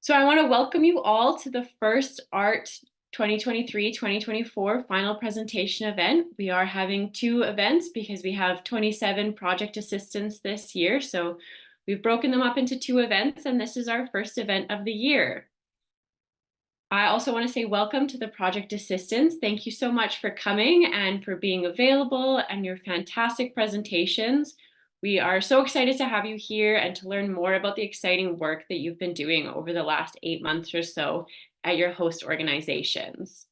So I want to welcome you all to the first ART 2023-2024 final presentation event. We are having two events because we have 27 project assistants this year. So we've broken them up into two events, and this is our first event of the year. I also want to say welcome to the project assistants. Thank you so much for coming and for being available and your fantastic presentations. We are so excited to have you here and to learn more about the exciting work that you've been doing over the last 8 months or so at your host organizations.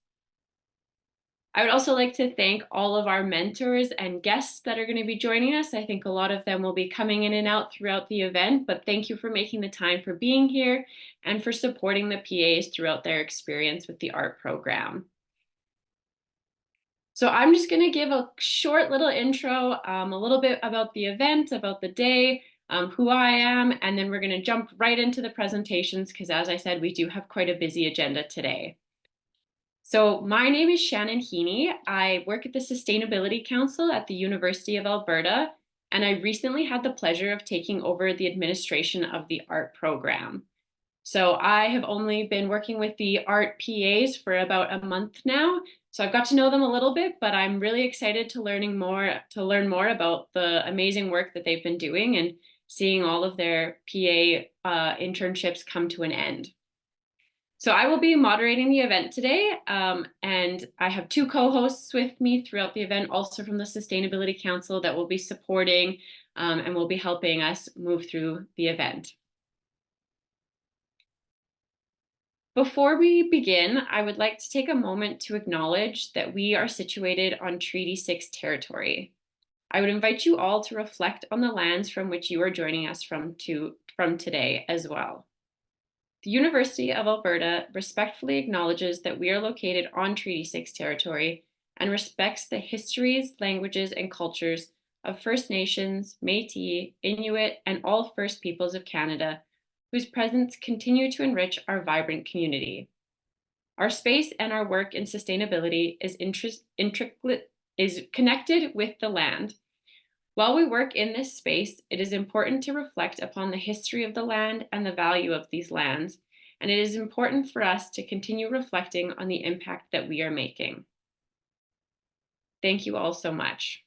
I would also like to thank all of our mentors and guests that are going to be joining us. I think a lot of them will be coming in and out throughout the event, but thank you for making the time for being here and for supporting the PAs throughout their experience with the art program. So I'm just going to give a short little intro, a little bit about the event, about the day, who I am, and then we're going to jump right into the presentations because, as I said, we do have quite a busy agenda today. So my name is Shannon Heaney. I work at the Sustainability Council at the University of Alberta, and I recently had the pleasure of taking over the administration of the art program. So I have only been working with the art PAs for about a month now. So I've got to know them a little bit, but I'm really excited to learn more about the amazing work that they've been doing and seeing all of their PA internships come to an end. So I will be moderating the event today, and I have two co-hosts with me throughout the event, also from the Sustainability Council, that will be supporting and will be helping us move through the event. Before we begin, I would like to take a moment to acknowledge that we are situated on Treaty 6 territory. I would invite you all to reflect on the lands from which you are joining us from today as well. The University of Alberta respectfully acknowledges that we are located on Treaty 6 territory and respects the histories, languages, and cultures of First Nations, Métis, Inuit, and all First Peoples of Canada, whose presence continue to enrich our vibrant community. Our space and our work in sustainability is connected with the land. While we work in this space, it is important to reflect upon the history of the land and the value of these lands, and it is important for us to continue reflecting on the impact that we are making. Thank you all so much.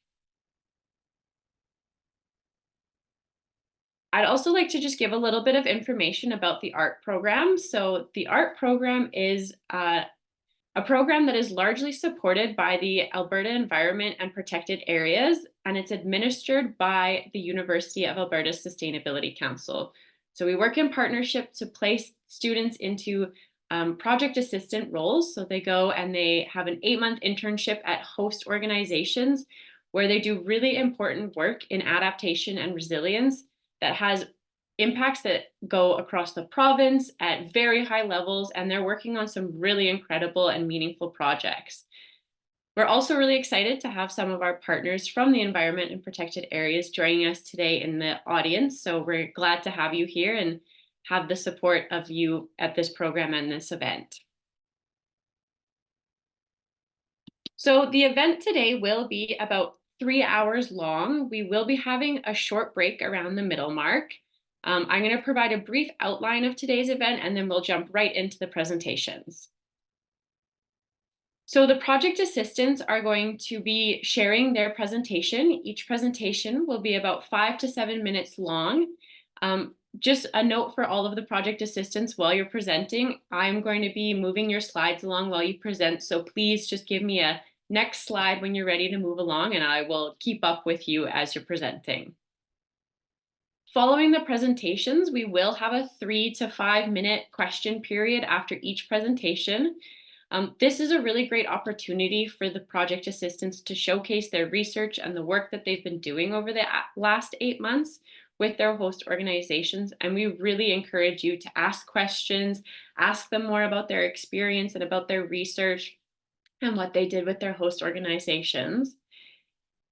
I'd also like to just give a little bit of information about the art program. So the art program is a program that is largely supported by the Alberta Environment and Protected Areas, and it's administered by the University of Alberta Sustainability Council. So we work in partnership to place students into project assistant roles. So they go and they have an 8-month internship at host organizations where they do really important work in adaptation and resilience that has impacts that go across the province at very high levels, and they're working on some really incredible and meaningful projects. We're also really excited to have some of our partners from the environment and protected areas joining us today in the audience. So we're glad to have you here and have the support of you at this program and this event. So the event today will be about 3 hours long. We will be having a short break around the middle mark. I'm going to provide a brief outline of today's event, and then we'll jump right into the presentations. So the project assistants are going to be sharing their presentation. Each presentation will be about 5 to 7 minutes long. Just a note for all of the project assistants while you're presenting, I'm going to be moving your slides along while you present. So please just give me a next slide when you're ready to move along, and I will keep up with you as you're presenting. Following the presentations, we will have a 3 to 5 minute question period after each presentation. This is a really great opportunity for the project assistants to showcase their research and the work that they've been doing over the last 8 months with their host organizations. And we really encourage you to ask questions, ask them more about their experience and about their research and what they did with their host organizations.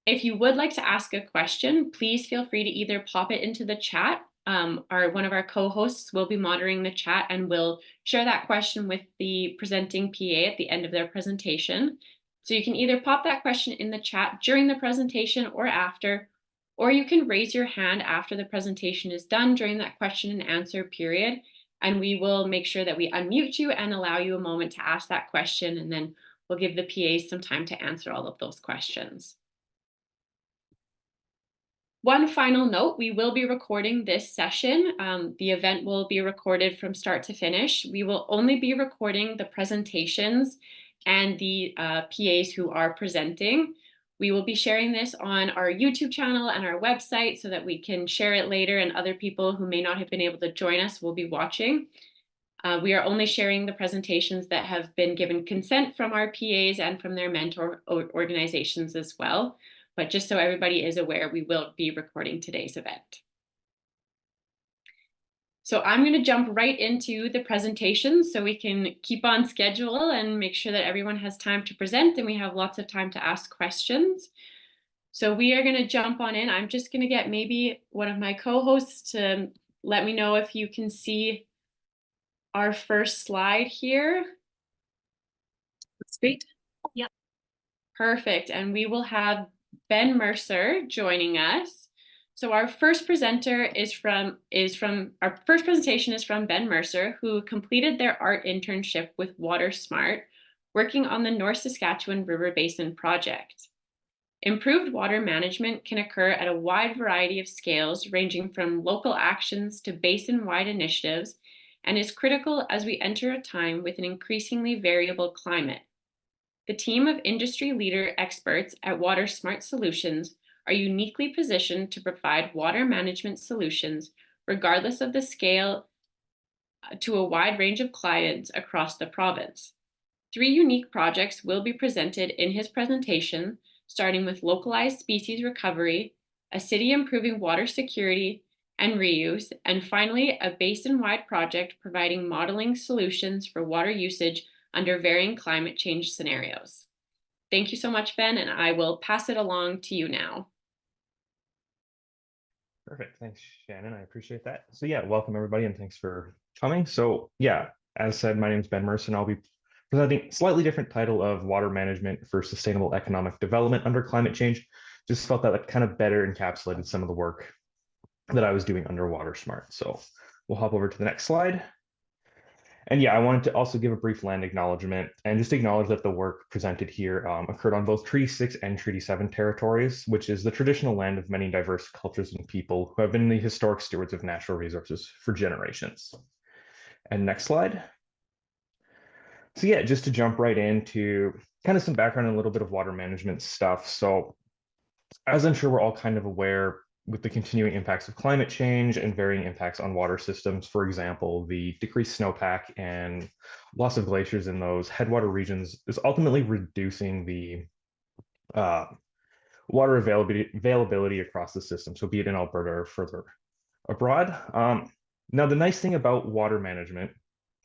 If you would like to ask a question, please feel free to either pop it into the chat. One of our co-hosts will be monitoring the chat and will share that question with the presenting PA at the end of their presentation. So you can either pop that question in the chat during the presentation or after, or you can raise your hand after the presentation is done during that question and answer period, and we will make sure that we unmute you and allow you a moment to ask that question, and then we'll give the PAs some time to answer all of those questions. One final note, we will be recording this session. The event will be recorded from start to finish. We will only be recording the presentations and the PAs who are presenting. We will be sharing this on our YouTube channel and our website so that we can share it later, and other people who may not have been able to join us will be watching. We are only sharing the presentations that have been given consent from our PAs and from their mentor organizations as well. But just so everybody is aware, we will be recording today's event. So I'm going to jump right into the presentation so we can keep on schedule and make sure that everyone has time to present and we have lots of time to ask questions. So we are going to jump on in. I'm just going to get maybe one of my co-hosts to let me know if you can see our first slide here. That's great. Yep. Perfect. And we will have Ben Mercer joining us. So our first presenter our first presentation is from Ben Mercer, who completed their art internship with WaterSmart, working on the North Saskatchewan River Basin project. Improved water management can occur at a wide variety of scales, ranging from local actions to basin-wide initiatives, and is critical as we enter a time with an increasingly variable climate. The team of industry leader experts at WaterSmart Solutions are uniquely positioned to provide water management solutions, regardless of the scale, to a wide range of clients across the province. 3 unique projects will be presented in his presentation, starting with localized species recovery, a city improving water security and reuse, and finally, a basin-wide project providing modeling solutions for water usage under varying climate change scenarios. Thank you so much, Ben, and I will pass it along to you now. Perfect. Thanks, Shannon. I appreciate that. So yeah, welcome everybody and thanks for coming. So yeah, as said, my name is Ben Mercer and I'll be presenting a slightly different title of Water Management for Sustainable Economic Development under Climate Change. Just felt that kind of better encapsulated some of the work that I was doing under WaterSmart. So we'll hop over to the next slide. And yeah, I wanted to also give a brief land acknowledgement and just acknowledge that the work presented here occurred on both Treaty 6 and Treaty 7 territories, which is the traditional land of many diverse cultures and people who have been the historic stewards of natural resources for generations. And next slide. So yeah, just to jump right into kind of some background and a little bit of water management stuff. So as I'm sure we're all kind of aware, with the continuing impacts of climate change and varying impacts on water systems, for example, the decreased snowpack and loss of glaciers in those headwater regions is ultimately reducing the water availability across the system. So be it in Alberta or further abroad. Now, the nice thing about water management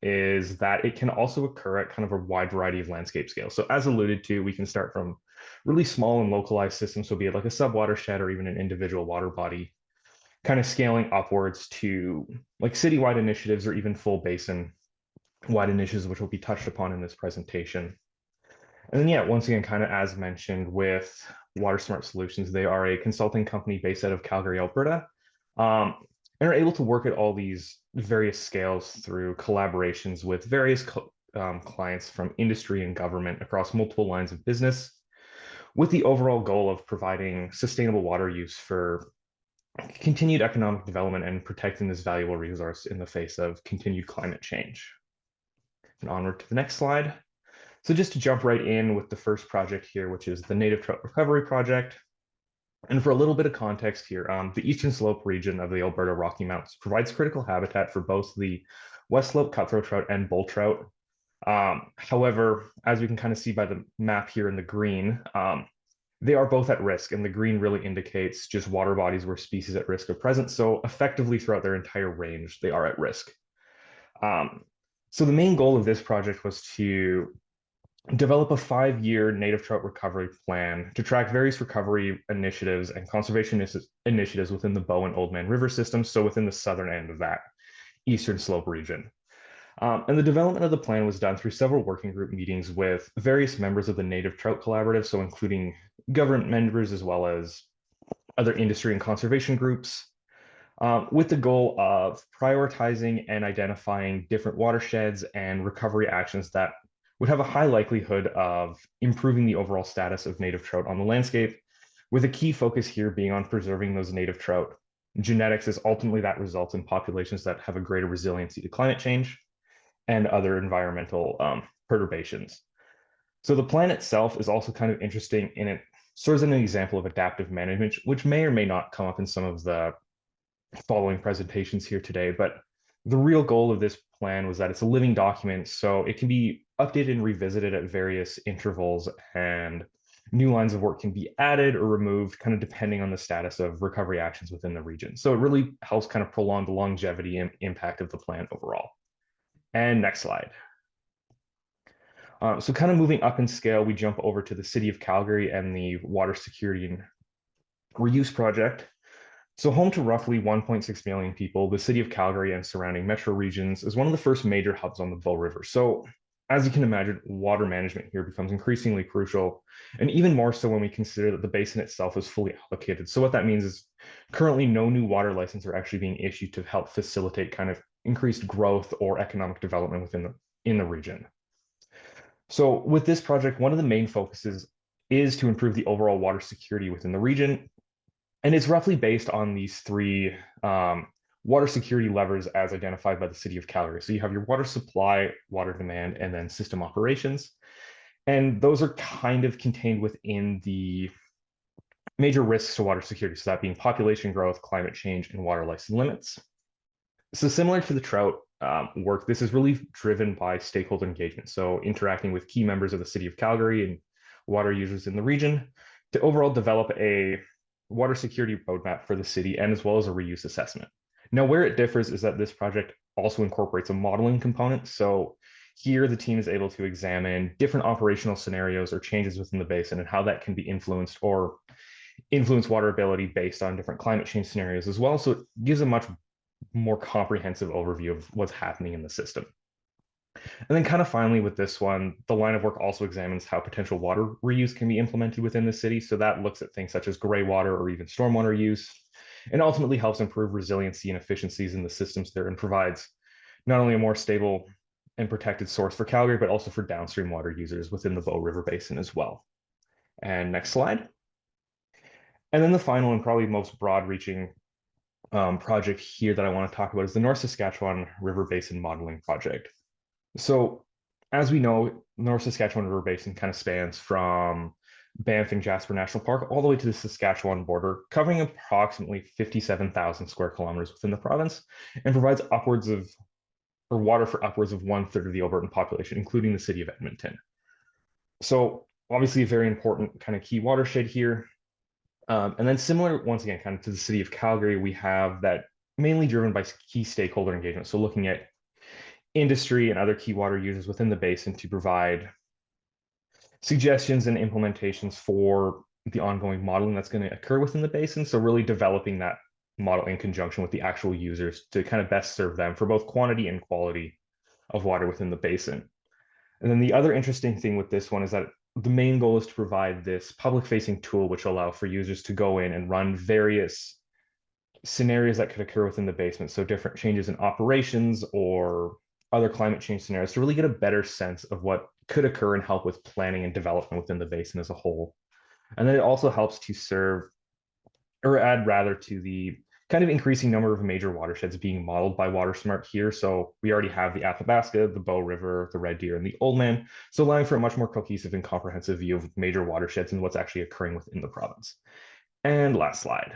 is that it can also occur at kind of a wide variety of landscape scales. So as alluded to, we can start from really small and localized systems, so be it like a sub-watershed or even an individual water body, kind of scaling upwards to like citywide initiatives or even full basin-wide initiatives, which will be touched upon in this presentation. And then, yeah, once again, kind of as mentioned with WaterSmart Solutions, they are a consulting company based out of Calgary, Alberta, and are able to work at all these various scales through collaborations with various clients from industry and government across multiple lines of business, with the overall goal of providing sustainable water use for continued economic development and protecting this valuable resource in the face of continued climate change. And onward to the next slide. So just to jump right in with the first project here, which is the Native Trout Recovery Project. And for a little bit of context here, the eastern slope region of the Alberta Rocky Mountains provides critical habitat for both the west slope cutthroat trout and bull trout. However, as we can kind of see by the map here in the green, they are both at risk, and the green really indicates just water bodies where species at risk are present. So effectively throughout their entire range, they are at risk. So the main goal of this project was to develop a 5-year native trout recovery plan to track various recovery initiatives and conservation initiatives within the Bow and Oldman River system, so within the southern end of that eastern slope region. And the development of the plan was done through several working group meetings with various members of the Native Trout Collaborative, so including government members as well as other industry and conservation groups. with the goal of prioritizing and identifying different watersheds and recovery actions that would have a high likelihood of improving the overall status of native trout on the landscape, with a key focus here being on preserving those native trout. Genetics is ultimately that results in populations that have a greater resiliency to climate change and other environmental perturbations. So the plan itself is also kind of interesting in it serves as an example of adaptive management, which may or may not come up in some of the following presentations here today, but the real goal of this plan was that it's a living document, so it can be updated and revisited at various intervals, and new lines of work can be added or removed, kind of depending on the status of recovery actions within the region. So it really helps kind of prolong the longevity and impact of the plan overall. And next slide. So kind of moving up in scale, we jump over to the City of Calgary and the Water Security and Reuse Project. So home to roughly 1.6 million people, the City of Calgary and surrounding metro regions is one of the first major hubs on the Bow River. So as you can imagine, water management here becomes increasingly crucial, and even more so when we consider that the basin itself is fully allocated. So what that means is currently no new water licenses are actually being issued to help facilitate kind of increased growth or economic development within the region. So with this project, one of the main focuses is to improve the overall water security within the region. And it's roughly based on these three water security levers as identified by the City of Calgary. So you have your water supply, water demand, and then system operations. And those are kind of contained within the major risks to water security. So that being population growth, climate change, and water license limits. So similar to the trout work, this is really driven by stakeholder engagement. So interacting with key members of the City of Calgary and water users in the region to overall develop a water security roadmap for the city and as well as a reuse assessment. Now, where it differs is that this project also incorporates a modeling component. So here the team is able to examine different operational scenarios or changes within the basin and how that can be influenced or influence water ability based on different climate change scenarios as well. So it gives a much more comprehensive overview of what's happening in the system. And then kind of finally with this one, the line of work also examines how potential water reuse can be implemented within the city. So that looks at things such as gray water or even stormwater use, and ultimately helps improve resiliency and efficiencies in the systems there and provides not only a more stable and protected source for Calgary, but also for downstream water users within the Bow River Basin as well. And next slide. And then the final and probably most broad-reaching project here that I want to talk about is the North Saskatchewan River Basin Modeling Project. So as we know, North Saskatchewan River Basin kind of spans from Banff and Jasper National Park all the way to the Saskatchewan border, covering approximately 57,000 square kilometers within the province, and provides upwards of, or water for upwards of 1/3 of the Albertan population, including the city of Edmonton. So obviously a very important kind of key watershed here. And then similar, once again, kind of to the city of Calgary, we have that mainly driven by key stakeholder engagement. So looking at industry and other key water users within the basin to provide suggestions and implementations for the ongoing modeling that's going to occur within the basin. So really developing that model in conjunction with the actual users to kind of best serve them for both quantity and quality of water within the basin. And then the other interesting thing with this one is that the main goal is to provide this public-facing tool which will allow for users to go in and run various scenarios that could occur within the basement. So different changes in operations or other climate change scenarios to really get a better sense of what could occur and help with planning and development within the basin as a whole. And then it also helps to serve or add rather to the kind of increasing number of major watersheds being modeled by WaterSmart here. So we already have the Athabasca, the Bow River, the Red Deer, and the Oldman. So allowing for a much more cohesive and comprehensive view of major watersheds and what's actually occurring within the province. And last slide.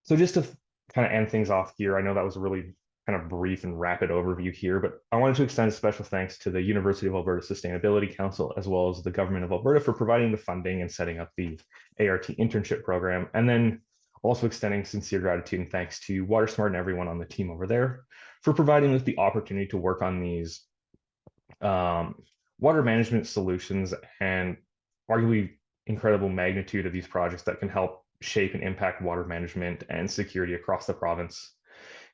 So just to kind of end things off here, I know that was a really kind of brief and rapid overview here, but I wanted to extend a special thanks to the University of Alberta Sustainability Council, as well as the Government of Alberta for providing the funding and setting up the ART internship program. And then also extending sincere gratitude and thanks to WaterSmart and everyone on the team over there for providing us the opportunity to work on these water management solutions and arguably incredible magnitude of these projects that can help shape and impact water management and security across the province.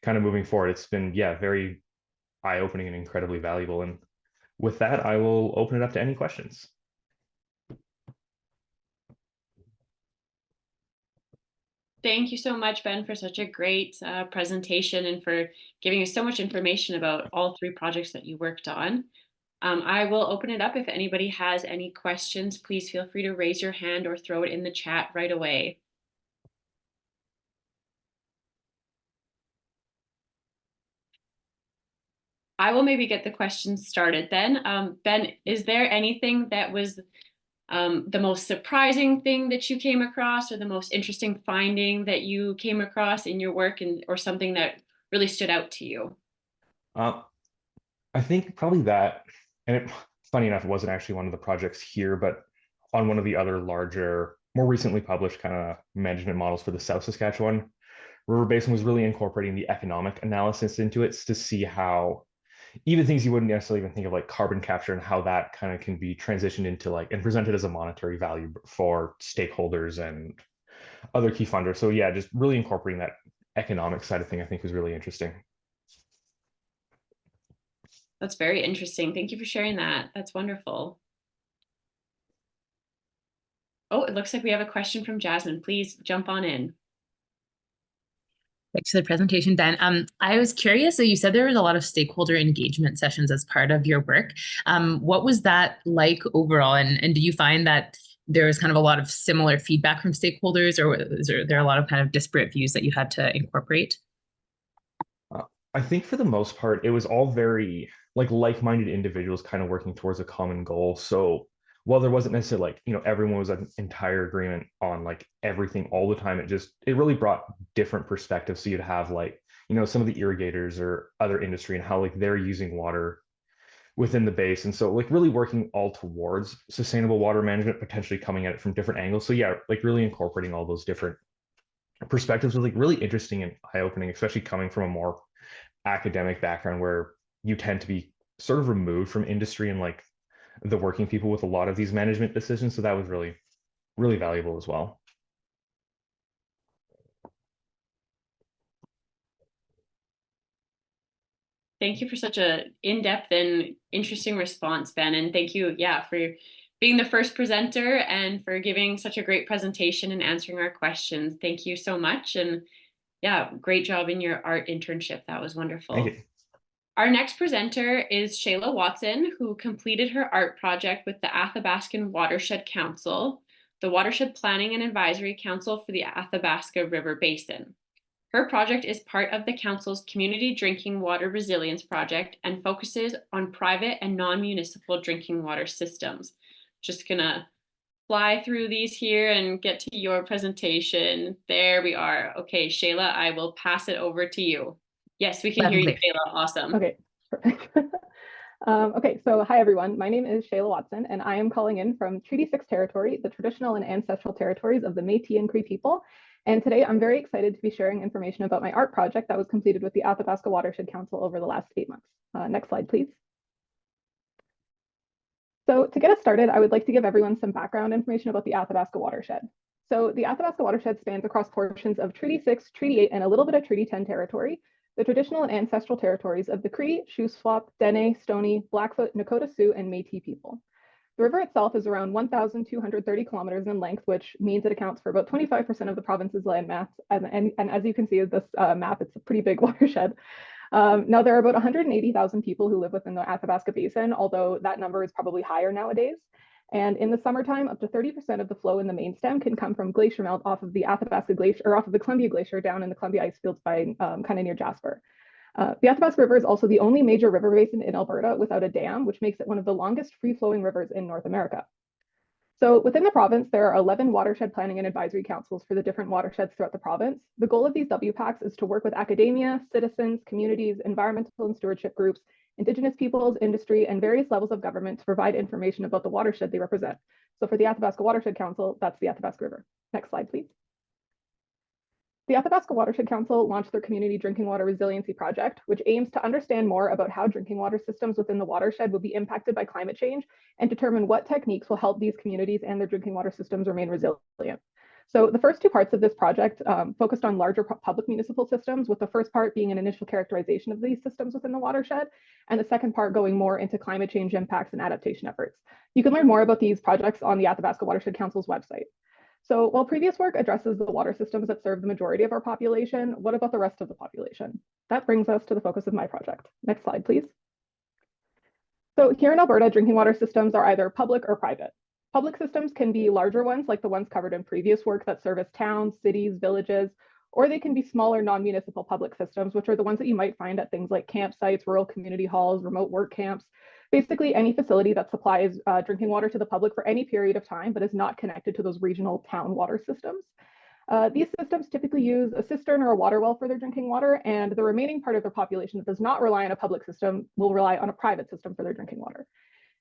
Kind of moving forward, it's been, yeah, very eye-opening and incredibly valuable. And with that, I will open it up to any questions. Thank you so much, Ben, for such a great presentation and for giving us so much information about all 3 projects that you worked on. I will open it up. If anybody has any questions, please feel free to raise your hand or throw it in the chat right away. I will maybe get the questions started then. Ben, is there anything that was the most surprising thing that you came across or the most interesting finding that you came across in your work or something that really stood out to you? I think probably that, and funny enough, it wasn't actually one of the projects here, but on one of the other larger, more recently published kind of management models for the South Saskatchewan River Basin was really incorporating the economic analysis into it to see how even things you wouldn't necessarily even think of like carbon capture and how that kind of can be transitioned into like and presented as a monetary value for stakeholders and other key funders. So yeah, just really incorporating that economic side of thing I think was really interesting. That's very interesting. Thank you for sharing that. That's wonderful. Oh, it looks like we have a question from Jasmine. Please jump on in. Thanks for the presentation, Ben. I was curious, so you said there was a lot of stakeholder engagement sessions as part of your work. What was that like overall? And do you find that there was kind of a lot of similar feedback from stakeholders, or is there a lot of kind of disparate views that you had to incorporate? I think for the most part, it was all very like-minded individuals kind of working towards a common goal. So while there wasn't necessarily everyone was in entire agreement on like everything all the time, it really brought different perspectives. So you'd have some of the irrigators or other industry and how like they're using water within the base. And so like really working all towards sustainable water management, potentially coming at it from different angles. So yeah, like really incorporating all those different perspectives was like really interesting and eye-opening, especially coming from a more academic background where you tend to be sort of removed from industry and like the working people with a lot of these management decisions. So that was really, really valuable as well. Thank you for such a in-depth and interesting response, Ben. And thank you, yeah, for being the first presenter and for giving such a great presentation and answering our questions. Thank you so much. And yeah, great job in your art internship. That was wonderful. Thank you. Our next presenter is Shayla Watson, who completed her art project with the Athabascan Watershed Council, the Watershed Planning and Advisory Council for the Athabasca River Basin. Her project is part of the Council's Community Drinking Water Resilience Project and focuses on private and non-municipal drinking water systems. Just gonna fly through these here and get to your presentation. There we are. Okay, Shayla, I will pass it over to you. Yes, we can hear you, Shayla. Awesome. Okay, perfect. Okay, so hi everyone. My name is Shayla Watson, and I am calling in from Treaty 6 territory, the traditional and ancestral territories of the Métis and Cree people. And today I'm very excited to be sharing information about my art project that was completed with the Athabasca Watershed Council over the last 8 months. Next slide, please. So to get us started, I would like to give everyone some background information about the Athabasca Watershed. So the Athabasca Watershed spans across portions of Treaty 6, Treaty 8, and a little bit of Treaty 10 territory, the traditional and ancestral territories of the Cree, Shuswap, Dene, Stoney, Blackfoot, Nakota Sioux, and Métis people. The river itself is around 1,230 kilometers in length, which means it accounts for about 25% of the province's landmass. And as you can see in this map, it's a pretty big watershed. Now, there are about 180,000 people who live within the Athabasca Basin, although that number is probably higher nowadays. And in the summertime, up to 30% of the flow in the main stem can come from glacier melt off of the Athabasca Glacier, or off of the Columbia Glacier down in the Columbia ice fields by kind of near Jasper. The Athabasca River is also the only major river basin in Alberta without a dam, which makes it one of the longest free-flowing rivers in North America. So within the province, there are 11 watershed planning and advisory councils for the different watersheds throughout the province. The goal of these WPACs is to work with academia, citizens, communities, environmental and stewardship groups, Indigenous peoples, industry, and various levels of government to provide information about the watershed they represent. So for the Athabasca Watershed Council, that's the Athabasca River. Next slide, please. The Athabasca Watershed Council launched their Community Drinking Water Resiliency Project, which aims to understand more about how drinking water systems within the watershed will be impacted by climate change and determine what techniques will help these communities and their drinking water systems remain resilient. So the first 2 parts of this project focused on larger public municipal systems, with the first part being an initial characterization of these systems within the watershed, and the second part going more into climate change impacts and adaptation efforts. You can learn more about these projects on the Athabasca Watershed Council's website. So while previous work addresses the water systems that serve the majority of our population, what about the rest of the population? That brings us to the focus of my project. Next slide, please. So here in Alberta, drinking water systems are either public or private. Public systems can be larger ones like the ones covered in previous work that service towns, cities, villages, or they can be smaller non-municipal public systems, which are the ones that you might find at things like campsites, rural community halls, remote work camps, basically any facility that supplies drinking water to the public for any period of time, but is not connected to those regional town water systems. These systems typically use a cistern or a water well for their drinking water, and the remaining part of their population that does not rely on a public system will rely on a private system for their drinking water.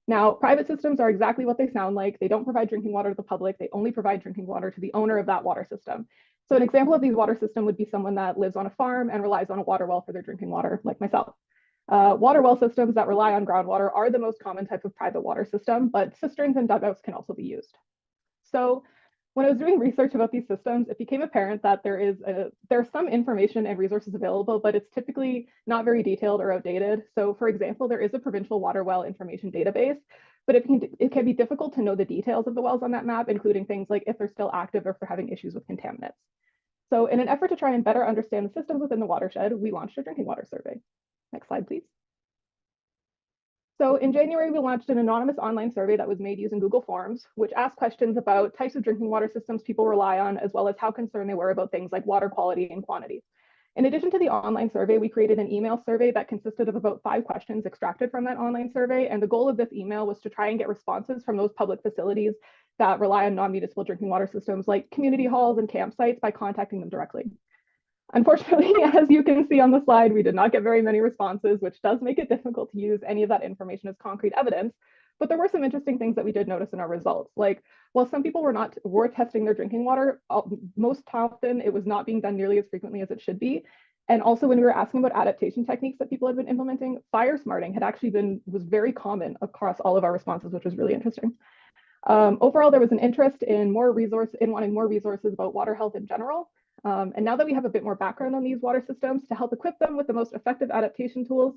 Now, private systems are exactly what they sound like. They don't provide drinking water to the public. They only provide drinking water to the owner of that water system. So an example of these water system would be someone that lives on a farm and relies on a water well for their drinking water, like myself. Water well systems that rely on groundwater are the most common type of private water system, but cisterns and dugouts can also be used. So when I was doing research about these systems, it became apparent that there's some information and resources available, but it's typically not very detailed or outdated. So for example, there is a provincial water well information database, but it can be difficult to know the details of the wells on that map, including things like if they're still active or if they're having issues with contaminants. So in an effort to try and better understand the systems within the watershed, we launched a drinking water survey. Next slide, please. So in January, we launched an anonymous online survey that was made using Google Forms, which asked questions about types of drinking water systems people rely on, as well as how concerned they were about things like water quality and quantity. In addition to the online survey, we created an email survey that consisted of about 5 questions extracted from that online survey. And the goal of this email was to try and get responses from those public facilities that rely on non-municipal drinking water systems like community halls and campsites by contacting them directly. Unfortunately, as you can see on the slide, we did not get very many responses, which does make it difficult to use any of that information as concrete evidence. But there were some interesting things that we did notice in our results. Like, while some people were testing their drinking water, most often it was not being done nearly as frequently as it should be. And also when we were asking about adaptation techniques that people had been implementing, fire smarting was very common across all of our responses, which was really interesting. Overall, there was an interest in wanting more resources about water health in general. And now that we have a bit more background on these water systems to help equip them with the most effective adaptation tools,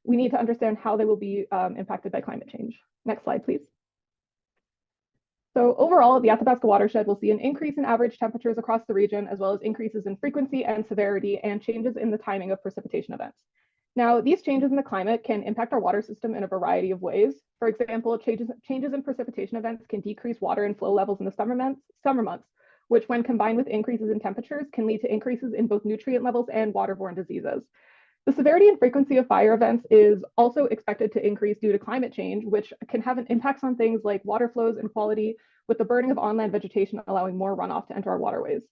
we need to understand how they will be impacted by climate change. Next slide, please. So overall, the Athabasca watershed will see an increase in average temperatures across the region, as well as increases in frequency and severity and changes in the timing of precipitation events. Now, these changes in the climate can impact our water system in a variety of ways. For example, changes in precipitation events can decrease water and flow levels in the summer months, which when combined with increases in temperatures can lead to increases in both nutrient levels and waterborne diseases. The severity and frequency of fire events is also expected to increase due to climate change, which can have impacts on things like water flows and quality, with the burning of on-land vegetation allowing more runoff to enter our waterways.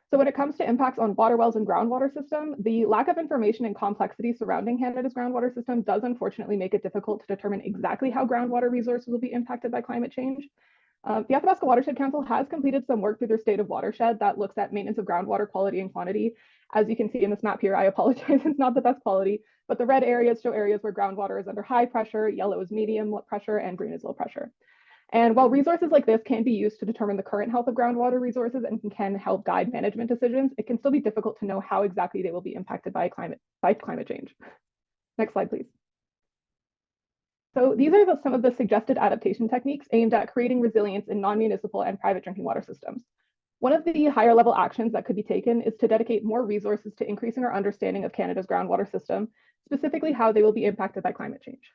So when it comes to impacts on water wells and groundwater system, the lack of information and complexity surrounding Canada's groundwater system does unfortunately make it difficult to determine exactly how groundwater resources will be impacted by climate change. The Athabasca Watershed Council has completed some work through their State of Watershed that looks at maintenance of groundwater quality and quantity. As you can see in this map here, I apologize, it's not the best quality, but the red areas show areas where groundwater is under high pressure, yellow is medium pressure, and green is low pressure. And while resources like this can be used to determine the current health of groundwater resources and can help guide management decisions, it can still be difficult to know how exactly they will be impacted by climate change. Next slide, please. So these are some of the suggested adaptation techniques aimed at creating resilience in non-municipal and private drinking water systems. One of the higher level actions that could be taken is to dedicate more resources to increasing our understanding of Canada's groundwater system, specifically how they will be impacted by climate change.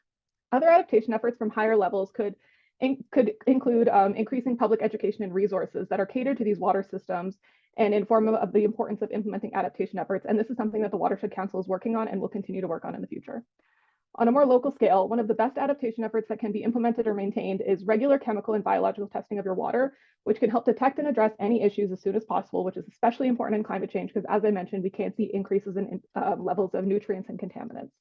Other adaptation efforts from higher levels could include increasing public education and resources that are catered to these water systems and inform of the importance of implementing adaptation efforts. And this is something that the Watershed Council is working on and will continue to work on in the future. On a more local scale, one of the best adaptation efforts that can be implemented or maintained is regular chemical and biological testing of your water, which can help detect and address any issues as soon as possible, which is especially important in climate change because, as I mentioned, we can see increases in levels of nutrients and contaminants.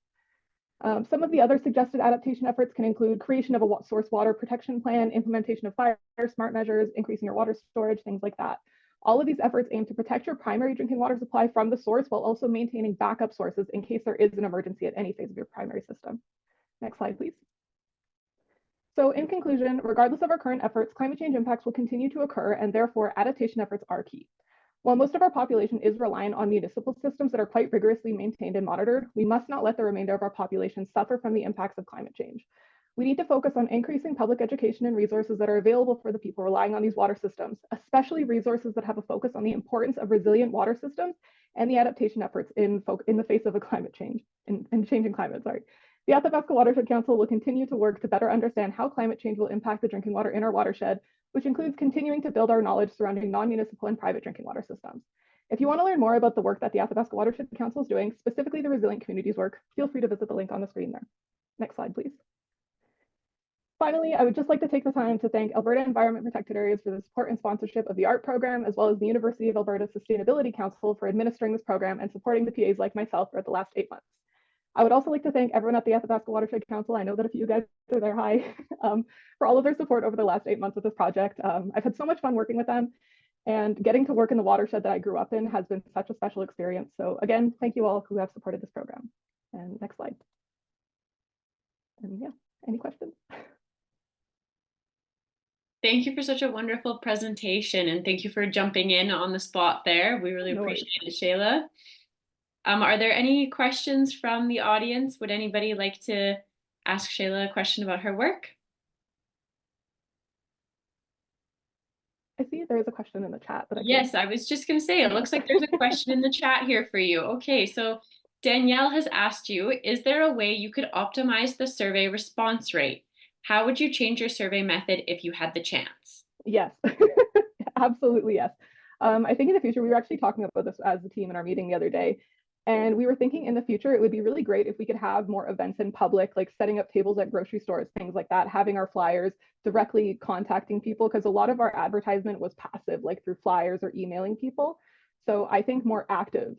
Some of the other suggested adaptation efforts can include creation of a source water protection plan, implementation of fire smart measures, increasing your water storage, things like that. All of these efforts aim to protect your primary drinking water supply from the source while also maintaining backup sources in case there is an emergency at any phase of your primary system. Next slide, please. So in conclusion, regardless of our current efforts, climate change impacts will continue to occur and therefore adaptation efforts are key. While most of our population is reliant on municipal systems that are quite rigorously maintained and monitored, we must not let the remainder of our population suffer from the impacts of climate change. We need to focus on increasing public education and resources that are available for the people relying on these water systems, especially resources that have a focus on the importance of resilient water systems and the adaptation efforts in the face of a climate change, in changing climate, sorry. The Athabasca Watershed Council will continue to work to better understand how climate change will impact the drinking water in our watershed, which includes continuing to build our knowledge surrounding non-municipal and private drinking water systems. If you want to learn more about the work that the Athabasca Watershed Council is doing, specifically the Resilient Communities work, feel free to visit the link on the screen there. Next slide, please. Finally, I would just like to take the time to thank Alberta Environment Protected Areas for the support and sponsorship of the ART program, as well as the University of Alberta Sustainability Council for administering this program and supporting the PAs like myself for the last 8 months. I would also like to thank everyone at the Athabasca Watershed Council. I know that a few guys are there, hi, for all of their support over the last 8 months with this project. I've had so much fun working with them, and getting to work in the watershed that I grew up in has been such a special experience. So again, thank you all who have supported this program. And next slide. And yeah, any questions? Thank you for such a wonderful presentation, and thank you for jumping in on the spot there. We really appreciate it, Shayla. Are there any questions from the audience? Would anybody like to ask Shayla a question about her work? I see there is a question in the chat. Yes, I was just going to say, it looks like there's a question in the chat here for you. Okay, so Danielle has asked you, is there a way you could optimize the survey response rate? How would you change your survey method if you had the chance? Yes, absolutely yes. I think in the future, we were actually talking about this as a team in our meeting the other day, and we were thinking in the future, it would be really great if we could have more events in public, like setting up tables at grocery stores, things like that, having our flyers directly contacting people, because a lot of our advertisement was passive, like through flyers or emailing people. So I think more active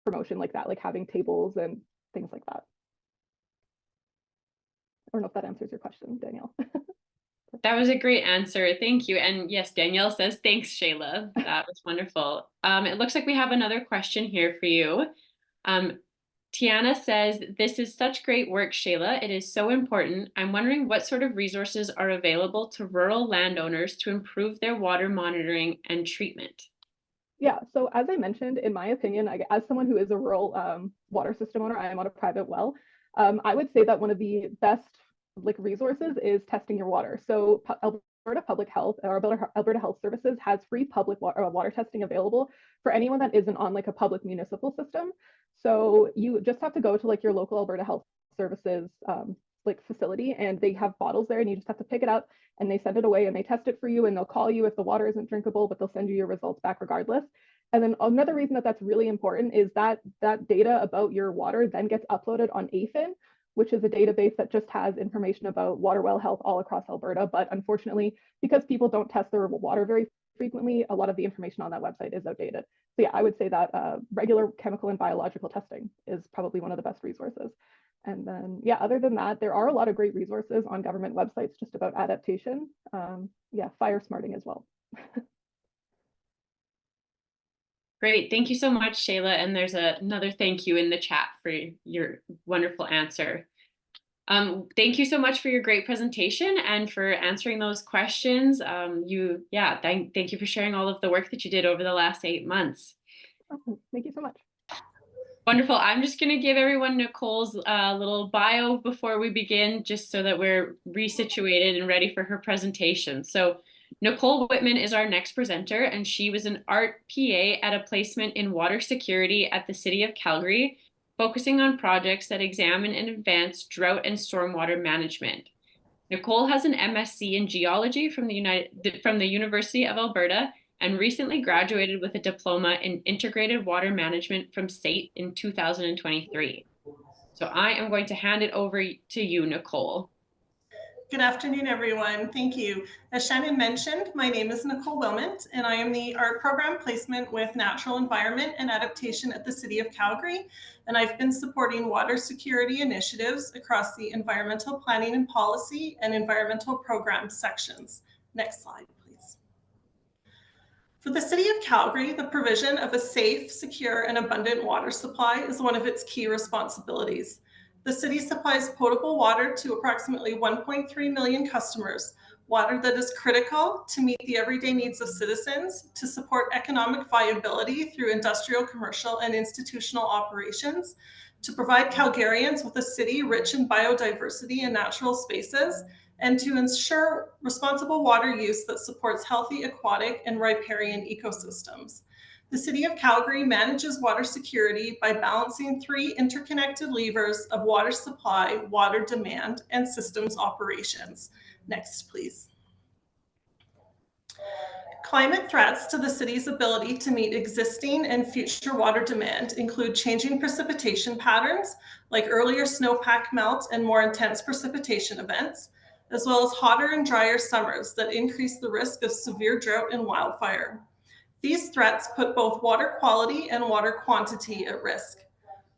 promotion like that, like having tables and things like that. I don't know if that answers your question, Danielle. That was a great answer. Thank you. And yes, Danielle says, thanks, Shayla. That was wonderful. It looks like we have another question here for you. Tiana says, this is such great work, Shayla. It is so important. I'm wondering what sort of resources are available to rural landowners to improve their water monitoring and treatment. Yeah, so as I mentioned, in my opinion, as someone who is a rural water system owner, I am on a private well. I would say that one of the best resources is testing your water. So Alberta Public Health or Alberta Health Services has free public water testing available for anyone that isn't on a public municipal system. So you just have to go to your local Alberta Health Services facility, and they have bottles there, and you just have to pick it up, and they send it away and they test it for you, and they'll call you if the water isn't drinkable, but they'll send you your results back regardless. And then another reason that that's really important is that data about your water then gets uploaded on AFIN, which is a database that just has information about water well health all across Alberta. But unfortunately, because people don't test their water very frequently, a lot of the information on that website is outdated. So yeah, I would say that regular chemical and biological testing is probably one of the best resources. And then, yeah, other than that, there are a lot of great resources on government websites just about adaptation. Yeah, fire smarting as well. Great. Thank you so much, Shayla. And there's another thank you in the chat for your wonderful answer. Thank you so much for your great presentation and for answering those questions. Thank you for sharing all of the work that you did over the last 8 months. Awesome. Thank you so much. Wonderful. I'm just going to give everyone Nicole's little bio before we begin, just so that we're resituated and ready for her presentation. So Nicole Whitman is our next presenter, and she was an art PA at a placement in water security at the City of Calgary, focusing on projects that examine and advance drought and stormwater management. Nicole has an MSc in geology from the University of Alberta and recently graduated with a diploma in integrated water management from SAIT in 2023. So I am going to hand it over to you, Nicole. Good afternoon, everyone. Thank you. As Shannon mentioned, my name is Nicole Wilmot, and I am the art program placement with Natural Environment and Adaptation at the City of Calgary. And I've been supporting water security initiatives across the environmental planning and policy and environmental program sections. Next slide, please. For the City of Calgary, the provision of a safe, secure, and abundant water supply is one of its key responsibilities. The city supplies potable water to approximately 1.3 million customers, water that is critical to meet the everyday needs of citizens, to support economic viability through industrial, commercial, and institutional operations, to provide Calgarians with a city rich in biodiversity and natural spaces, and to ensure responsible water use that supports healthy aquatic and riparian ecosystems. The City of Calgary manages water security by balancing three interconnected levers of water supply, water demand, and systems operations. Next, please. Climate threats to the city's ability to meet existing and future water demand include changing precipitation patterns, like earlier snowpack melt and more intense precipitation events, as well as hotter and drier summers that increase the risk of severe drought and wildfire. These threats put both water quality and water quantity at risk.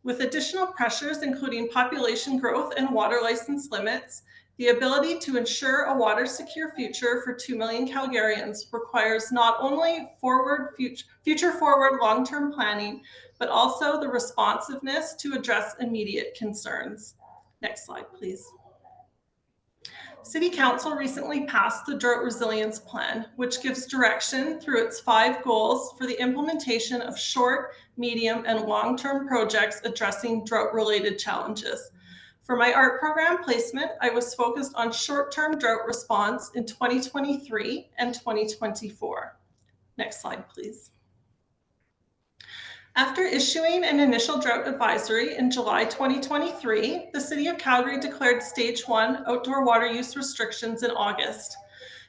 With additional pressures, including population growth and water license limits, the ability to ensure a water secure future for 2 million Calgarians requires not only future forward long-term planning, but also the responsiveness to address immediate concerns. Next slide, please. City Council recently passed the Drought Resilience Plan, which gives direction through its 5 goals for the implementation of short, medium, and long-term projects addressing drought-related challenges. For my art program placement, I was focused on short-term drought response in 2023 and 2024. Next slide, please. After issuing an initial drought advisory in July 2023, the City of Calgary declared Stage 1 outdoor water use restrictions in August.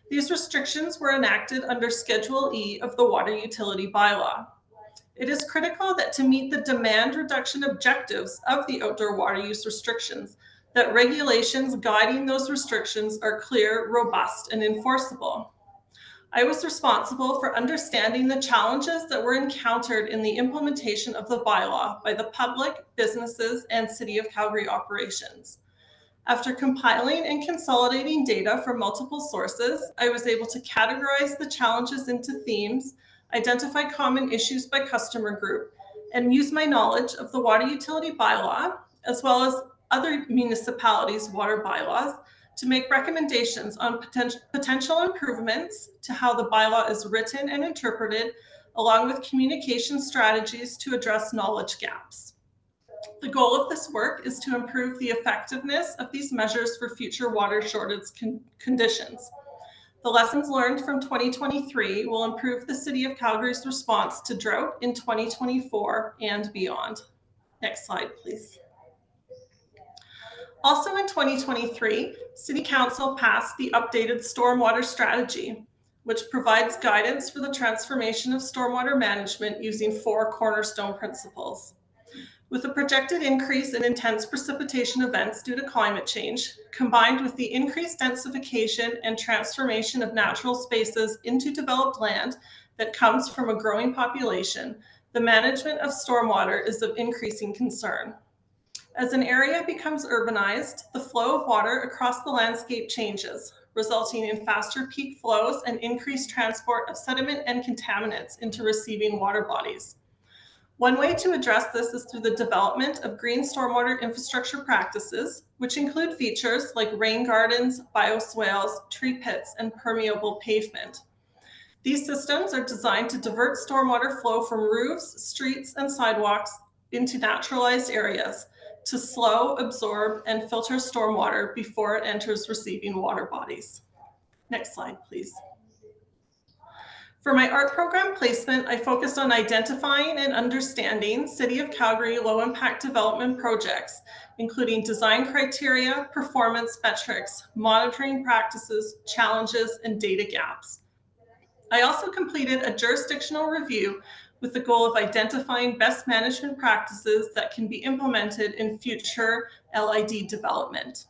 These restrictions were enacted under Schedule E of the Water Utility Bylaw. It is critical that to meet the demand reduction objectives of the outdoor water use restrictions, that regulations guiding those restrictions are clear, robust, and enforceable. I was responsible for understanding the challenges that were encountered in the implementation of the bylaw by the public, businesses, and City of Calgary operations. After compiling and consolidating data from multiple sources, I was able to categorize the challenges into themes, identify common issues by customer group, and use my knowledge of the water utility bylaw, as well as other municipalities' water bylaws, to make recommendations on potential improvements to how the bylaw is written and interpreted, along with communication strategies to address knowledge gaps. The goal of this work is to improve the effectiveness of these measures for future water shortage conditions. The lessons learned from 2023 will improve the City of Calgary's response to drought in 2024 and beyond. Next slide, please. Also in 2023, City Council passed the updated stormwater strategy, which provides guidance for the transformation of stormwater management using 4 cornerstone principles. With a projected increase in intense precipitation events due to climate change, combined with the increased densification and transformation of natural spaces into developed land that comes from a growing population, the management of stormwater is of increasing concern. As an area becomes urbanized, the flow of water across the landscape changes, resulting in faster peak flows and increased transport of sediment and contaminants into receiving water bodies. One way to address this is through the development of green stormwater infrastructure practices, which include features like rain gardens, bioswales, tree pits, and permeable pavement. These systems are designed to divert stormwater flow from roofs, streets, and sidewalks into naturalized areas to slow, absorb, and filter stormwater before it enters receiving water bodies. Next slide, please. For my art program placement, I focused on identifying and understanding City of Calgary low-impact development projects, including design criteria, performance metrics, monitoring practices, challenges, and data gaps. I also completed a jurisdictional review with the goal of identifying best management practices that can be implemented in future LID development.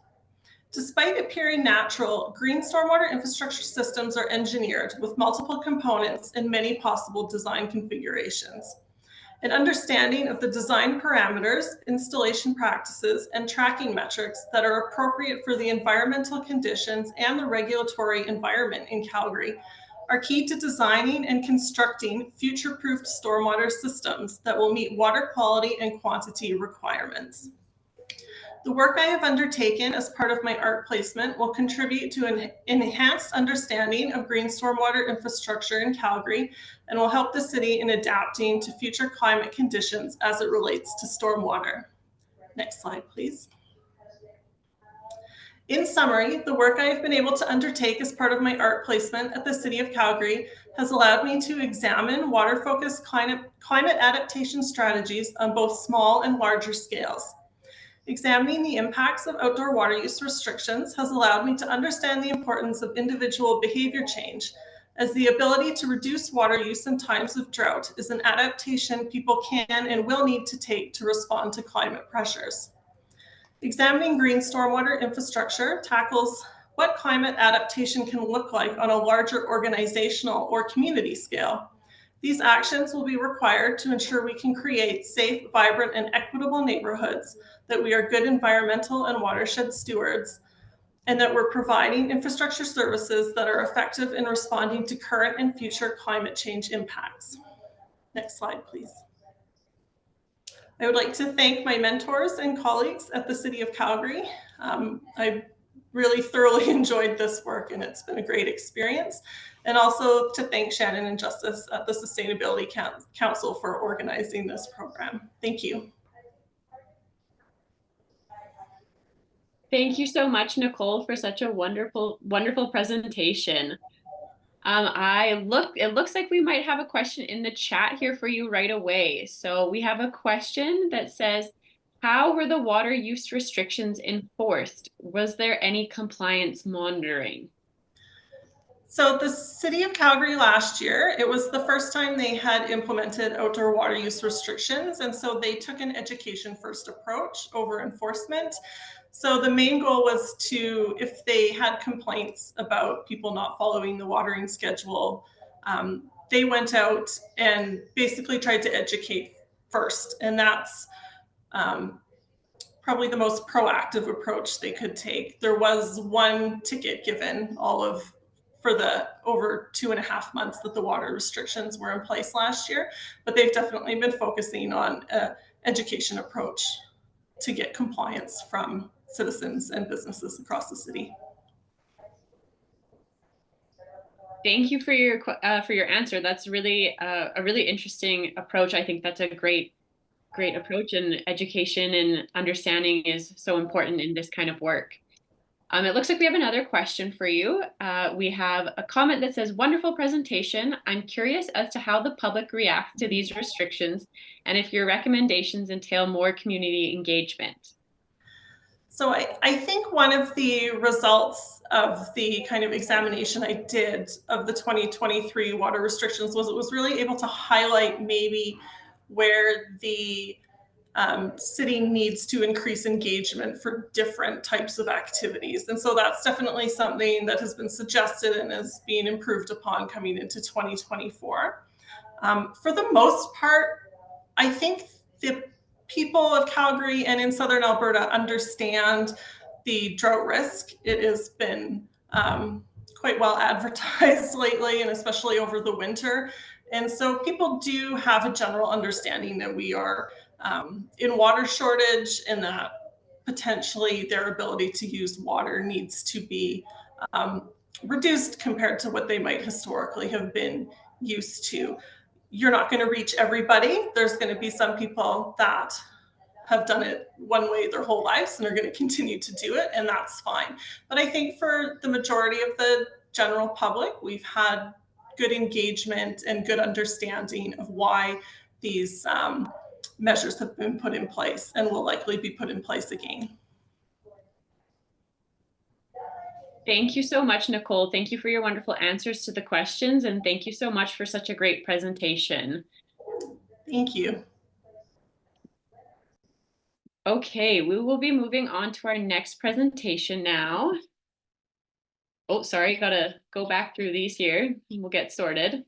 Despite appearing natural, green stormwater infrastructure systems are engineered with multiple components and many possible design configurations. An understanding of the design parameters, installation practices, and tracking metrics that are appropriate for the environmental conditions and the regulatory environment in Calgary are key to designing and constructing future-proofed stormwater systems that will meet water quality and quantity requirements. The work I have undertaken as part of my art placement will contribute to an enhanced understanding of green stormwater infrastructure in Calgary and will help the city in adapting to future climate conditions as it relates to stormwater. Next slide, please. In summary, the work I have been able to undertake as part of my art placement at the City of Calgary has allowed me to examine water-focused climate adaptation strategies on both small and larger scales. Examining the impacts of outdoor water use restrictions has allowed me to understand the importance of individual behavior change, as the ability to reduce water use in times of drought is an adaptation people can and will need to take to respond to climate pressures. Examining green stormwater infrastructure tackles what climate adaptation can look like on a larger organizational or community scale. These actions will be required to ensure we can create safe, vibrant, and equitable neighborhoods, that we are good environmental and watershed stewards, and that we're providing infrastructure services that are effective in responding to current and future climate change impacts. Next slide, please. I would like to thank my mentors and colleagues at the City of Calgary. I really thoroughly enjoyed this work, and it's been a great experience. And also to thank Shannon and Justice at the Sustainability Council for organizing this program. Thank you. Thank you so much, Nicole, for such a wonderful presentation. It looks like we might have a question in the chat here for you right away. So we have a question that says, how were the water use restrictions enforced? Was there any compliance monitoring? So the City of Calgary last year, it was the first time they had implemented outdoor water use restrictions. And so they took an education first approach over enforcement. So the main goal was to, if they had complaints about people not following the watering schedule, they went out and basically tried to educate first. And that's probably the most proactive approach they could take. There was one ticket given for the over 2.5 months that the water restrictions were in place last year, but they've definitely been focusing on an education approach to get compliance from citizens and businesses across the city. Thank you for your answer. That's really a really interesting approach. I think that's a great approach, and education and understanding is so important in this kind of work. It looks like we have another question for you. We have a comment that says, wonderful presentation. I'm curious as to how the public reacts to these restrictions and if your recommendations entail more community engagement. So I think one of the results of the kind of examination I did of the 2023 water restrictions was it was really able to highlight maybe where the city needs to increase engagement for different types of activities. And so that's definitely something that has been suggested and is being improved upon coming into 2024. For the most part, I think the people of Calgary and in Southern Alberta understand the drought risk. It has been quite well advertised lately, and especially over the winter. And so people do have a general understanding that we are in water shortage, and that potentially their ability to use water needs to be reduced compared to what they might historically have been used to. You're not going to reach everybody. There's going to be some people that have done it one way their whole lives and are going to continue to do it, and that's fine. But I think for the majority of the general public, we've had good engagement and good understanding of why these measures have been put in place and will likely be put in place again. Thank you so much, Nicole. Thank you for your wonderful answers to the questions, and thank you so much for such a great presentation. Thank you. Okay, we will be moving on to our next presentation now. Oh, sorry, gotta go back through these here. We'll get sorted.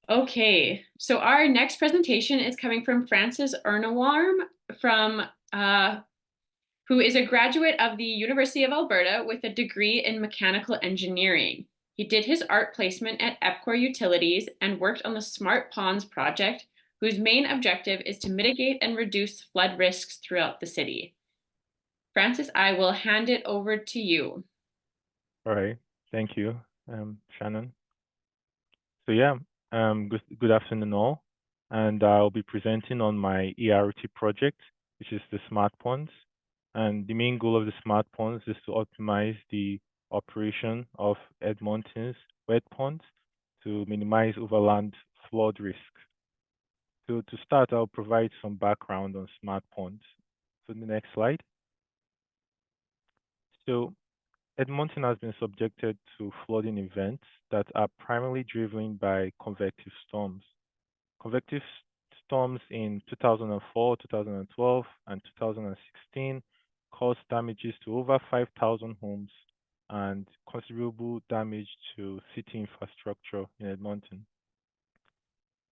Okay, so our next presentation is coming from Francis Ernawarm who is a graduate of the University of Alberta with a degree in mechanical engineering. He did his art placement at EPCOR Utilities and worked on the Smart Ponds project, whose main objective is to mitigate and reduce flood risks throughout the city. Francis, I will hand it over to you. All right, thank you, Shannon. So yeah, good afternoon all. and I'll be presenting on my ERT project, which is the smart ponds. And the main goal of the smart ponds is to optimize the operation of Edmonton's wet ponds to minimize overland flood risk. So to start, I'll provide some background on smart ponds. So the next slide. So Edmonton has been subjected to flooding events that are primarily driven by convective storms. Convective storms in 2004, 2012, and 2016 caused damages to over 5,000 homes and considerable damage to city infrastructure in Edmonton.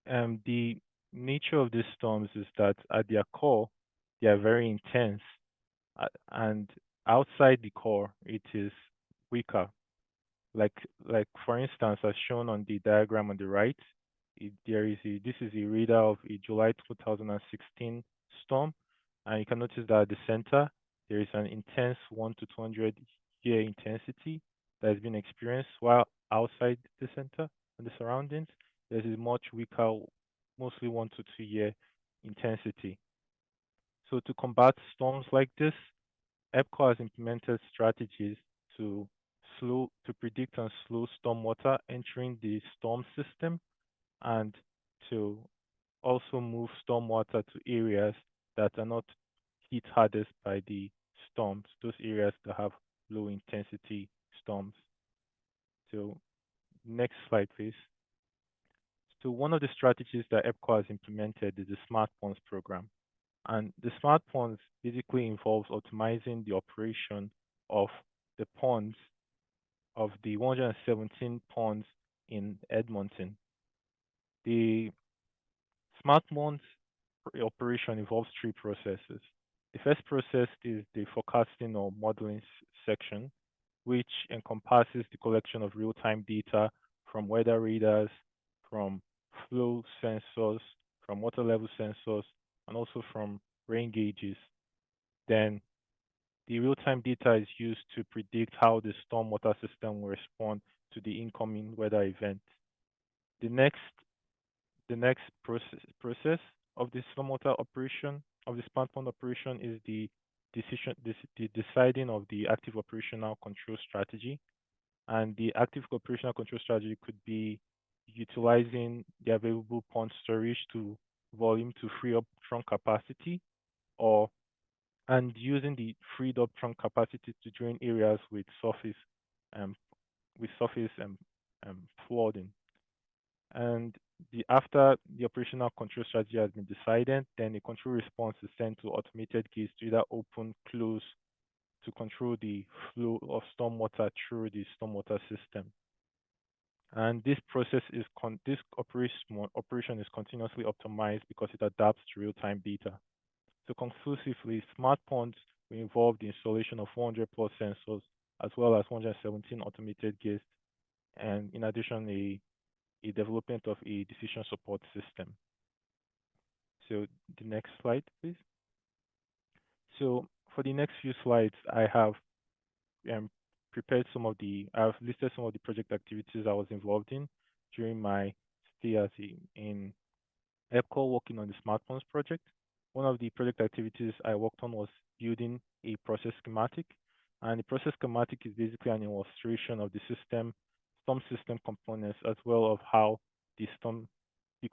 The nature of these storms is that at their core, they are very intense, and outside the core, it is weaker. Like for instance, as shown on the diagram on the right, this is a radar of a July 2016 storm, and you can notice that at the center there is an intense 1 to 200 year intensity that has been experienced, while outside the center and the surroundings there is a much weaker, mostly 1 to 2 year intensity. So to combat storms like this, EPCO has implemented strategies to predict and slow stormwater entering the storm system, and to also move stormwater to areas that are not hit hardest by the storms, those areas that have low intensity storms. So next slide, please. So one of the strategies that EPCO has implemented is the Smart Ponds program. And the Smart Ponds basically involves optimizing the operation of the ponds, of the 117 ponds in Edmonton. The Smart Ponds operation involves three processes. The first process is the forecasting or modeling section, which encompasses the collection of real-time data from weather radars, from flow sensors, from water level sensors, and also from rain gauges. Then the real-time data is used to predict how the stormwater system will respond to the incoming weather event. The next process of the stormwater operation, of the smart pond operation, is the deciding of the active operational control strategy. And the active operational control strategy could be utilizing the available pond storage to volume to free up trunk capacity, and using the freed up trunk capacity to drain areas with surface um, flooding. And after the operational control strategy has been decided, then a control response is sent to automated gates to either open, close, to control the flow of stormwater through the stormwater system. And this process is this operation is continuously optimized because it adapts to real-time data. So conclusively, smart ponds will involve the installation of 400 plus sensors, as well as 117 automated gates, and in addition, a development of a decision support system. So the next slide, please. So for the next few slides, I have I've listed some of the project activities I was involved in during my stay in EPCO working on the Smart Ponds project. One of the project activities I worked on was building a process schematic. And the process schematic is basically an illustration of the storm system components, as well of how the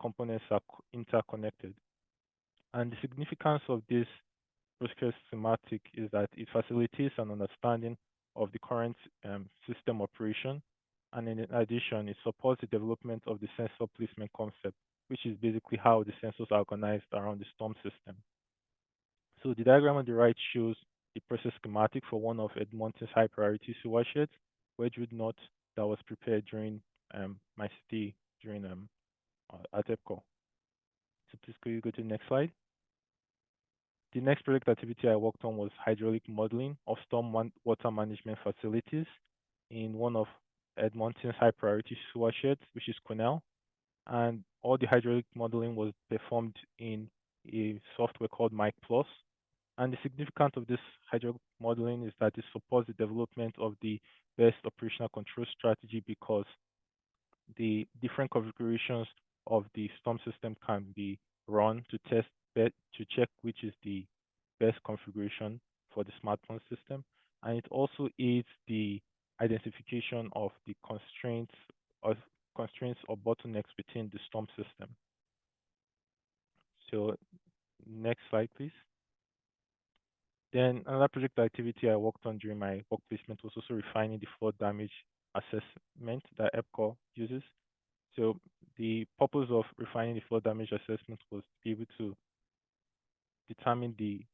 components are interconnected. And the significance of this process schematic is that it facilitates an understanding of the current system operation. And in addition, it supports the development of the sensor placement concept, which is basically how the sensors are organized around the storm system. So the diagram on the right shows the process schematic for one of Edmonton's high priority sewer sheds, Wedgwood North, that was prepared during my stay at EPCO. So please could you go to the next slide? The next project activity I worked on was hydraulic modeling of storm water management facilities in one of Edmonton's high priority sewer sheds, which is Cornell. And all the hydraulic modeling was performed in a software called Mike Plus. And the significance of this hydraulic modeling is that it supports the development of the best operational control strategy, because the different configurations of the storm system can be run to to check which is the best configuration for the smart pond system, and it also aids the identification of the constraints or bottlenecks within the storm system. So next slide, please. Then another project activity I worked on during my work placement was also refining the flood damage assessment that EPCOR uses. So the purpose of refining the flood damage assessment was to be able to determine the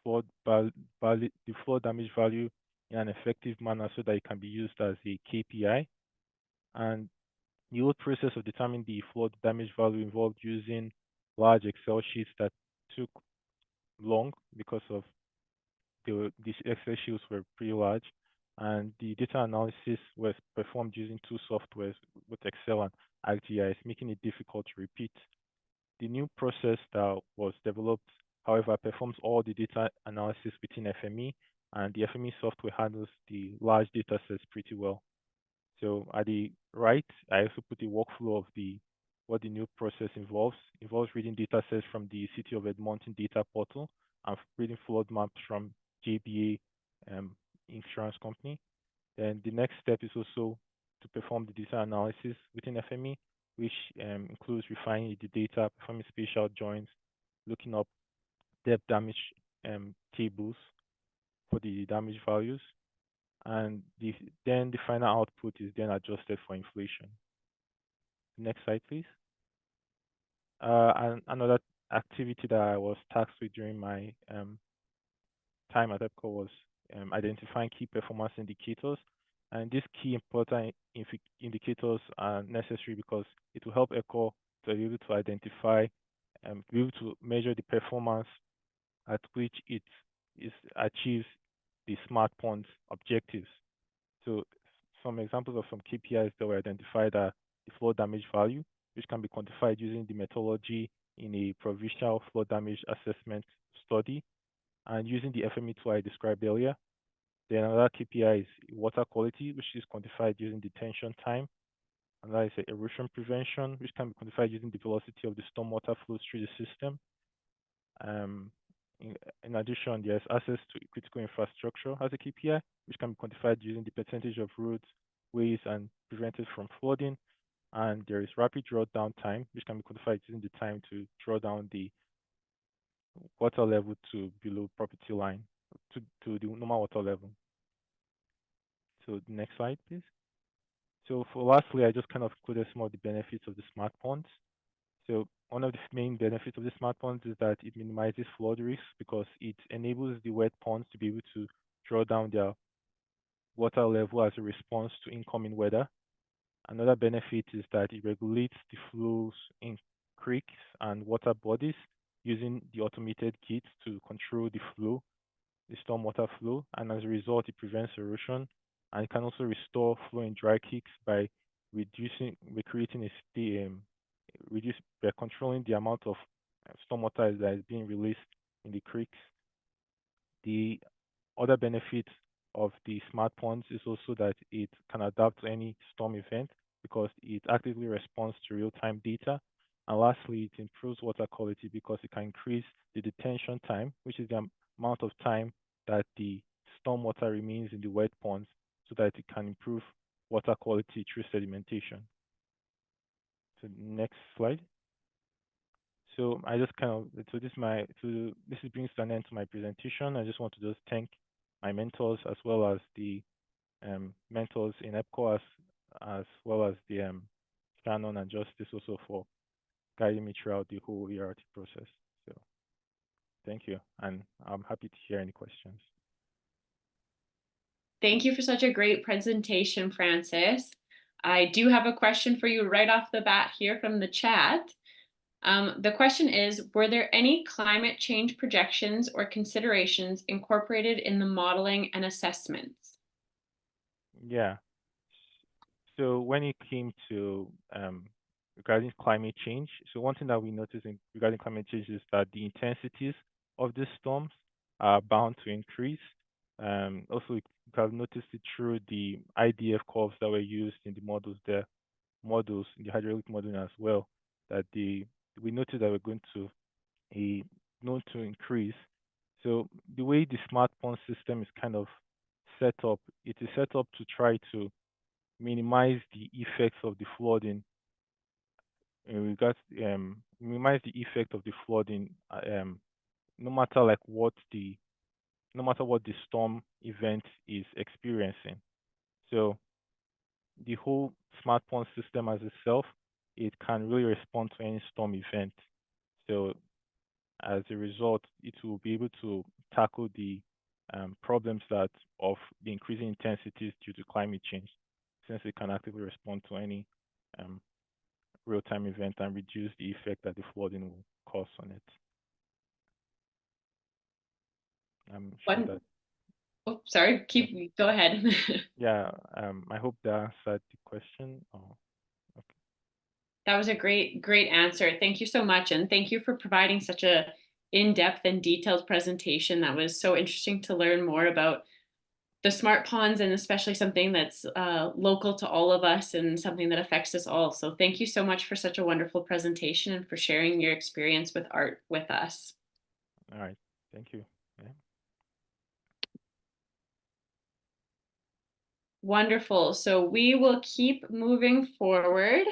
flood damage value in an effective manner so that it can be used as a KPI. And the whole process of determining the flood damage value involved using large Excel sheets that took long because of these Excel sheets were pretty large, and the data analysis was performed using two softwares with Excel and ArcGIS, making it difficult to repeat. The new process that was developed, however, performs all the data analysis within FME, and the FME software handles the large data sets pretty well. So at the right, I also put the workflow of what the new process involves. It involves reading data sets from the City of Edmonton data portal and reading flood maps from JBA insurance company. Then the next step is also to perform the data analysis within FME, which includes refining the data, performing spatial joins, looking up depth damage tables for the damage values, and then the final output is then adjusted for inflation. Next slide, please. And another activity that I was tasked with during my time at EPCOR was identifying key performance indicators. And these key important indicators are necessary because it will help EPCOR to be able to identify and be able to measure the performance at which it achieves the smart ponds objectives. So some examples of some KPIs that were identified are the flood damage value, which can be quantified using the methodology in a provincial flood damage assessment study and using the FME tool I described earlier. Then another KPI is water quality, which is quantified using detention time. Another is erosion prevention, which can be quantified using the velocity of the stormwater flows through the system. In addition, there's access to critical infrastructure as a KPI, which can be quantified using the percentage of roads, ways, and prevented from flooding. And there is rapid drawdown time, which can be quantified using the time to draw down the water level to below property line, to the normal water level. So the next slide, please. So for lastly, I just kind of included some of the benefits of the smart ponds. So one of the main benefits of the smart ponds is that it minimizes flood risks because it enables the wet ponds to be able to draw down their water level as a response to incoming weather. Another benefit is that it regulates the flows in creeks and water bodies using the automated gates to control the flow, the stormwater flow, and as a result, it prevents erosion, and it can also restore flow in dry creeks by by controlling the amount of stormwater that is being released in the creeks. The other benefit of the smart ponds is also that it can adapt to any storm event because it actively responds to real-time data. And lastly, it improves water quality because it can increase the detention time, which is the amount of time that the stormwater remains in the wet ponds so that it can improve water quality through sedimentation. So next slide. So I just kind of, this brings an end to my presentation. I just want to just thank my mentors as well as the mentors in EPCOR as well as the Shannon and Justice also for guiding me throughout the whole ERT process. So thank you, and I'm happy to hear any questions. Thank you for such a great presentation, Francis. I do have a question for you right off the bat here from the chat. The question is, were there any climate change projections or considerations incorporated in the modeling and assessments? Yeah. So when it came to regarding climate change, so one thing that we noticed regarding climate change is that the intensities of these storms are bound to increase. Also, we have noticed it through the IDF curves that were used in the models in the hydraulic modeling as well, that we noted that we're going to known to increase. So the way the smart pond system is kind of set up, it is set up to try to minimize the effects of the flooding in regards minimize the effect of the flooding no matter like what the no matter what the storm event is experiencing. So the whole smart pond system as itself, it can really respond to any storm event. So as a result, it will be able to tackle the problems that of the increasing intensities due to climate change, since it can actively respond to any real-time event and reduce the effect that the flooding will cause on it. I'm sure that. Oh, sorry. Go ahead. Yeah. I hope that answered the question. Oh, okay. That was a great answer. Thank you so much, and thank you for providing such a in-depth and detailed presentation. That was so interesting to learn more about the smart ponds, and especially something that's local to all of us and something that affects us all. So thank you so much for such a wonderful presentation and for sharing your experience with art with us. All right. Thank you. Yeah. Wonderful. So we will keep moving forward.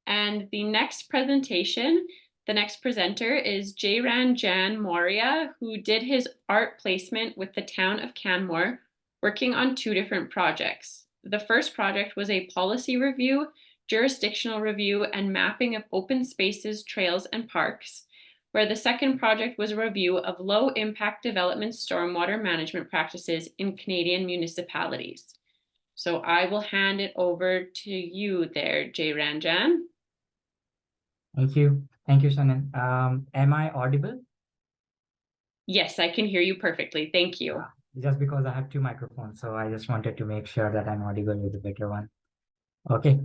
And the next presentation, the next presenter is Jairanjan Maurya, who did his art placement with the town of Canmore, working on 2 different projects. The first project was a policy review, jurisdictional review, and mapping of open spaces, trails, and parks, where the second project was a review of low-impact development stormwater management practices in Canadian municipalities. So I will hand it over to you there, Jairanjan. Thank you. Thank you, Shannon. Am I audible? Yes, I can hear you perfectly. Thank you. Just because I have 2 microphones, so I just wanted to make sure that I'm audible with a better one. Okay.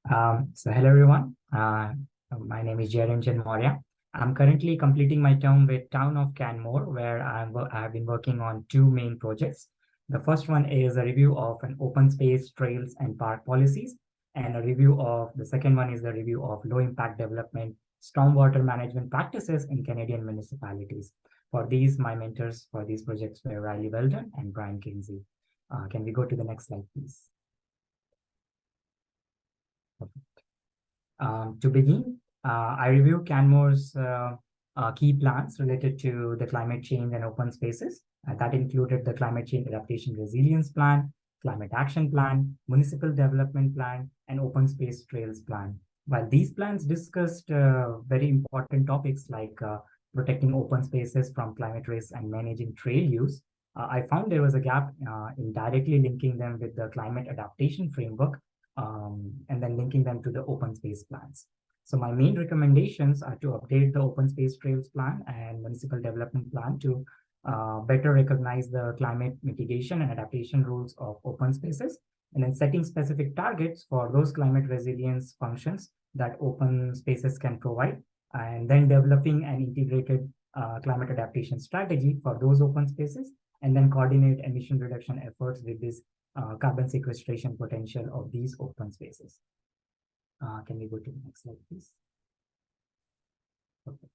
So hello, everyone. My name is Jairanjan Maurya. I'm currently completing my term with Town of Canmore, where I have been working on 2 main projects. The first one is a review of an open space, trails, and park policies. And a review of the second one is the review of low impact development, stormwater management practices in Canadian municipalities. For these, my mentors for these projects were Riley Weldon and Brian Kinsey. Can we go to the next slide, please? To begin, I review Canmore's key plans related to the climate change and open spaces. That included the Climate Change Adaptation Resilience Plan, Climate Action Plan, Municipal Development Plan, and Open Space Trails Plan. While these plans discussed very important topics like protecting open spaces from climate risks and managing trail use, I found there was a gap in directly linking them with the climate adaptation framework and then linking them to the open space plans. So my main recommendations are to update the open space trails plan and municipal development plan to better recognize the climate mitigation and adaptation rules of open spaces, and then setting specific targets for those climate resilience functions that open spaces can provide, and then developing an integrated climate adaptation strategy for those open spaces, and then coordinate emission reduction efforts with this carbon sequestration potential of these open spaces. Can we go to the next slide, please? Okay,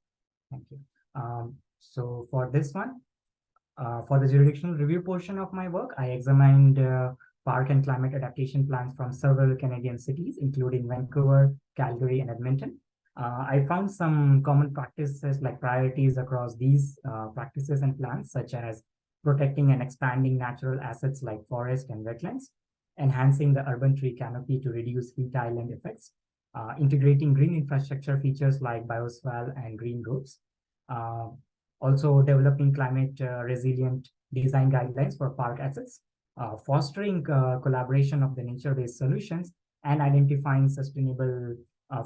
thank you. So for this one, for the jurisdictional review portion of my work, I examined park and climate adaptation plans from several Canadian cities, including Vancouver, Calgary, and Edmonton. I found some common practices like priorities across these practices and plans, such as protecting and expanding natural assets like forest and wetlands, enhancing the urban tree canopy to reduce heat island effects, integrating green infrastructure features like biosphere and green roads, also developing climate resilient design guidelines for park assets, fostering collaboration of the nature-based solutions, and identifying sustainable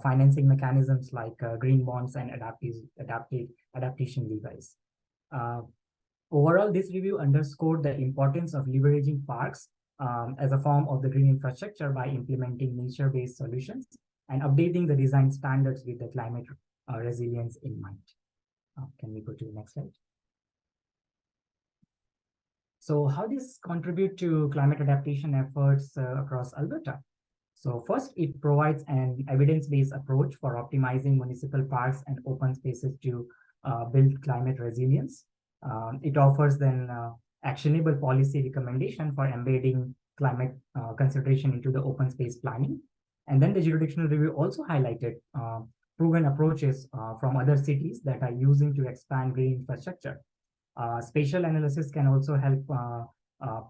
financing mechanisms like green bonds and adaptation levies. Overall, this review underscored the importance of leveraging parks as a form of the green infrastructure by implementing nature-based solutions and updating the design standards with the climate resilience in mind. Can we go to the next slide? So how this contribute to climate adaptation efforts across Alberta? So first, it provides an evidence-based approach for optimizing municipal parks and open spaces to build climate resilience. It offers then actionable policy recommendation for embedding climate consideration into the open space planning. And then the jurisdictional review also highlighted proven approaches from other cities that are using to expand green infrastructure. Spatial analysis can also help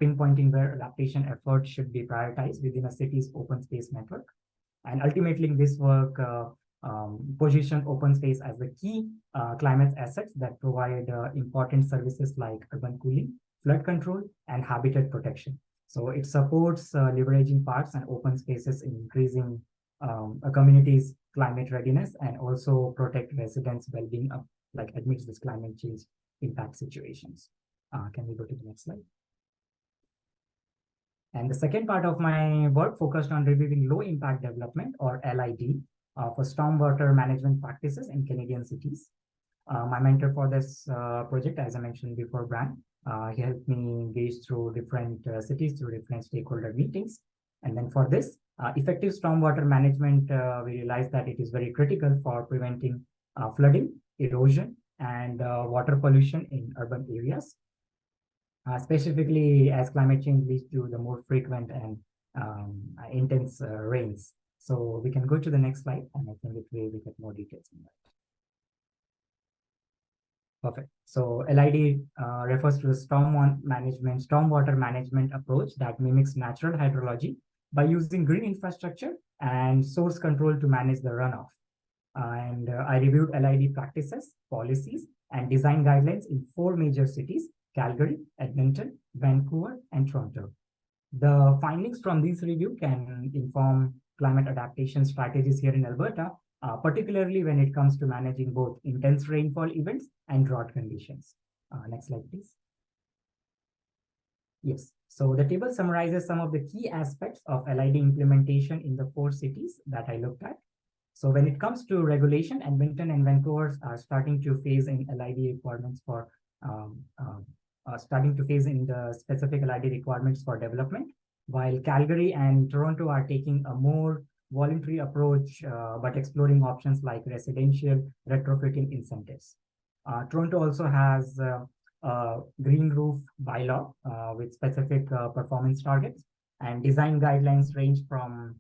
pinpointing where adaptation efforts should be prioritized within a city's open space network. And ultimately, this work position open space as the key climate assets that provide important services like urban cooling, flood control, and habitat protection. So it supports leveraging parks and open spaces in increasing a community's climate readiness and also protect residents' well-being like amidst this climate change impact situations. Can we go to the next slide? And the second part of my work focused on reviewing low impact development or LID for stormwater management practices in Canadian cities. My mentor for this project, as I mentioned before, Brian, he helped me engage through different cities, through different stakeholder meetings. And then for this, effective stormwater management, we realized that it is very critical for preventing flooding, erosion, and water pollution in urban areas. Specifically as climate change leads to the more frequent and intense rains. So we can go to the next slide, and I think it will get more details on that. Perfect. So LID refers to the stormwater management approach that mimics natural hydrology by using green infrastructure and source control to manage the runoff. And I reviewed LID practices, policies, and design guidelines in 4 major cities: Calgary, Edmonton, Vancouver, and Toronto. The findings from this review can inform climate adaptation strategies here in Alberta, particularly when it comes to managing both intense rainfall events and drought conditions. Next slide, please. Yes, so the table summarizes some of the key aspects of LID implementation in the 4 cities that I looked at. So when it comes to regulation, Edmonton and Vancouver are starting to phase in LID requirements for starting to phase in the specific LID requirements for development, while Calgary and Toronto are taking a more voluntary approach, but exploring options like residential retrofitting incentives. Toronto also has a green roof bylaw with specific performance targets, and design guidelines range from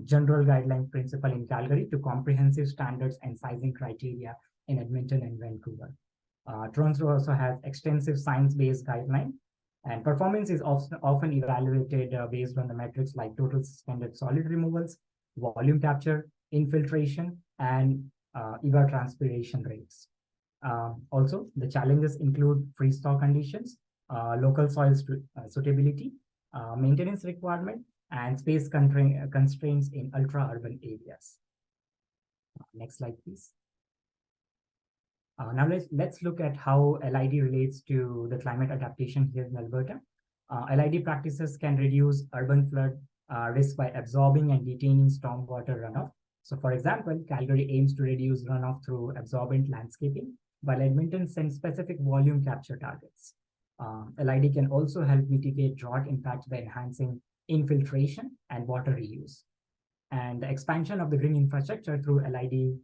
general guideline principle in Calgary to comprehensive standards and sizing criteria in Edmonton and Vancouver. Toronto also has extensive science-based guideline, and performance is often evaluated based on the metrics like total suspended solid removals, volume capture, infiltration, and evapotranspiration rates. Also, the challenges include freeze-thaw conditions, local soil suitability, maintenance requirement, and space constraints in ultra-urban areas. Next slide, please. Now let's look at how LID relates to the climate adaptation here in Alberta. LID practices can reduce urban flood risk by absorbing and detaining stormwater runoff. So for example, Calgary aims to reduce runoff through absorbent landscaping, while Edmonton sends specific volume capture targets. LID can also help mitigate drought impacts by enhancing infiltration and water reuse. And the expansion of the green infrastructure through LID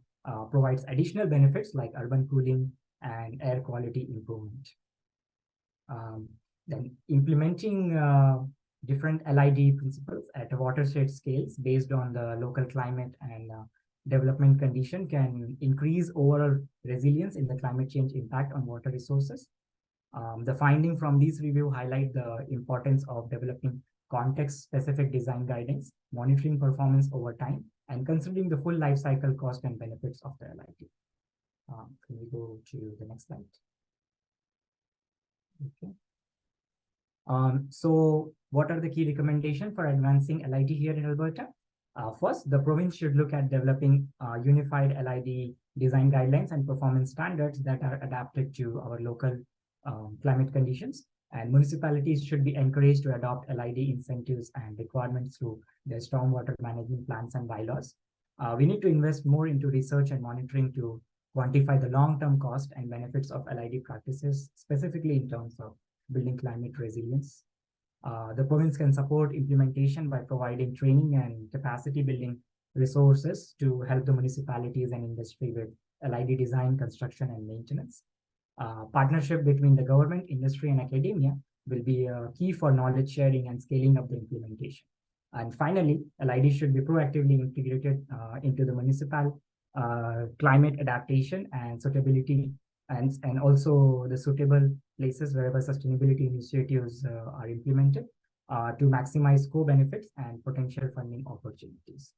provides additional benefits like urban cooling and air quality improvement. Then implementing different LID principles at watershed scales based on the local climate and development condition can increase overall resilience in the climate change impact on water resources. The finding from these review highlight the importance of developing context-specific design guidance, monitoring performance over time, and considering the full life cycle cost and benefits of the LID. Can we go to the next slide? Okay. So what are the key recommendations for advancing LID here in Alberta? First, the province should look at developing unified LID design guidelines and performance standards that are adapted to our local climate conditions. And municipalities should be encouraged to adopt LID incentives and requirements through their stormwater management plans and bylaws. We need to invest more into research and monitoring to quantify the long-term cost and benefits of LID practices, specifically in terms of building climate resilience. The province can support implementation by providing training and capacity building resources to help the municipalities and industry with LID design, construction, and maintenance. Partnership between the government, industry, and academia will be key for knowledge sharing and scaling up the implementation. And finally, LID should be proactively integrated into the municipal climate adaptation and suitability, and also the suitable places wherever sustainability initiatives are implemented to maximize co-benefits and potential funding opportunities.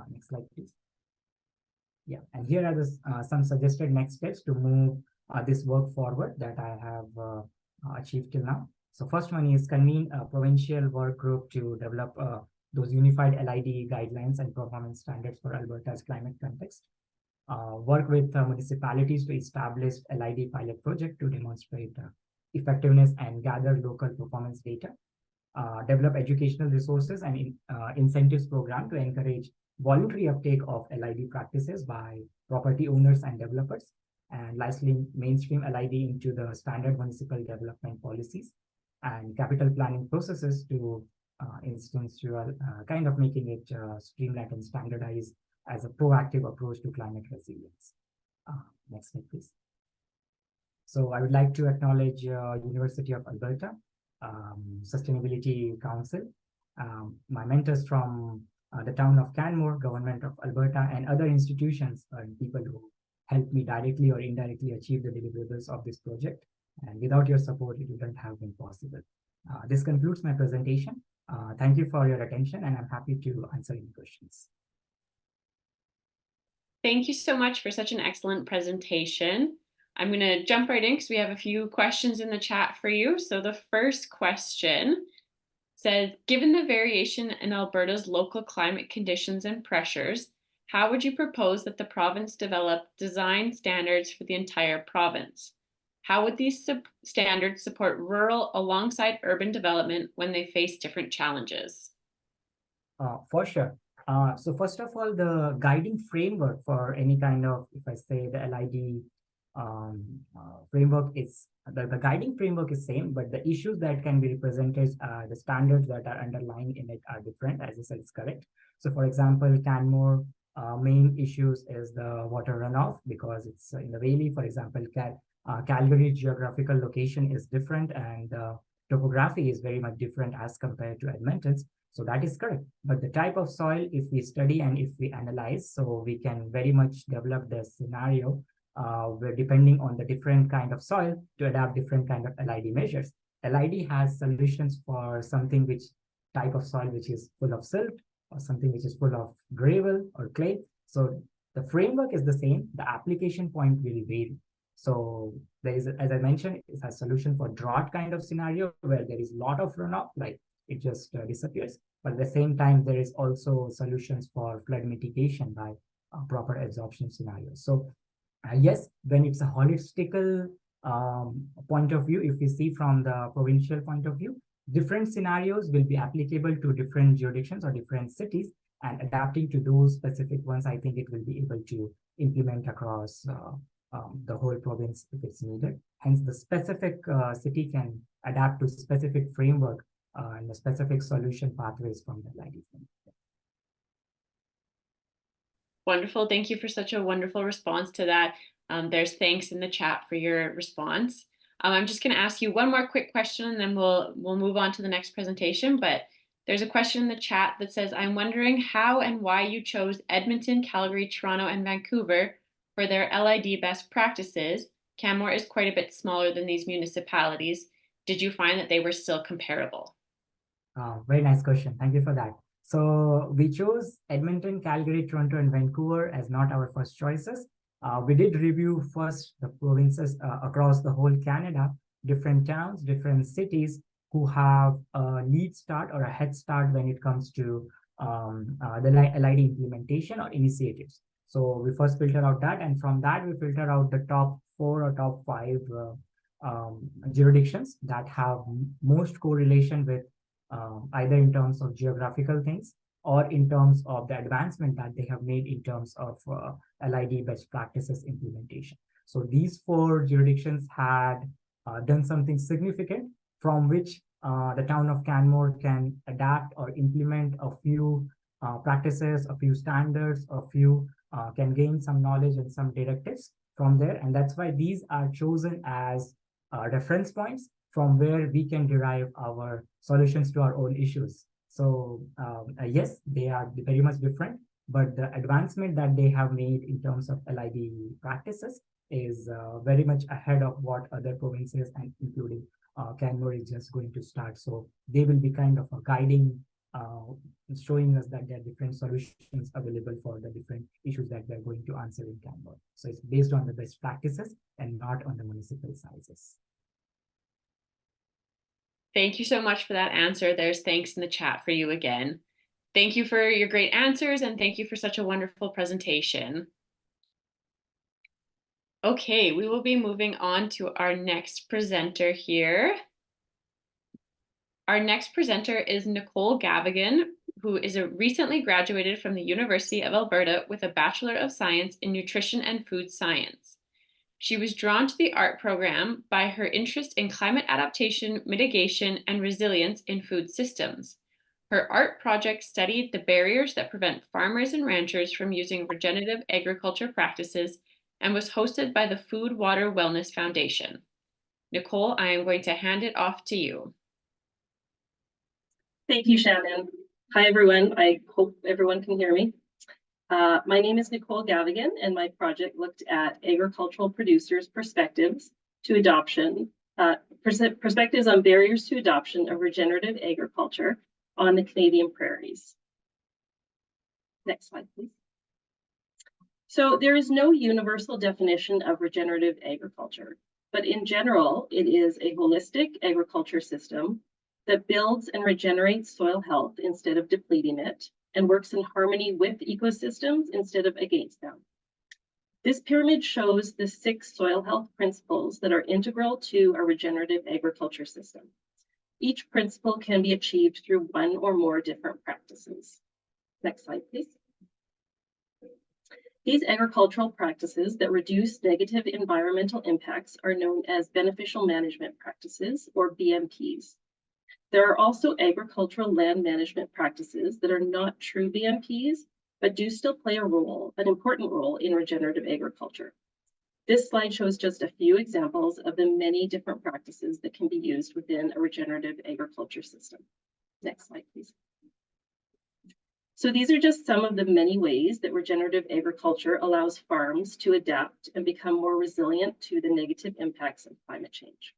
Next slide, please. Yeah, and here are the, some suggested next steps to move this work forward that I have achieved till now. So first one is convene a provincial work group to develop those unified LID guidelines and performance standards for Alberta's climate context. Work with municipalities to establish LID pilot project to demonstrate effectiveness and gather local performance data. Develop educational resources and incentives program to encourage voluntary uptake of LID practices by property owners and developers, and lastly, mainstream LID into the standard municipal development policies and capital planning processes to instantial, kind of making it streamlined and standardized as a proactive approach to climate resilience. Next slide, please. So I would like to acknowledge University of Alberta, Sustainability Council, my mentors from the town of Canmore, Government of Alberta, and other institutions and people who helped me directly or indirectly achieve the deliverables of this project. And without your support, it wouldn't have been possible. This concludes my presentation. Thank you for your attention, and I'm happy to answer any questions. Thank you so much for such an excellent presentation. I'm going to jump right in because we have a few questions in the chat for you. So the first question says, given the variation in Alberta's local climate conditions and pressures, how would you propose that the province develop design standards for the entire province? How would these standards support rural alongside urban development when they face different challenges? For sure. So first of all, the guiding framework for any kind of, if I say the LID framework is, the guiding framework is same, but the issues that can be represented, the standards that are underlying in it are different, as you said, it's correct. So for example, Canmore main issues is the water runoff because it's in the valley. For example, Calgary's geographical location is different and topography is very much different as compared to Edmonton's. So that is correct. But the type of soil, if we study and if we analyze, so we can very much develop the scenario where depending on the different kind of soil to adapt different kind of LID measures. LID has solutions for something which type of soil which is full of silt or something which is full of gravel or clay. So the framework is the same. The application point will vary. So there is, as I mentioned, it has solution for drought kind of scenario where there is a lot of runoff, like it just disappears. But at the same time, there is also solutions for flood mitigation by proper absorption scenarios. So yes, when it's a holistical point of view, if we see from the provincial point of view, different scenarios will be applicable to different jurisdictions or different cities, and adapting to those specific ones, I think it will be able to implement across the whole province if it's needed. Hence, the specific city can adapt to specific framework and the specific solution pathways from the LID. Wonderful. Thank you for such a wonderful response to that. There's thanks in the chat for your response. I'm just going to ask you one more quick question and then we'll move on to the next presentation. But there's a question in the chat that says, I'm wondering how and why you chose Edmonton, Calgary, Toronto, and Vancouver for their LID best practices. Canmore is quite a bit smaller than these municipalities. Did you find that they were still comparable? Very nice question. Thank you for that. So we chose Edmonton, Calgary, Toronto, and Vancouver as not our first choices. We did review first the provinces across the whole Canada, different towns, different cities who have a lead start or a head start when it comes to the LID implementation or initiatives. So we first filter out that, and from that we filter out the top 4 or top 5 jurisdictions that have most correlation with either in terms of geographical things or in terms of the advancement that they have made in terms of LID best practices implementation. So these 4 jurisdictions had done something significant from which the town of Canmore can adapt or implement a few practices, a few standards, can gain some knowledge and some directives from there. And that's why these are chosen as reference points from where we can derive our solutions to our own issues. So yes, they are very much different, but the advancement that they have made in terms of LID practices is very much ahead of what other provinces and including Canmore is just going to start. So they will be kind of a guiding, showing us that there are different solutions available for the different issues that they're going to answer in Canmore. So it's based on the best practices and not on the municipal sizes. Thank you so much for that answer. There's thanks in the chat for you again. Thank you for your great answers, and thank you for such a wonderful presentation. Okay, we will be moving on to our next presenter here. Our next presenter is Nicole Gavigan, who is recently graduated from the University of Alberta with a Bachelor of Science in Nutrition and Food Science. She was drawn to the art program by her interest in climate adaptation, mitigation, and resilience in food systems. Her art project studied the barriers that prevent farmers and ranchers from using regenerative agriculture practices and was hosted by the Food Water Wellness Foundation. Nicole, I am going to hand it off to you. Thank you, Shannon. Hi, everyone. I hope everyone can hear me. My name is Nicole Gavigan, and my project looked at agricultural producers' perspectives to adoption, perspectives on barriers to adoption of regenerative agriculture on the Canadian prairies. Next slide, please. So there is no universal definition of regenerative agriculture, but in general, it is a holistic agriculture system that builds and regenerates soil health instead of depleting it, and works in harmony with ecosystems instead of against them. This pyramid shows the 6 soil health principles that are integral to a regenerative agriculture system. Each principle can be achieved through one or more different practices. Next slide, please. These agricultural practices that reduce negative environmental impacts are known as beneficial management practices, or BMPs. There are also agricultural land management practices that are not true BMPs, but do still play a role, an important role in regenerative agriculture. This slide shows just a few examples of the many different practices that can be used within a regenerative agriculture system. Next slide, please. So these are just some of the many ways that regenerative agriculture allows farms to adapt and become more resilient to the negative impacts of climate change.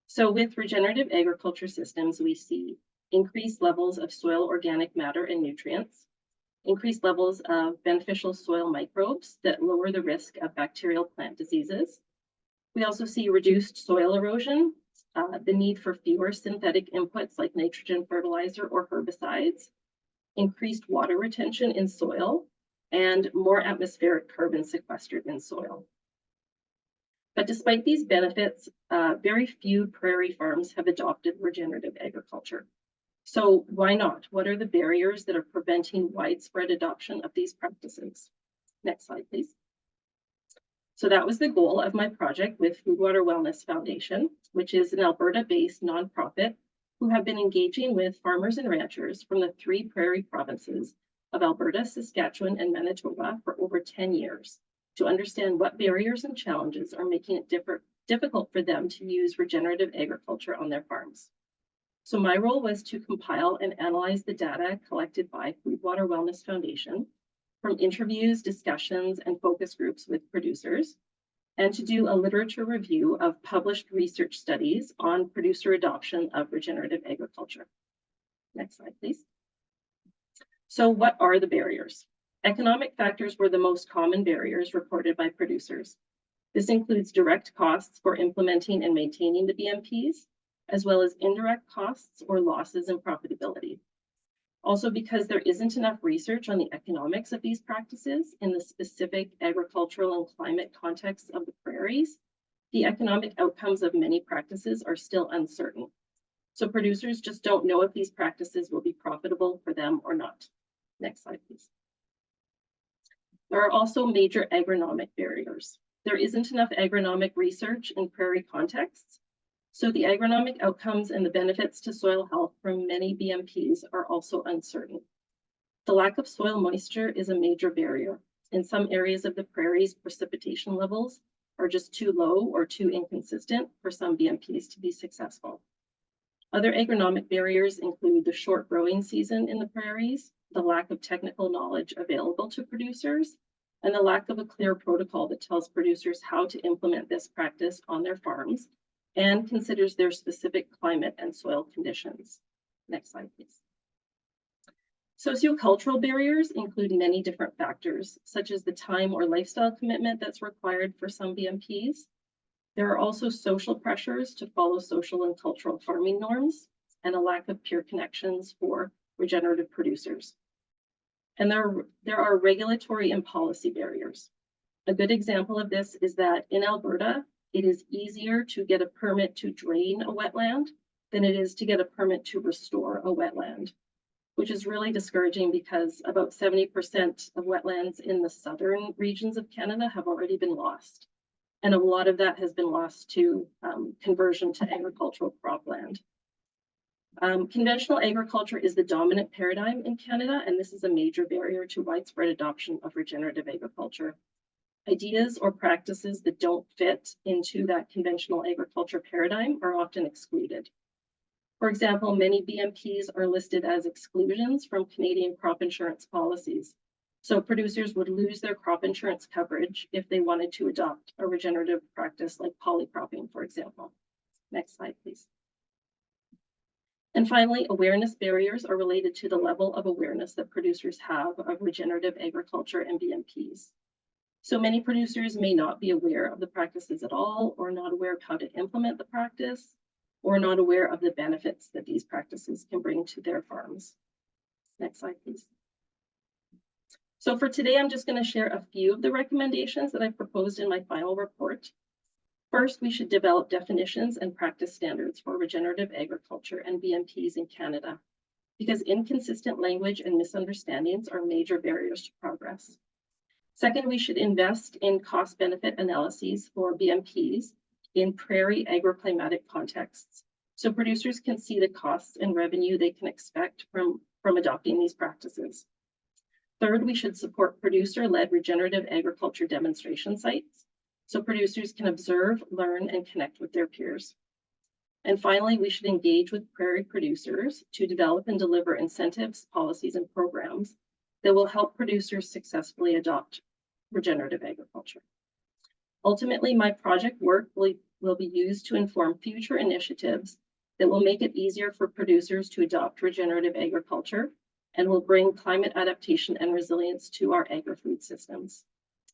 So with regenerative agriculture systems, we see increased levels of soil organic matter and nutrients, increased levels of beneficial soil microbes that lower the risk of bacterial plant diseases. We also see reduced soil erosion, the need for fewer synthetic inputs like nitrogen fertilizer or herbicides, increased water retention in soil, and more atmospheric carbon sequestered in soil. But despite these benefits, very few prairie farms have adopted regenerative agriculture. So why not? What are the barriers that are preventing widespread adoption of these practices? Next slide, please. So that was the goal of my project with Food Water Wellness Foundation, which is an Alberta-based nonprofit who have been engaging with farmers and ranchers from the 3 prairie provinces of Alberta, Saskatchewan, and Manitoba for over 10 years. To understand what barriers and challenges are making it difficult for them to use regenerative agriculture on their farms. So my role was to compile and analyze the data collected by Food Water Wellness Foundation from interviews, discussions, and focus groups with producers, and to do a literature review of published research studies on producer adoption of regenerative agriculture. Next slide, please. So what are the barriers? Economic factors were the most common barriers reported by producers. This includes direct costs for implementing and maintaining the BMPs, as well as indirect costs or losses in profitability. Also, because there isn't enough research on the economics of these practices in the specific agricultural and climate context of the prairies, the economic outcomes of many practices are still uncertain. So producers just don't know if these practices will be profitable for them or not. Next slide, please. There are also major agronomic barriers. There isn't enough agronomic research in prairie contexts. So the agronomic outcomes and the benefits to soil health from many BMPs are also uncertain. The lack of soil moisture is a major barrier. In some areas of the prairies, precipitation levels are just too low or too inconsistent for some BMPs to be successful. Other agronomic barriers include the short growing season in the prairies, the lack of technical knowledge available to producers, and the lack of a clear protocol that tells producers how to implement this practice on their farms and considers their specific climate and soil conditions. Next slide, please. Sociocultural barriers include many different factors, such as the time or lifestyle commitment that's required for some BMPs. There are also social pressures to follow social and cultural farming norms and a lack of peer connections for regenerative producers. And there are regulatory and policy barriers. A good example of this is that in Alberta, it is easier to get a permit to drain a wetland than it is to get a permit to restore a wetland, which is really discouraging because about 70% of wetlands in the southern regions of Canada have already been lost. And a lot of that has been lost to conversion to agricultural cropland. Conventional agriculture is the dominant paradigm in Canada, and this is a major barrier to widespread adoption of regenerative agriculture. Ideas or practices that don't fit into that conventional agriculture paradigm are often excluded. For example, many BMPs are listed as exclusions from Canadian crop insurance policies. So producers would lose their crop insurance coverage if they wanted to adopt a regenerative practice like polycropping, for example. Next slide, please. And finally, awareness barriers are related to the level of awareness that producers have of regenerative agriculture and BMPs. So many producers may not be aware of the practices at all, or not aware of how to implement the practice, or not aware of the benefits that these practices can bring to their farms. Next slide, please. So for today, I'm just going to share a few of the recommendations that I proposed in my final report. First, we should develop definitions and practice standards for regenerative agriculture and BMPs in Canada, because inconsistent language and misunderstandings are major barriers to progress. Second, we should invest in cost-benefit analyses for BMPs in prairie agroclimatic contexts, so producers can see the costs and revenue they can expect from adopting these practices. Third, we should support producer-led regenerative agriculture demonstration sites, so producers can observe, learn, and connect with their peers. And finally, we should engage with prairie producers to develop and deliver incentives, policies, and programs that will help producers successfully adopt regenerative agriculture. Ultimately, my project work will be used to inform future initiatives that will make it easier for producers to adopt regenerative agriculture and will bring climate adaptation and resilience to our agri-food systems.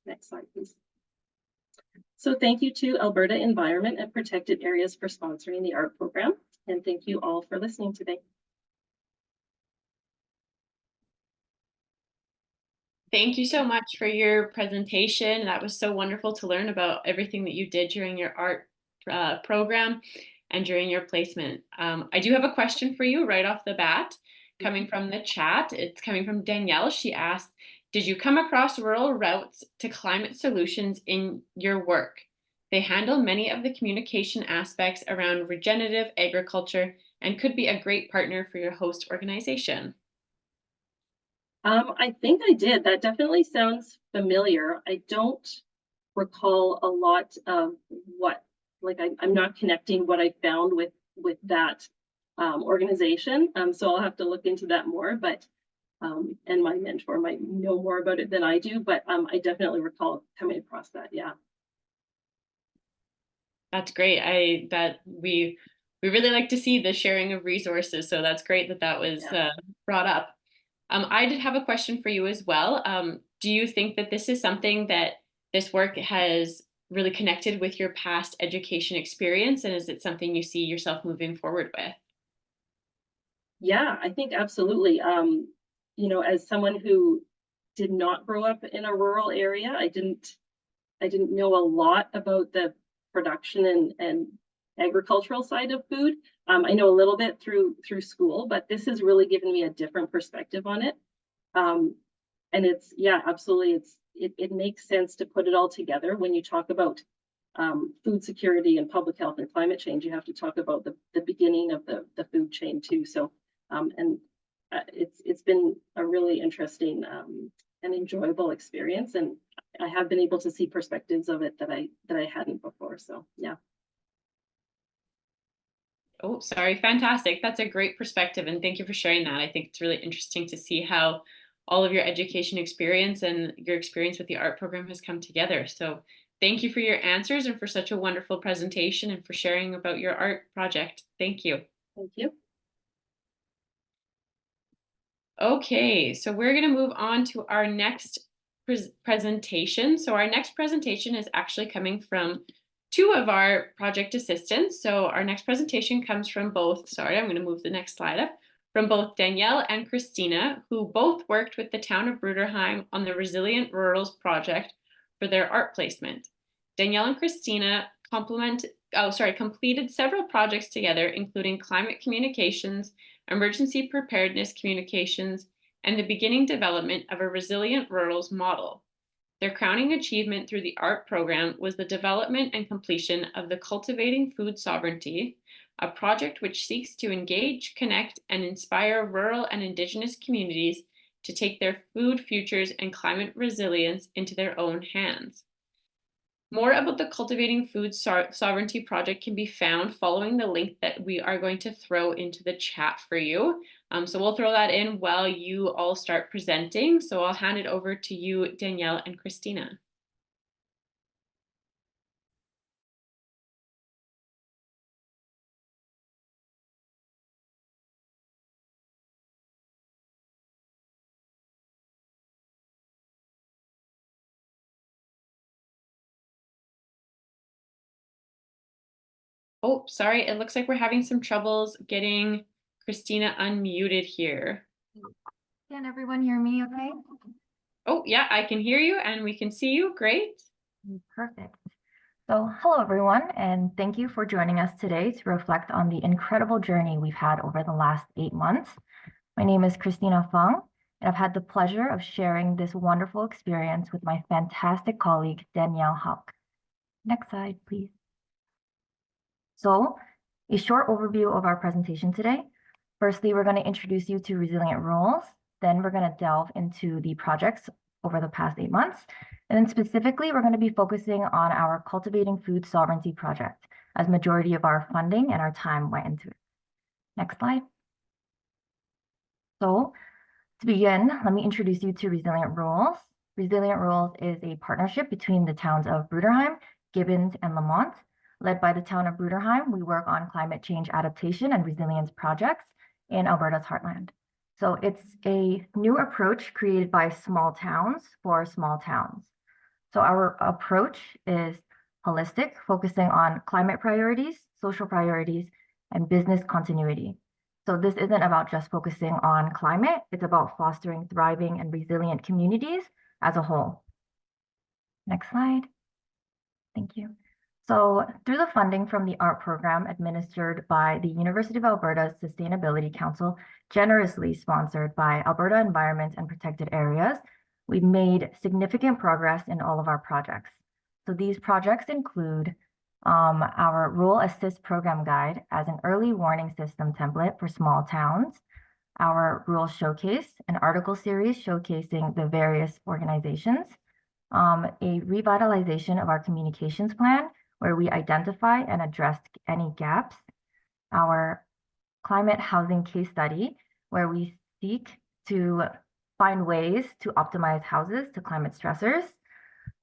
Next slide, please. So thank you to Alberta Environment and Protected Areas for sponsoring the ART program, and thank you all for listening today. Thank you so much for your presentation. That was so wonderful to learn about everything that you did during your ART program and during your placement. I do have a question for you right off the bat, coming from the chat. It's coming from Danielle. She asked, did you come across rural routes to climate solutions in your work? They handle many of the communication aspects around regenerative agriculture and could be a great partner for your host organization. I think I did. That definitely sounds familiar. I don't recall a lot of what, like I'm not connecting what I found with that organization. So I'll have to look into that more, but and my mentor might know more about it than I do, but I definitely recall coming across that. Yeah. That's great. We really like to see the sharing of resources. So that's great that that was brought up. I did have a question for you as well. Do you think that this is something that this work has really connected with your past education experience? And is it something you see yourself moving forward with? Yeah, I think absolutely. You know, as someone who did not grow up in a rural area, I didn't know a lot about the production and agricultural side of food. I know a little bit through school, but this has really given me a different perspective on it. And it's, yeah, absolutely. It makes sense to put it all together when you talk about food security and public health and climate change, you have to talk about the beginning of the food chain too. So, it's been a really interesting and enjoyable experience, and I have been able to see perspectives of it that I hadn't before. So yeah. Oh, sorry. Fantastic. That's a great perspective. And thank you for sharing that. I think it's really interesting to see how all of your education experience and your experience with the art program has come together. So thank you for your answers and for such a wonderful presentation and for sharing about your art project. Thank you. Thank you. Okay, so we're going to move on to our next presentation. So our next presentation is actually coming from two of our project assistants. So our next presentation comes from both, sorry, I'm going to move the next slide up, from both Danielle and Christina, who both worked with the town of Bruderheim on the Resilient Rurals project for their art placement. Danielle and Christina completed several projects together, including climate communications, emergency preparedness communications, and the beginning development of a resilient rurals model. Their crowning achievement through the art program was the development and completion of the Cultivating Food Sovereignty, a project which seeks to engage, connect, and inspire rural and Indigenous communities to take their food futures and climate resilience into their own hands. More about the Cultivating Food Sovereignty project can be found following the link that we are going to throw into the chat for you. So we'll throw that in while you all start presenting. So I'll hand it over to you, Danielle and Christina. Oh, sorry, it looks like we're having some troubles getting Christina unmuted here. Can everyone hear me okay? Oh, yeah, I can hear you and we can see you. Great. Perfect. So hello, everyone, and thank you for joining us today to reflect on the incredible journey we've had over the last 8 months. My name is Christina Fung, and I've had the pleasure of sharing this wonderful experience with my fantastic colleague, Danielle Hauck. Next slide, please. So a short overview of our presentation today. Firstly, we're going to introduce you to Resilient Rules. Then we're going to delve into the projects over the past 8 months. And then specifically, we're going to be focusing on our Cultivating Food Sovereignty project, as majority of our funding and our time went into it. Next slide. So to begin, let me introduce you to Resilient Rules. Resilient Rules is a partnership between the towns of Bruderheim, Gibbons, and Lamont. Led by the town of Bruderheim, we work on climate change adaptation and resilience projects in Alberta's heartland. So it's a new approach created by small towns for small towns. So our approach is holistic, focusing on climate priorities, social priorities, and business continuity. So this isn't about just focusing on climate, it's about fostering thriving and resilient communities as a whole. Next slide. Thank you. So through the funding from the art program administered by the University of Alberta's Sustainability Council, generously sponsored by Alberta Environment and Protected Areas, we've made significant progress in all of our projects. So these projects include our Rural Assist Program Guide as an early warning system template for small towns, our Rural Showcase, an article series showcasing the various organizations, a revitalization of our communications plan, where we identify and address any gaps, our climate housing case study, where we seek to find ways to optimize houses to climate stressors,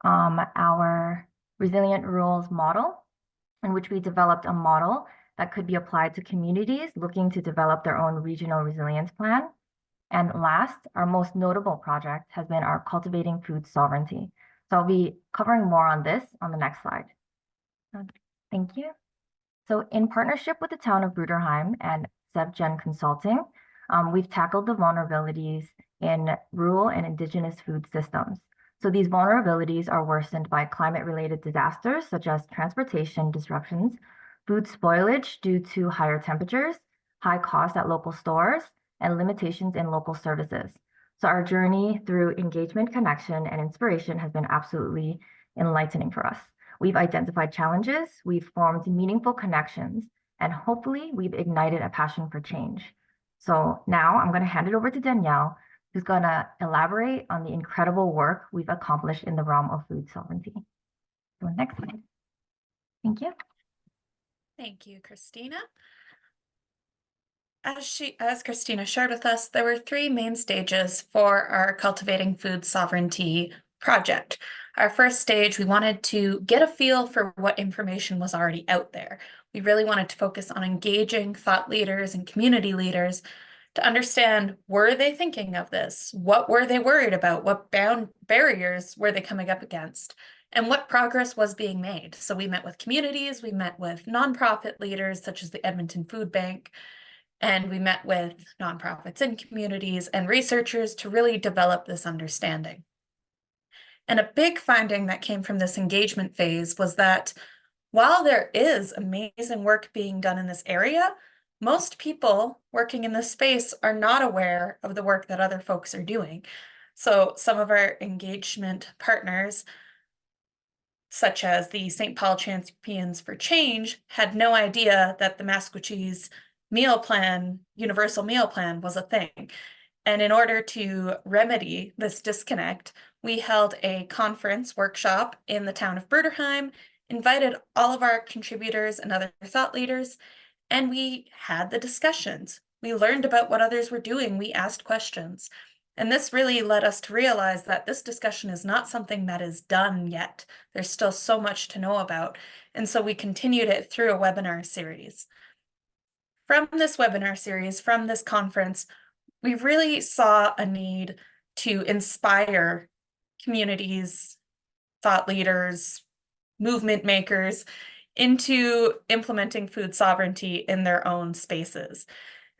our Resilient Rules model, in which we developed a model that could be applied to communities looking to develop their own regional resilience plan. And last, our most notable project has been our Cultivating Food Sovereignty. So I'll be covering more on this on the next slide. Thank you. So in partnership with the town of Bruderheim and SevGen Consulting, we've tackled the vulnerabilities in rural and Indigenous food systems. So these vulnerabilities are worsened by climate-related disasters such as transportation disruptions, food spoilage due to higher temperatures, high costs at local stores, and limitations in local services. So our journey through engagement, connection, and inspiration has been absolutely enlightening for us. We've identified challenges, we've formed meaningful connections, and hopefully we've ignited a passion for change. So now I'm going to hand it over to Danielle, who's going to elaborate on the incredible work we've accomplished in the realm of food sovereignty. So next slide. Thank you. Thank you, Christina. As Christina shared with us, there were 3 main stages for our Cultivating Food Sovereignty project. Our first stage, we wanted to get a feel for what information was already out there. We really wanted to focus on engaging thought leaders and community leaders to understand, were they thinking of this? What were they worried about? What barriers were they coming up against? And what progress was being made? So we met with communities, we met with nonprofit leaders such as the Edmonton Food Bank, and we met with nonprofits and communities and researchers to really develop this understanding. And a big finding that came from this engagement phase was that while there is amazing work being done in this area, most people working in this space are not aware of the work that other folks are doing. So some of our engagement partners, such as the St. Paul Champions for Change, had no idea that the Maskwacis meal plan, universal meal plan, was a thing. And in order to remedy this disconnect, we held a conference workshop in the town of Bruderheim, invited all of our contributors and other thought leaders, and we had the discussions. We learned about what others were doing. We asked questions. And this really led us to realize that this discussion is not something that is done yet. There's still so much to know about. And so we continued it through a webinar series. From this webinar series, from this conference, we really saw a need to inspire communities, thought leaders, movement makers into implementing food sovereignty in their own spaces.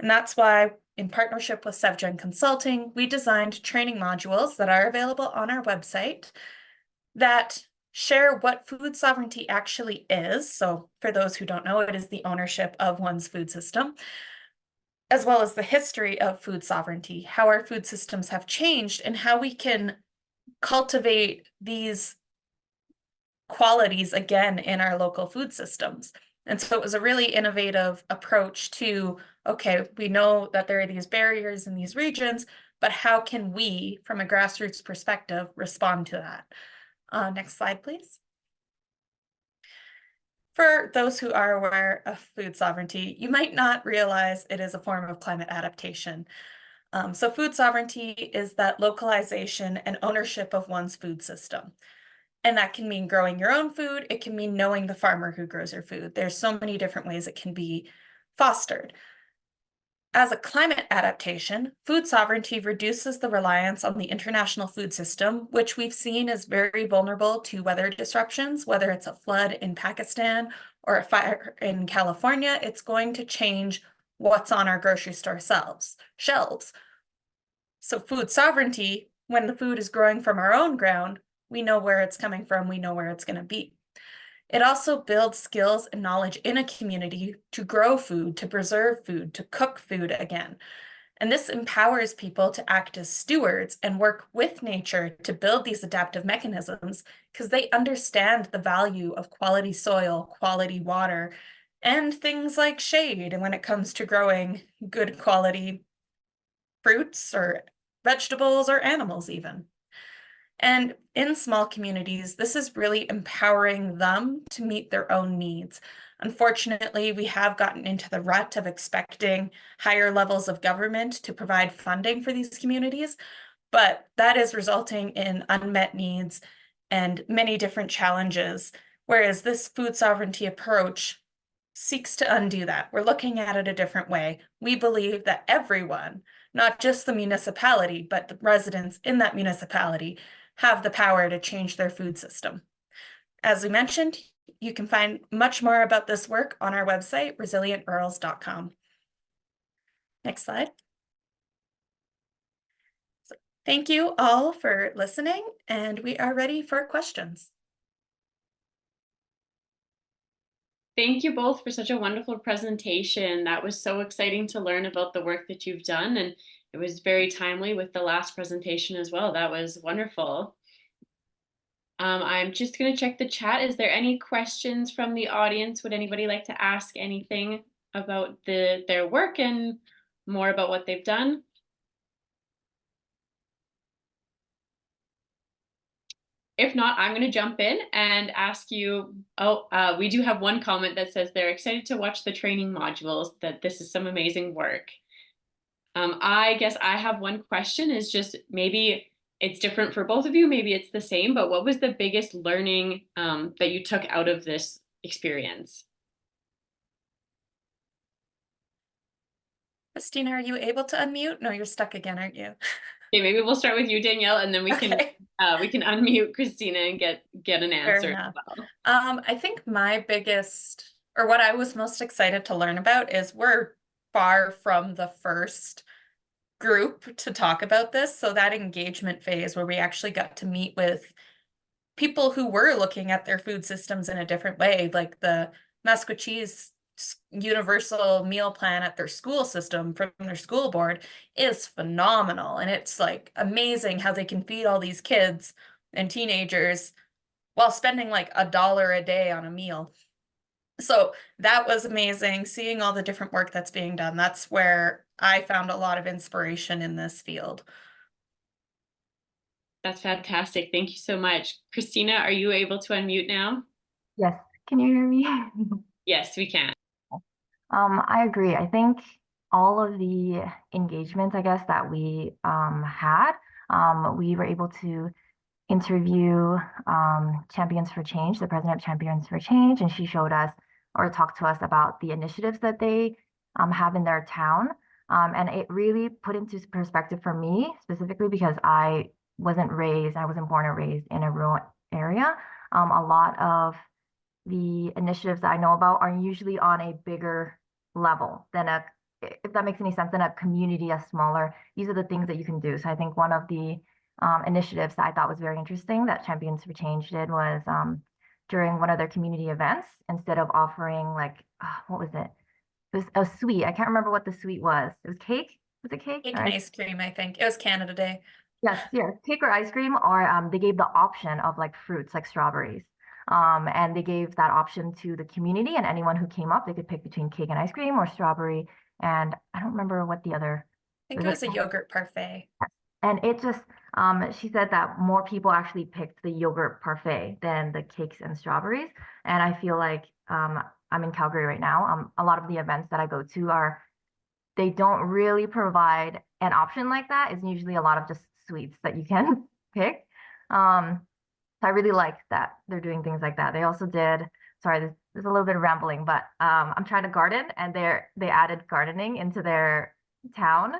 And that's why, in partnership with SevGen Consulting, we designed training modules that are available on our website that share what food sovereignty actually is. So for those who don't know, it is the ownership of one's food system, as well as the history of food sovereignty, how our food systems have changed, and how we can cultivate these qualities again in our local food systems. And so it was a really innovative approach to, okay, we know that there are these barriers in these regions, but how can we, from a grassroots perspective, respond to that? Next slide, please. For those who are aware of food sovereignty, you might not realize it is a form of climate adaptation. So food sovereignty is that localization and ownership of one's food system. And that can mean growing your own food. It can mean knowing the farmer who grows your food. There's so many different ways it can be fostered. As a climate adaptation, food sovereignty reduces the reliance on the international food system, which we've seen is very vulnerable to weather disruptions, whether it's a flood in Pakistan or a fire in California. It's going to change what's on our grocery store shelves. So food sovereignty, when the food is growing from our own ground, we know where it's coming from, we know where it's going to be. It also builds skills and knowledge in a community to grow food, to preserve food, to cook food again. And this empowers people to act as stewards and work with nature to build these adaptive mechanisms, because they understand the value of quality soil, quality water, and things like shade. And when it comes to growing good quality fruits or vegetables or animals even. And in small communities, this is really empowering them to meet their own needs. Unfortunately, we have gotten into the rut of expecting higher levels of government to provide funding for these communities, but that is resulting in unmet needs and many different challenges, whereas this food sovereignty approach seeks to undo that. We're looking at it a different way. We believe that everyone, not just the municipality, but the residents in that municipality, have the power to change their food system. As we mentioned, you can find much more about this work on our website, resilientrurals.com. Next slide. So, thank you all for listening, and we are ready for questions. Thank you both for such a wonderful presentation. That was so exciting to learn about the work that you've done, and it was very timely with the last presentation as well. That was wonderful. I'm just going to check the chat. Is there any questions from the audience? Would anybody like to ask anything about their work and more about what they've done? If not, I'm going to jump in and ask you, we do have one comment that says they're excited to watch the training modules, that this is some amazing work. I guess I have one question, is just maybe it's different for both of you, maybe it's the same, but what was the biggest learning that you took out of this experience? Christina, are you able to unmute? No, you're stuck again, aren't you? Okay, maybe we'll start with you, Danielle, and then we can unmute Christina and get an answer as well. I think my biggest, or what I was most excited to learn about, is we're far from the first group to talk about this. So that engagement phase where we actually got to meet with people who were looking at their food systems in a different way, like the Masquatchee's universal meal plan at their school system from their school board is phenomenal. And it's like amazing how they can feed all these kids and teenagers while spending like $1 a day on a meal. So that was amazing, seeing all the different work that's being done. That's where I found a lot of inspiration in this field. That's fantastic. Thank you so much. Christina, are you able to unmute now? Yes, can you hear me? Yes, we can. I agree. I think all of the engagements, I guess, that we had, we were able to interview Champions for Change, the president of Champions for Change, and she showed us or talked to us about the initiatives that they have in their town. And it really put into perspective for me, specifically because I wasn't born and raised in a rural area. A lot of the initiatives that I know about are usually on a bigger level than if that makes any sense, than a community as smaller. These are the things that you can do. So I think one of the initiatives that I thought was very interesting that Champions for Change did was during one of their community events, instead of offering like, what was it? It was a sweet. I can't remember what the sweet was. It was cake. Was it cake? Cake and ice cream, I think. It was Canada Day. Yes, cake or ice cream, or they gave the option of like fruits, like strawberries. And they gave that option to the community, and anyone who came up, they could pick between cake and ice cream or strawberry. And I don't remember what the other. I think it was a yogurt parfait. And it just, she said that more people actually picked the yogurt parfait than the cakes and strawberries. And I feel like I'm in Calgary right now. A lot of the events that I go to they don't really provide an option like that. It's usually a lot of just sweets that you can pick. So I really like that they're doing things like that. They also did, sorry, this is a little bit rambling, but I'm trying to garden, and they added gardening into their town.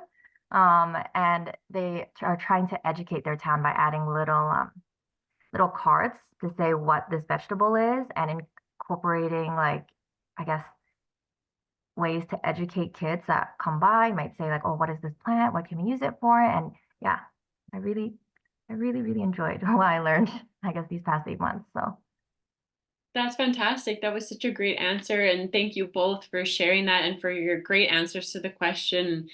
And they are trying to educate their town by adding little cards to say what this vegetable is, and incorporating, like, I guess, ways to educate kids that come by. Might say like, oh, what is this plant? What can we use it for? And yeah, I really enjoyed what I learned, I guess, these past 8 months. So that's fantastic. That was such a great answer. And thank you both for sharing that and for your great answers to the question.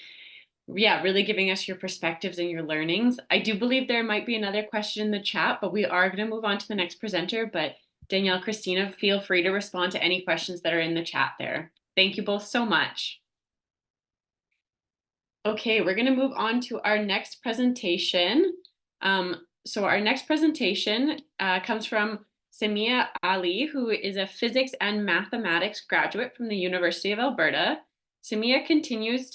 Yeah, really giving us your perspectives and your learnings. I do believe there might be another question in the chat, but we are going to move on to the next presenter. But Danielle, Christina, feel free to respond to any questions that are in the chat there. Thank you both so much. Okay, we're going to move on to our next presentation. So our next presentation comes from Samia Ali, who is a physics and mathematics graduate from the University of Alberta. Samia contributes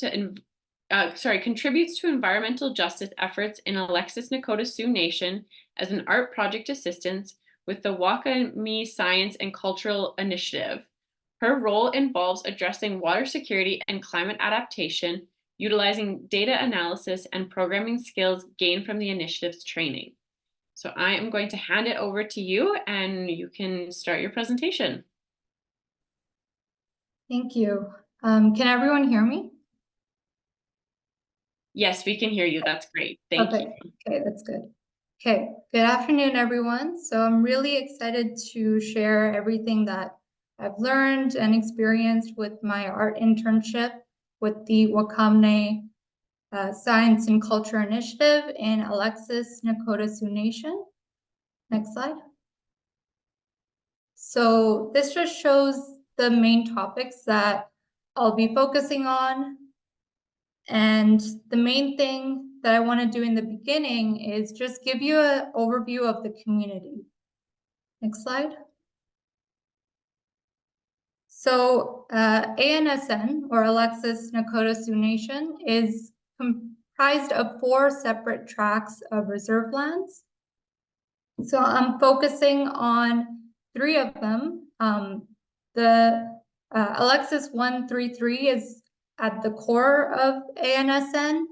to environmental justice efforts in Alexis Nakota Sioux Nation as an art project assistant with the Wakami Science and Cultural Initiative. Her role involves addressing water security and climate adaptation, utilizing data analysis and programming skills gained from the initiative's training. So I am going to hand it over to you, and you can start your presentation. Thank you. Can everyone hear me? Yes, we can hear you. That's great. Thank you. Okay, that's good. Okay, good afternoon, everyone. So I'm really excited to share everything that I've learned and experienced with my art internship with the Wakami Science and Culture Initiative in Alexis Nakota Sioux Nation. Next slide. So this just shows the main topics that I'll be focusing on. And the main thing that I want to do in the beginning is just give you an overview of the community. Next slide. So ANSN, or Alexis Nakota Sioux Nation, is comprised of 4 separate tracts of reserve lands. So I'm focusing on 3 of them. The Alexis 133 is at the core of ANSN.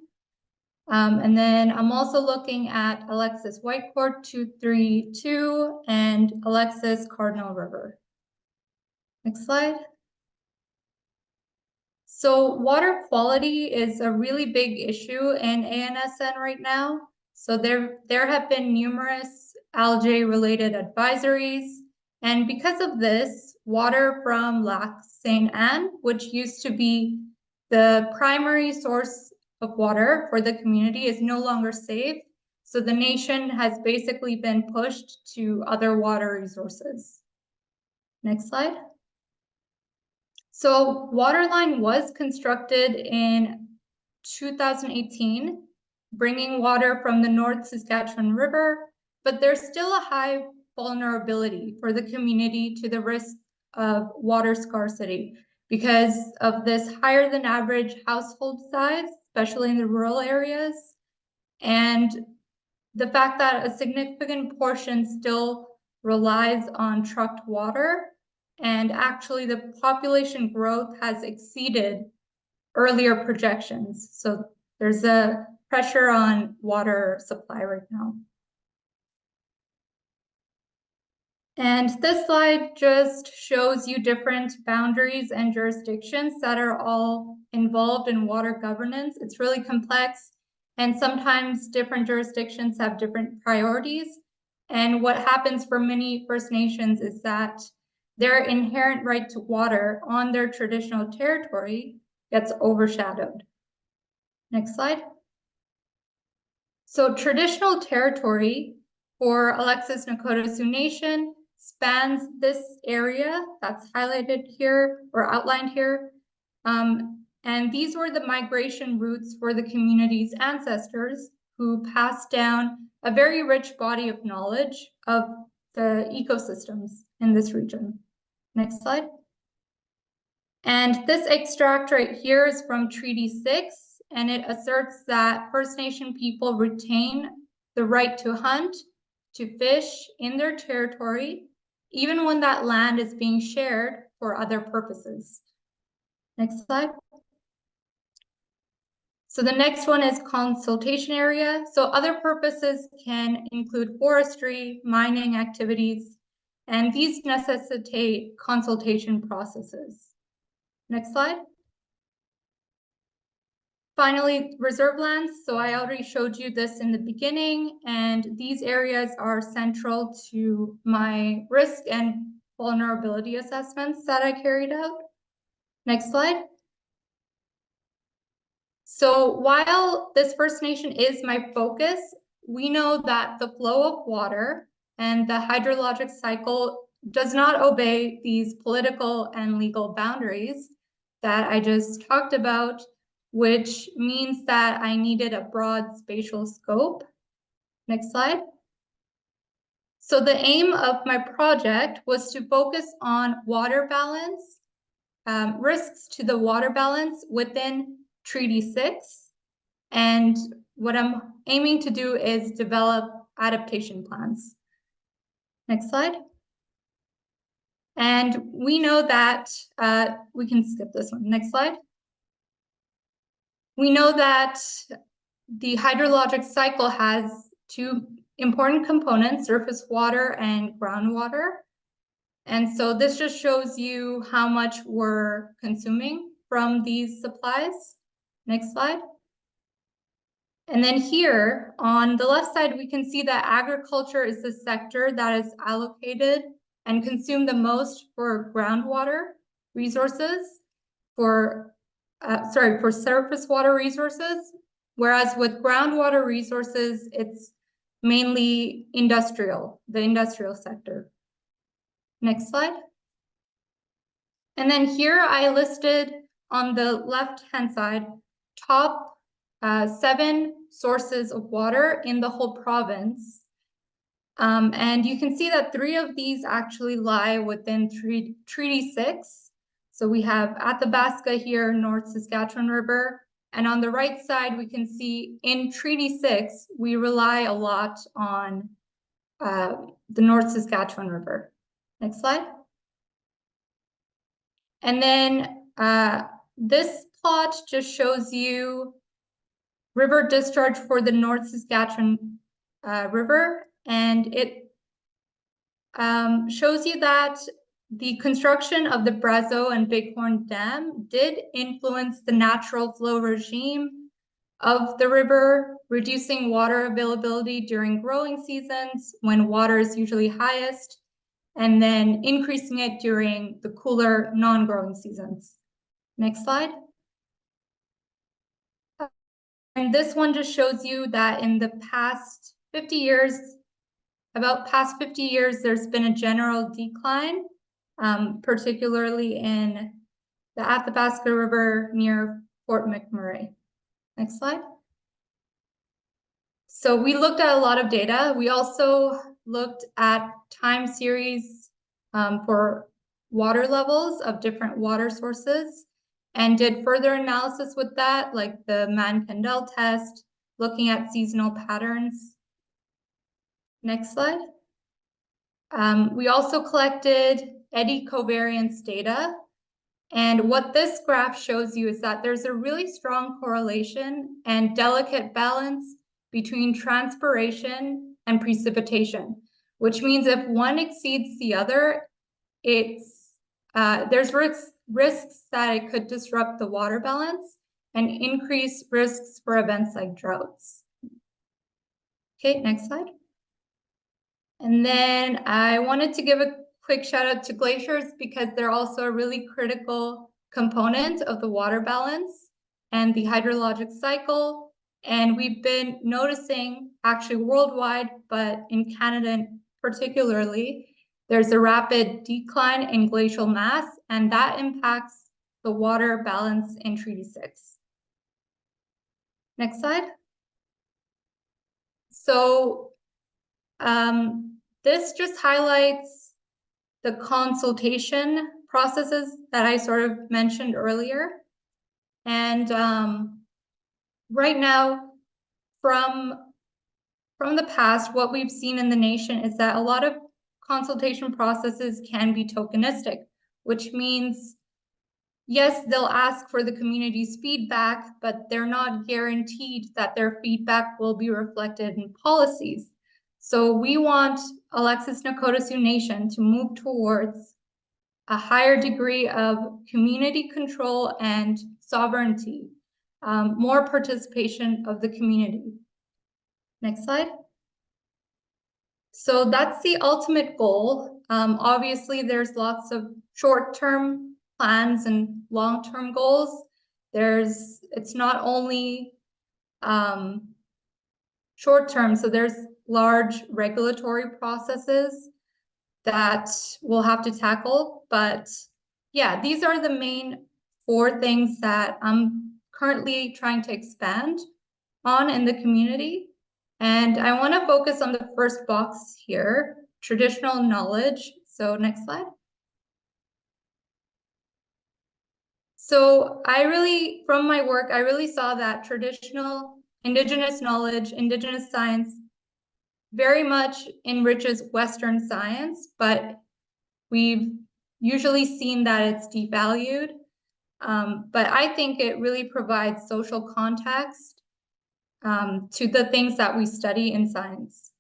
And then I'm also looking at Alexis Whitecourt 232 and Alexis Cardinal River. Next slide. So water quality is a really big issue in ANSN right now. So there have been numerous algae-related advisories. And because of this, water from Lac Sainte Anne, which used to be the primary source of water for the community, is no longer safe. So the nation has basically been pushed to other water resources. Next slide. So Waterline was constructed in 2018, bringing water from the North Saskatchewan River, but there's still a high vulnerability for the community to the risk of water scarcity because of this higher than average household size, especially in the rural areas, and the fact that a significant portion still relies on trucked water. And actually the population growth has exceeded earlier projections. So there's a pressure on water supply right now. And this slide just shows you different boundaries and jurisdictions that are all involved in water governance. It's really complex, and sometimes different jurisdictions have different priorities. And what happens for many First Nations is that their inherent right to water on their traditional territory gets overshadowed. Next slide. So traditional territory for Alexis Nakota Sioux Nation spans this area that's highlighted here or outlined here. And these were the migration routes for the community's ancestors who passed down a very rich body of knowledge of the ecosystems in this region. Next slide. And this extract right here is from Treaty 6, and it asserts that First Nation people retain the right to hunt, to fish in their territory, even when that land is being shared for other purposes. Next slide. So the next one is consultation area. So other purposes can include forestry, mining activities, and these necessitate consultation processes. Next slide. Finally, reserve lands. So I already showed you this in the beginning, and these areas are central to my risk and vulnerability assessments that I carried out. Next slide. So while this First Nation is my focus, we know that the flow of water and the hydrologic cycle does not obey these political and legal boundaries that I just talked about, which means that I needed a broad spatial scope. Next slide. So the aim of my project was to focus on water balance, risks to the water balance within Treaty 6. And what I'm aiming to do is develop adaptation plans. Next slide. And we know that, we can skip this one. Next slide. We know that the hydrologic cycle has 2 important components, surface water and groundwater. And so this just shows you how much we're consuming from these supplies. Next slide. And then here on the left side, we can see that agriculture is the sector that is allocated and consumed the most for groundwater resources, for surface water resources, whereas with groundwater resources, it's mainly industrial, the industrial sector. Next slide. And then here I listed on the left-hand side, top 7 sources of water in the whole province. And you can see that 3 of these actually lie within Treaty 6. So we have Athabasca here, North Saskatchewan River. And on the right side, we can see in Treaty 6, we rely a lot on the North Saskatchewan River. Next slide. And then this plot just shows you river discharge for the North Saskatchewan River. And it shows you that the construction of the Brazeau and Bighorn Dam did influence the natural flow regime of the river, reducing water availability during growing seasons when water is usually highest, and then increasing it during the cooler non-growing seasons. Next slide. And this one just shows you that in the past 50 years, there's been a general decline, particularly in the Athabasca River near Fort McMurray. Next slide. So we looked at a lot of data. We also looked at time series for water levels of different water sources and did further analysis with that, like the Mann-Kendall test, looking at seasonal patterns. Next slide. We also collected eddy covariance data. And what this graph shows you is that there's a really strong correlation and delicate balance between transpiration and precipitation, which means if one exceeds the other, there's risks that it could disrupt the water balance and increase risks for events like droughts. Okay, next slide. And then I wanted to give a quick shout out to glaciers because they're also a really critical component of the water balance and the hydrologic cycle. And we've been noticing actually worldwide, but in Canada particularly, there's a rapid decline in glacial mass, and that impacts the water balance in Treaty 6. Next slide. So this just highlights the consultation processes that I sort of mentioned earlier. And right now, from the past, what we've seen in the nation is that a lot of consultation processes can be tokenistic, which means, yes, they'll ask for the community's feedback, but they're not guaranteed that their feedback will be reflected in policies. So we want Alexis Nakota Sioux Nation to move towards a higher degree of community control and sovereignty, more participation of the community. Next slide. So that's the ultimate goal. Obviously, there's lots of short-term plans and long-term goals. It's not only short-term, so there's large regulatory processes that we'll have to tackle. But yeah, these are the main 4 things that I'm currently trying to expand on in the community. And I want to focus on the first box here, traditional knowledge. So next slide. So from my work, I really saw that traditional Indigenous knowledge, Indigenous science very much enriches Western science, but we've usually seen that it's devalued. But I think it really provides social context to the things that we study in science.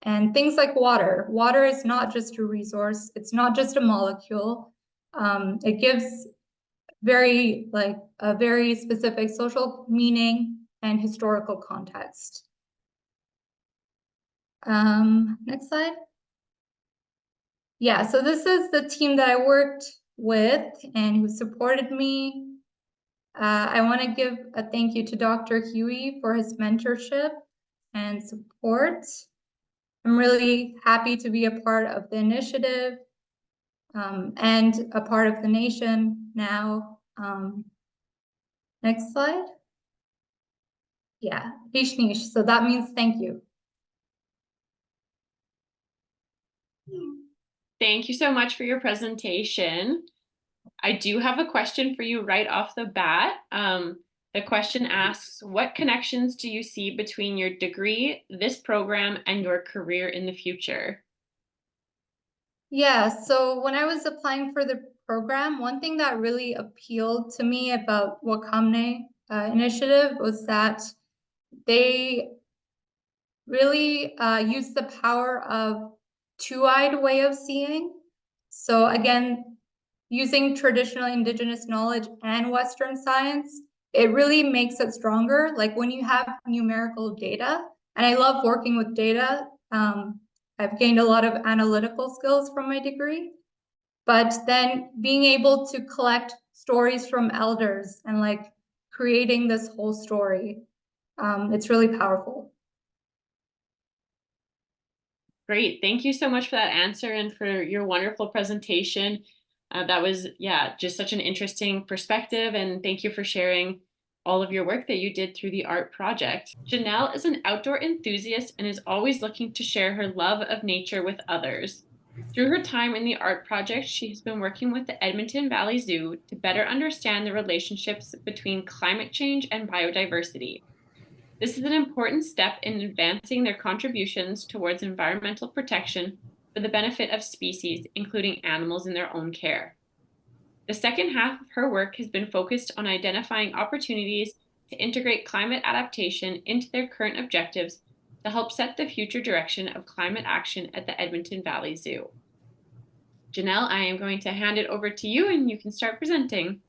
And things like water. Water is not just a resource. It's not just a molecule. It gives a very specific social meaning and historical context. Next slide. Yeah, so this is the team that I worked with and who supported me. I want to give a thank you to Dr. Huey for his mentorship and support. I'm really happy to be a part of the initiative. and a part of the nation now. Next slide. Yeah, Ishnish. So that means thank you. Thank you so much for your presentation. I do have a question for you right off the bat. The question asks, what connections do you see between your degree, this program, and your career in the future? Yeah, so when I was applying for the program, one thing that really appealed to me about Wakamne initiative was that they really use the power of two-eyed way of seeing. So again, using traditional indigenous knowledge and Western science, it really makes it stronger. Like when you have numerical data, and I love working with data, I've gained a lot of analytical skills from my degree, but then being able to collect stories from elders and like creating this whole story, it's really powerful. Great. Thank you so much for that answer and for your wonderful presentation. That was, yeah, just such an interesting perspective. And thank you for sharing all of your work that you did through the art project. Janelle is an outdoor enthusiast and is always looking to share her love of nature with others. Through her time in the art project, she has been working with the Edmonton Valley Zoo to better understand the relationships between climate change and biodiversity. This is an important step in advancing their contributions towards environmental protection for the benefit of species, including animals in their own care. The second half of her work has been focused on identifying opportunities to integrate climate adaptation into their current objectives to help set the future direction of climate action at the Edmonton Valley Zoo. Janelle, I am going to hand it over to you and you can start presenting.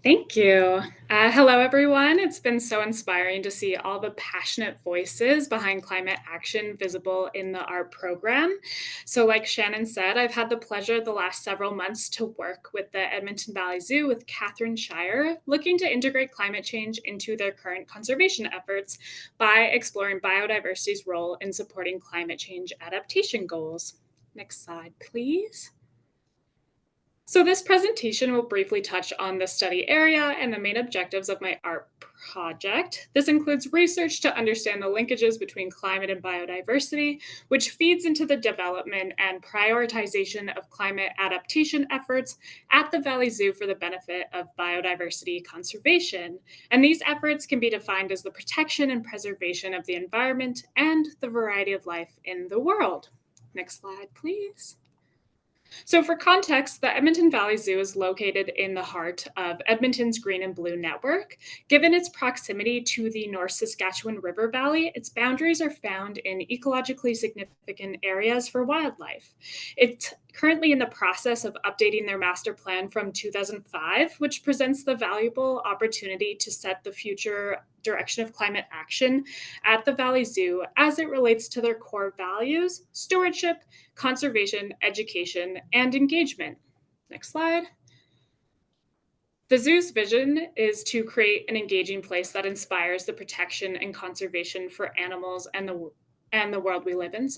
Thank you. Hello, everyone. It's been so inspiring to see all the passionate voices behind climate action visible in the art program. So like Shannon said, I've had the pleasure the last several months to work with the Edmonton Valley Zoo with Catherine Shire, looking to integrate climate change into their current conservation efforts by exploring biodiversity's role in supporting climate change adaptation goals. Next slide, please. So this presentation will briefly touch on the study area and the main objectives of my art project. This includes research to understand the linkages between climate and biodiversity, which feeds into the development and prioritization of climate adaptation efforts at the Valley Zoo for the benefit of biodiversity conservation. And these efforts can be defined as the protection and preservation of the environment and the variety of life in the world. Next slide, please. So for context, the Edmonton Valley Zoo is located in the heart of Edmonton's Green and Blue Network. Given its proximity to the North Saskatchewan River Valley, its boundaries are found in ecologically significant areas for wildlife. It's currently in the process of updating their master plan from 2005, which presents the valuable opportunity to set the future direction of climate action at the Valley Zoo as it relates to their core values: stewardship, conservation, education, and engagement. Next slide. The zoo's vision is to create an engaging place that inspires the protection and conservation for animals and the world we live in,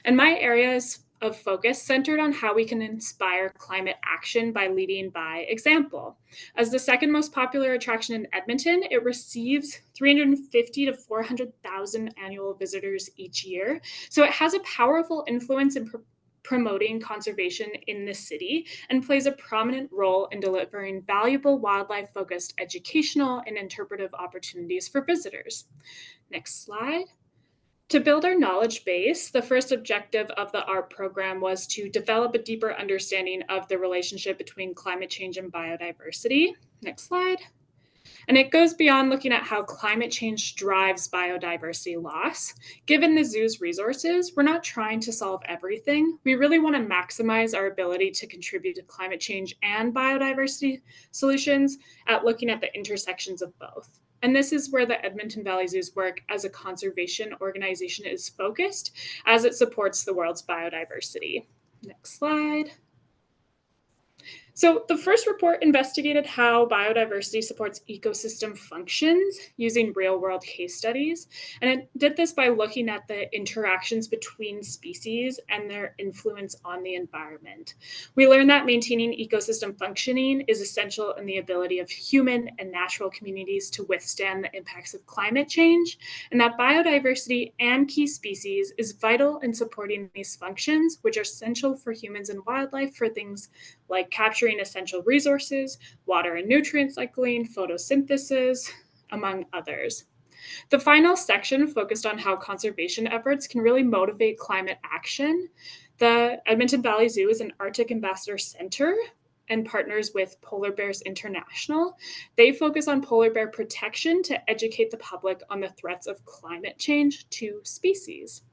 And my areas of focus centered on how we can inspire climate action by leading by example. As the second most popular attraction in Edmonton, it receives 350 to 400,000 annual visitors each year. So it has a powerful influence in promoting conservation in the city and plays a prominent role in delivering valuable wildlife-focused educational and interpretive opportunities for visitors. Next slide. To build our knowledge base, the first objective of the art program was to develop a deeper understanding of the relationship between climate change and biodiversity. Next slide. And it goes beyond looking at how climate change drives biodiversity loss. Given the zoo's resources, we're not trying to solve everything. We really want to maximize our ability to contribute to climate change and biodiversity solutions at looking at the intersections of both. And this is where the Edmonton Valley Zoo's work as a conservation organization is focused, as it supports the world's biodiversity. Next slide. So the first report investigated how biodiversity supports ecosystem functions using real-world case studies. And it did this by looking at the interactions between species and their influence on the environment. We learned that maintaining ecosystem functioning is essential in the ability of human and natural communities to withstand the impacts of climate change, and that biodiversity and key species is vital in supporting these functions, which are essential for humans and wildlife for things like capturing essential resources, water and nutrient cycling, photosynthesis, among others. The final section focused on how conservation efforts can really motivate climate action. The Edmonton Valley Zoo is an Arctic Ambassador Center and partners with Polar Bears International. They focus on polar bear protection to educate the public on the threats of climate change to species.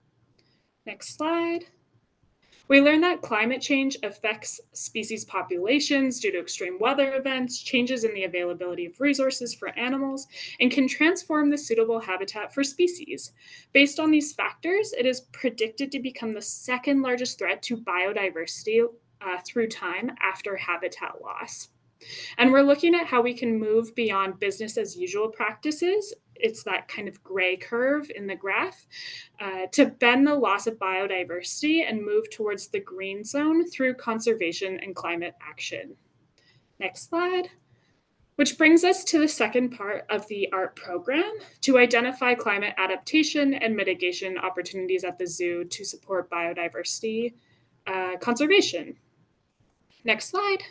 Next slide. We learned that climate change affects species populations due to extreme weather events, changes in the availability of resources for animals, and can transform the suitable habitat for species. Based on these factors, it is predicted to become the second largest threat to biodiversity through time after habitat loss. And we're looking at how we can move beyond business as usual practices. It's that kind of gray curve in the graph to bend the loss of biodiversity and move towards the green zone through conservation and climate action. Next slide. Which brings us to the second part of the ART program, to identify climate adaptation and mitigation opportunities at the zoo to support biodiversity conservation. Next slide.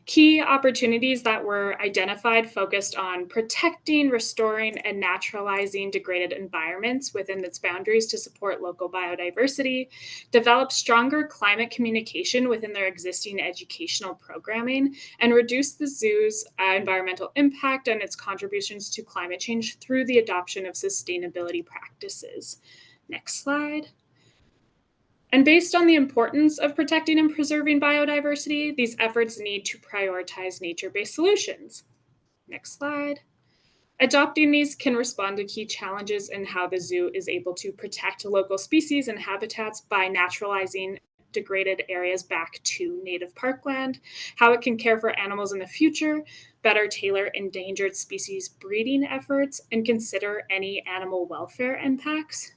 Key opportunities that were identified focused on protecting, restoring, and naturalizing degraded environments within its boundaries to support local biodiversity, develop stronger climate communication within their existing educational programming, and reduce the zoo's environmental impact and its contributions to climate change through the adoption of sustainability practices. Next slide. And based on the importance of protecting and preserving biodiversity, these efforts need to prioritize nature-based solutions. Next slide. Adopting these can respond to key challenges in how the zoo is able to protect local species and habitats by naturalizing degraded areas back to native parkland, how it can care for animals in the future, better tailor endangered species breeding efforts, and consider any animal welfare impacts.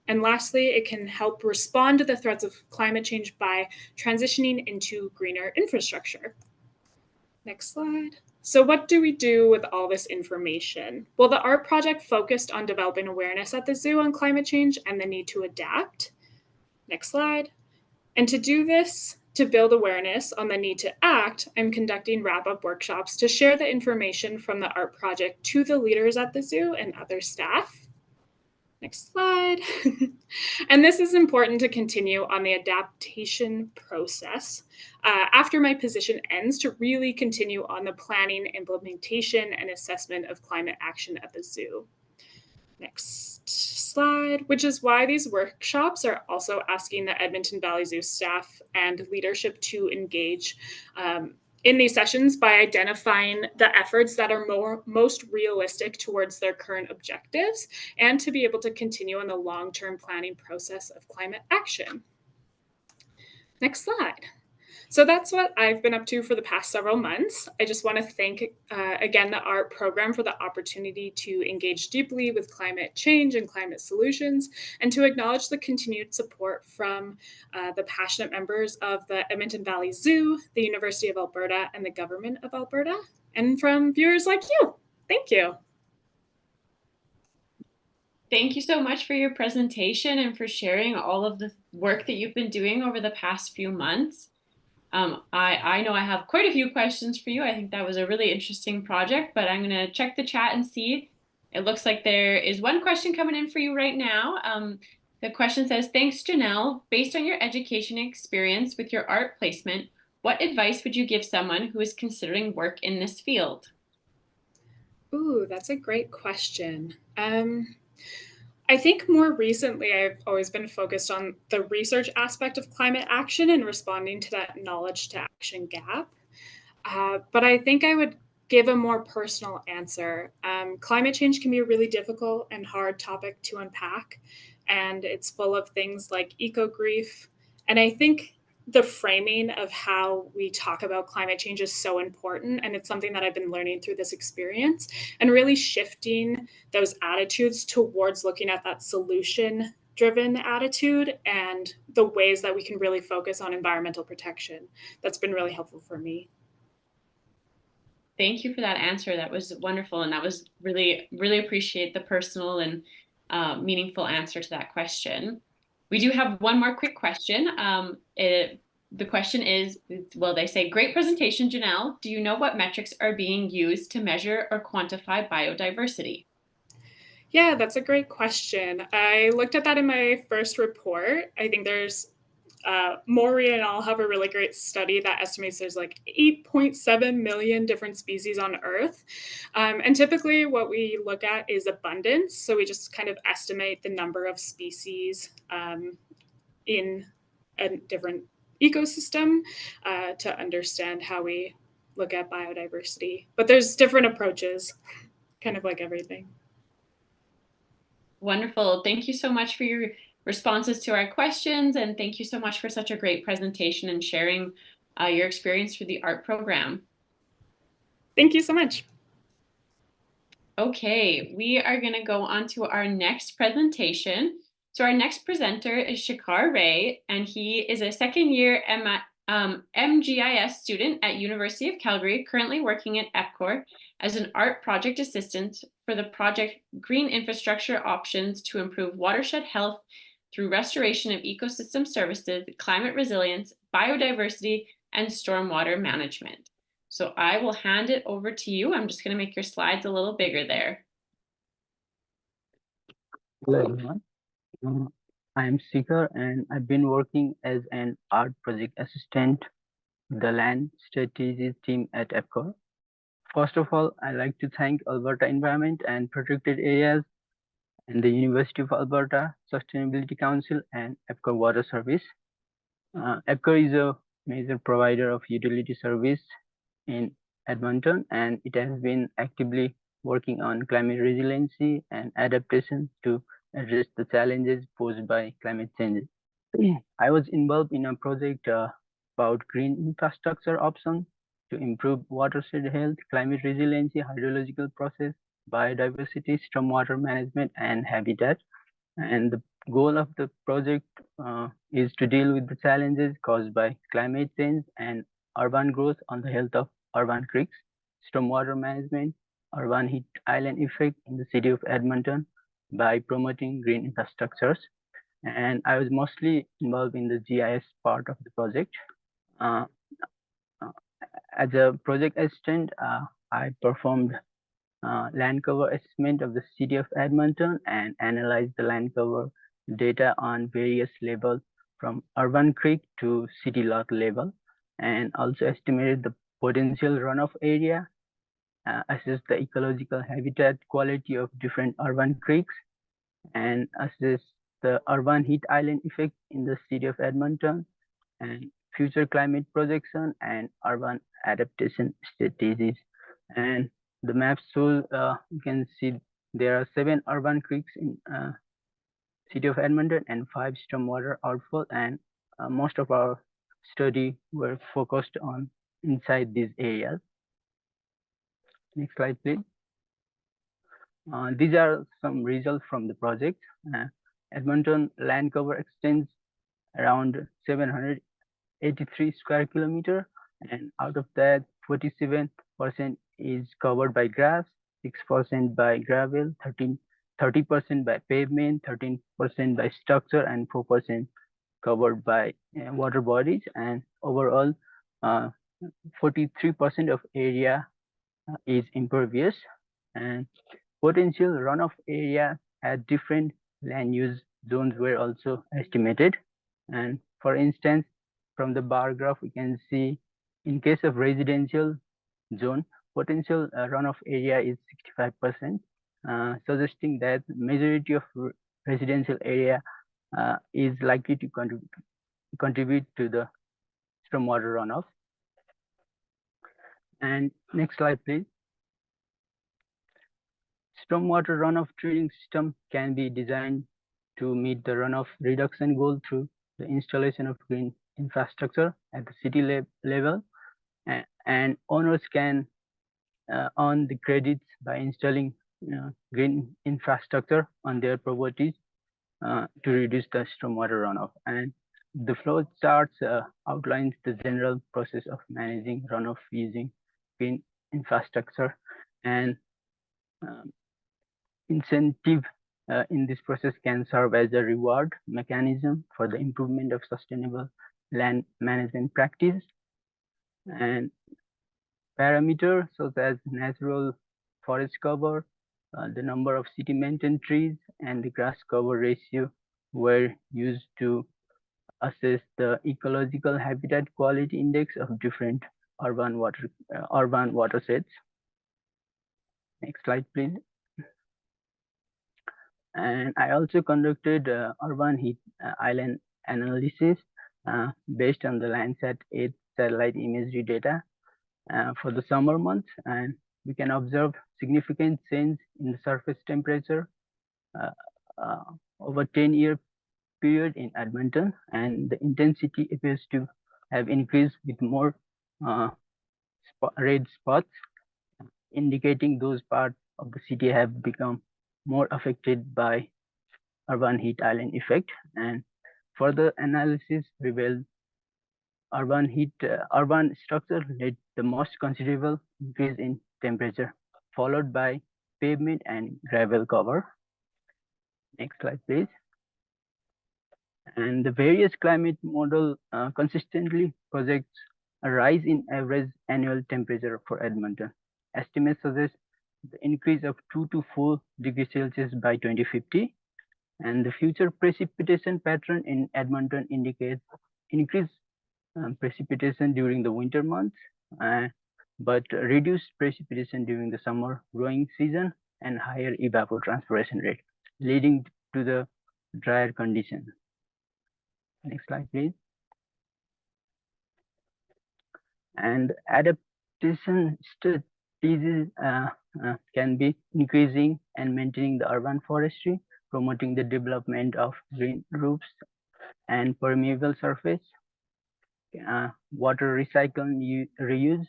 And lastly, it can help respond to the threats of climate change by transitioning into greener infrastructure. Next slide. So what do we do with all this information? Well, the ART project focused on developing awareness at the zoo on climate change and the need to adapt. Next slide. And to do this, to build awareness on the need to act, I'm conducting wrap-up workshops to share the information from the ART project to the leaders at the zoo and other staff. Next slide. And this is important to continue on the adaptation process after my position ends, to really continue on the planning, implementation, and assessment of climate action at the zoo. Next slide, which is why these workshops are also asking the Edmonton Valley Zoo staff and leadership to engage in these sessions by identifying the efforts that are most realistic towards their current objectives, and to be able to continue on the long-term planning process of climate action. Next slide. So that's what I've been up to for the past several months. I just want to thank, again, the ART program for the opportunity to engage deeply with climate change and climate solutions, and to acknowledge the continued support from the passionate members of the Edmonton Valley Zoo, the University of Alberta, and the Government of Alberta, and from viewers like you. Thank you. Thank you so much for your presentation and for sharing all of the work that you've been doing over the past few months. I know I have quite a few questions for you. I think that was a really interesting project, but I'm going to check the chat and see. It looks like there is one question coming in for you right now. The question says, thanks, Janelle. Based on your education experience with your art placement, what advice would you give someone who is considering work in this field? Ooh, that's a great question. I think more recently, I've always been focused on the research aspect of climate action and responding to that knowledge to action gap. But I think I would give a more personal answer. Climate change can be a really difficult and hard topic to unpack, and it's full of things like eco-grief. And I think the framing of how we talk about climate change is so important. And it's something that I've been learning through this experience, and really shifting those attitudes towards looking at that solution driven attitude and the ways that we can really focus on environmental protection. That's been really helpful for me. Thank you for that answer. That was wonderful. And that was really, really appreciate the personal and meaningful answer to that question. We do have one more quick question. The question is, well, they say, great presentation, Janelle. Do you know what metrics are being used to measure or quantify biodiversity? Yeah, that's a great question. I looked at that in my first report. I think there's Maury and I'll have a really great study that estimates there's like 8.7 million different species on Earth. And typically what we look at is abundance. So we just kind of estimate the number of species in a different ecosystem to understand how we look at biodiversity. But there's different approaches, kind of like everything. Wonderful. Thank you so much for your responses to our questions. And thank you so much for such a great presentation and sharing your experience through the art program. Thank you so much. Okay, we are going to go on to our next presentation. So our next presenter is Shakar Ray, and he is a second-year MGIS student at University of Calgary, currently working at EPCOR as an art project assistant for the project Green Infrastructure Options to Improve Watershed Health through Restoration of Ecosystem Services, Climate Resilience, Biodiversity, and Stormwater Management. So I will hand it over to you. I'm just going to make your slides a little bigger there. Hello everyone. I am Sikar and I've been working as an art project assistant with the land strategies team at EPCOR. First of all, I'd like to thank Alberta Environment and Protected Areas and the University of Alberta Sustainability Council and EPCOR Water Service. EPCOR is a major provider of utility service in Edmonton, and it has been actively working on climate resiliency and adaptation to address the challenges posed by climate change. I was involved in a project about green infrastructure options to improve watershed health, climate resiliency, hydrological process, biodiversity, stormwater management, and habitat. And the goal of the project is to deal with the challenges caused by climate change and urban growth on the health of urban creeks, stormwater management, urban heat island effect in the city of Edmonton by promoting green infrastructures. And I was mostly involved in the GIS part of the project. As a project assistant, I performed land cover assessment of the city of Edmonton and analyzed the land cover data on various levels from urban creek to city lot level, and also estimated the potential runoff area, assessed the ecological habitat quality of different urban creeks, and assessed the urban heat island effect in the city of Edmonton, and future climate projection and urban adaptation strategies. And the map shows, you can see there are 7 urban creeks in city of Edmonton and 5 stormwater outfall, and most of our study were focused on inside these areas. Next slide, please. These are some results from the project. Edmonton land cover extends around 783 square kilometer, and out of that 47% is covered by grass, 6% by gravel, 30% by pavement, 13% by structure, and 4% covered by water bodies. And overall 43% of area is impervious, and potential runoff area at different land use zones were also estimated. And for instance, from the bar graph, we can see in case of residential zone, potential runoff area is 65%, suggesting that majority of residential area is likely to contribute to the stormwater runoff. And next slide, please. Stormwater runoff treating system can be designed to meet the runoff reduction goal through the installation of green infrastructure at the city level, and owners can earn the credits by installing green infrastructure on their properties to reduce the stormwater runoff. And the flow charts outlines the general process of managing runoff using green infrastructure, and incentive in this process can serve as a reward mechanism for the improvement of sustainable land management practice. And parameters such as natural forest cover, the number of city maintained trees, and the grass cover ratio were used to assess the ecological habitat quality index of different urban watersheds. Next slide, please. And I also conducted urban heat island analysis based on the Landsat 8 satellite imagery data for the summer months, and we can observe significant change in the surface temperature over 10-year period in Edmonton, and the intensity appears to have increased with more red spots, indicating those parts of the city have become more affected by urban heat island effect. And further analysis revealed urban structure led the most considerable increase in temperature, followed by pavement and gravel cover. Next slide, please. And the various climate model consistently projects a rise in average annual temperature for Edmonton. Estimates suggest the increase of 2 to 4 degrees Celsius by 2050, and the future precipitation pattern in Edmonton indicates increased precipitation during the winter months, but reduced precipitation during the summer growing season and higher evapotranspiration rate, leading to the drier condition. Next slide, please. And adaptation strategies can be increasing and maintaining the urban forestry, promoting the development of green roofs and permeable surface. Water recycle reuse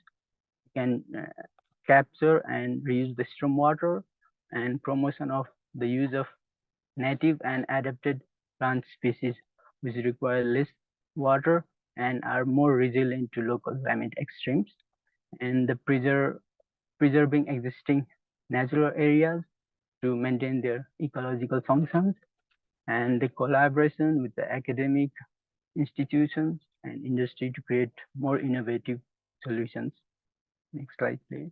can capture and reuse the stormwater, and promotion of the use of native and adapted plant species which require less water and are more resilient to local climate extremes, and the preserving existing natural areas to maintain their ecological functions, and the collaboration with the academic institutions and industry to create more innovative solutions. Next slide, please.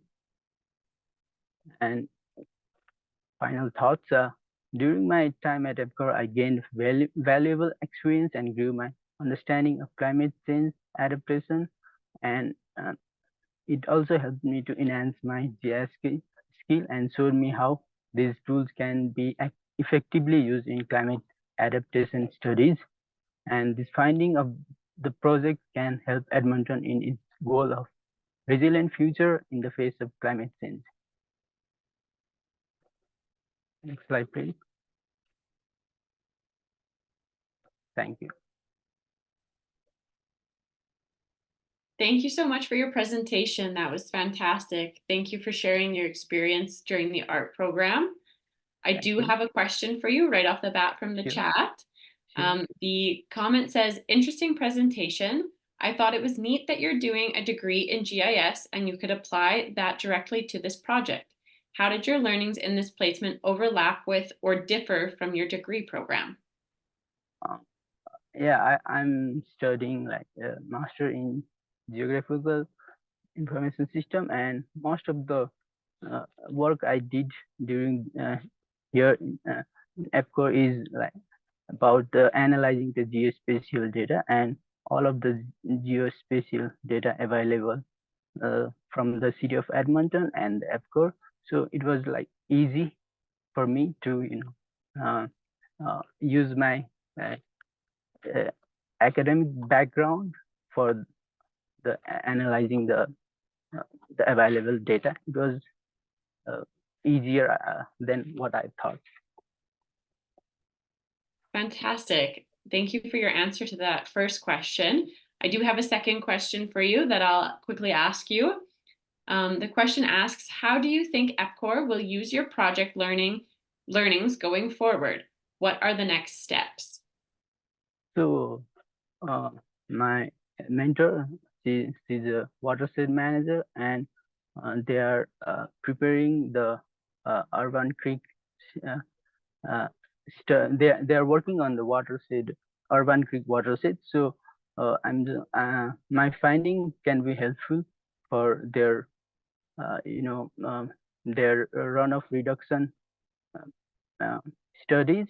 And final thoughts. During my time at EPCOR, I gained valuable experience and grew my understanding of climate change adaptation, and it also helped me to enhance my GIS skill and showed me how these tools can be effectively used in climate adaptation studies. And this finding of the project can help Edmonton in its goal of resilient future in the face of climate change. Next slide, please. Thank you. Thank you so much for your presentation. That was fantastic. Thank you for sharing your experience during the art program. I do have a question for you right off the bat from the chat. The comment says, interesting presentation. I thought it was neat that you're doing a degree in GIS and you could apply that directly to this project. How did your learnings in this placement overlap with or differ from your degree program? Yeah, I'm studying like a master in geographical information system, and most of the work I did during here in EPCOR is like about analyzing the geospatial data and all of the geospatial data available from the city of Edmonton and EPCOR. So it was like easy for me to use my academic background for the analyzing the available data. It was easier than what I thought. Fantastic. Thank you for your answer to that first question. I do have a second question for you that I'll quickly ask you. The question asks, how do you think EPCOR will use your project learnings going forward? What are the next steps? So my mentor, she's a watershed manager, and they are preparing the urban creek. They are working on the watershed, urban creek watershed. So my finding can be helpful for their their runoff reduction studies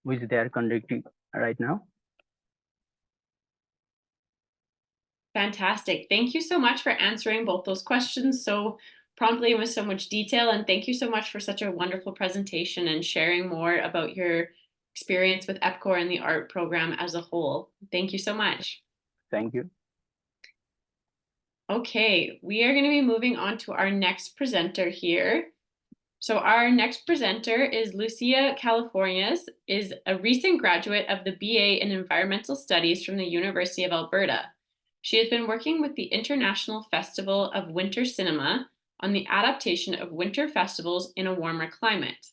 which they are conducting right now. Fantastic. Thank you so much for answering both those questions so promptly and with so much detail. And thank you so much for such a wonderful presentation and sharing more about your experience with EPCOR and the art program as a whole. Thank you so much. Thank you. Okay, we are going to be moving on to our next presenter here. So our next presenter is Lucia Californias, is a recent graduate of the BA in Environmental Studies from the University of Alberta. She has been working with the International Festival of Winter Cinema on the adaptation of winter festivals in a warmer climate.